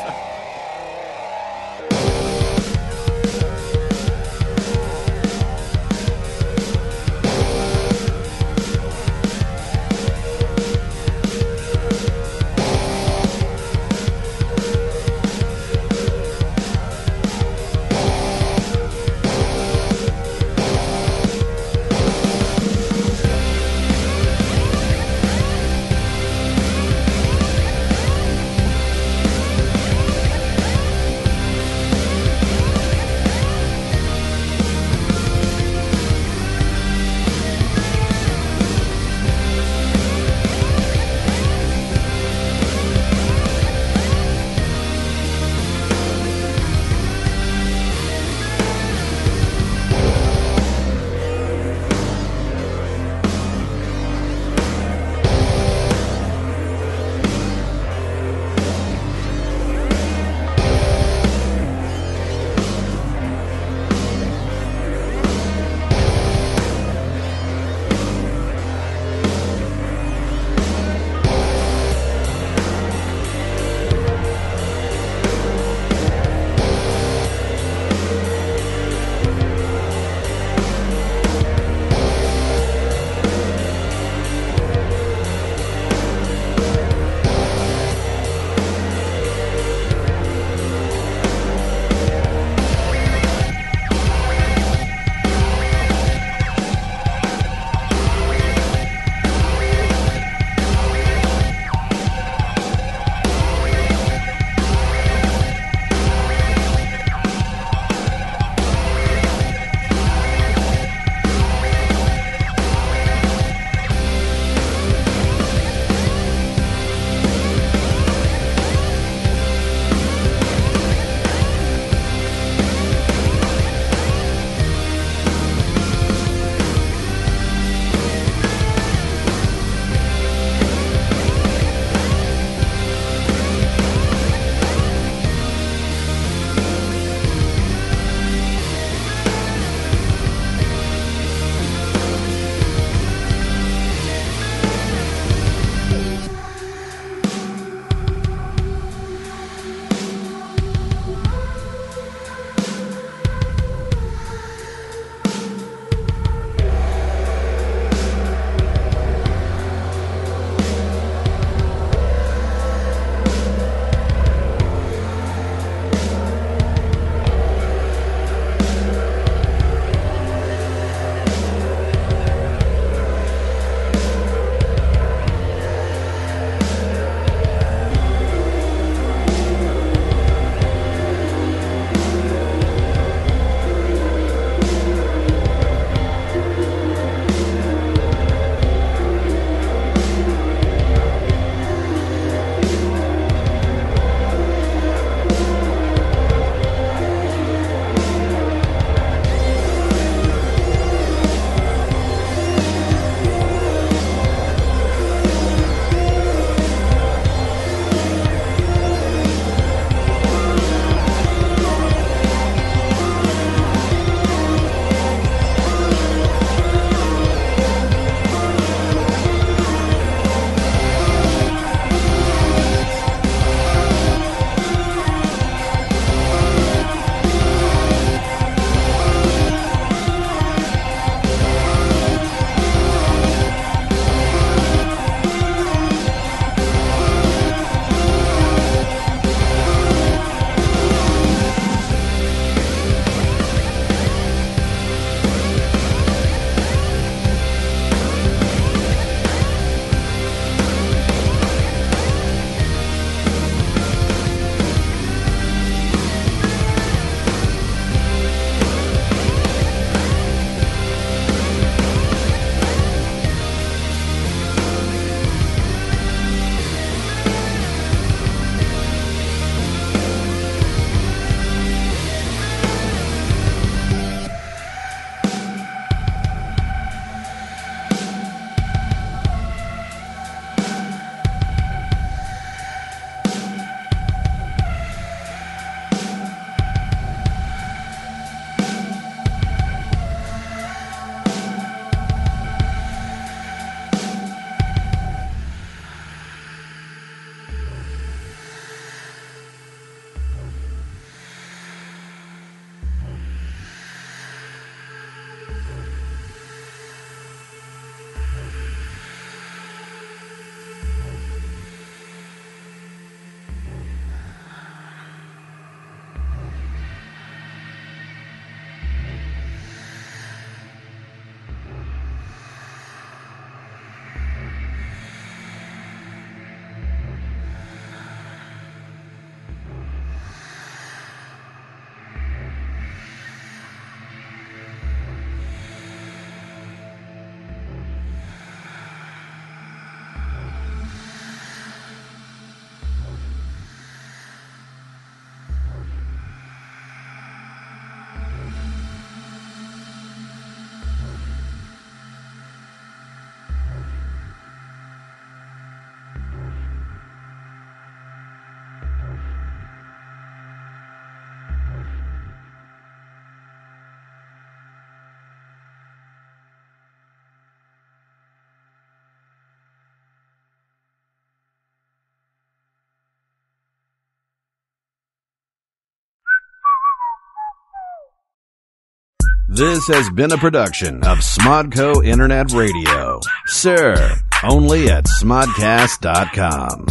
Speaker 4: This has been a production of Smodco Internet Radio. Sir, only at smodcast.com.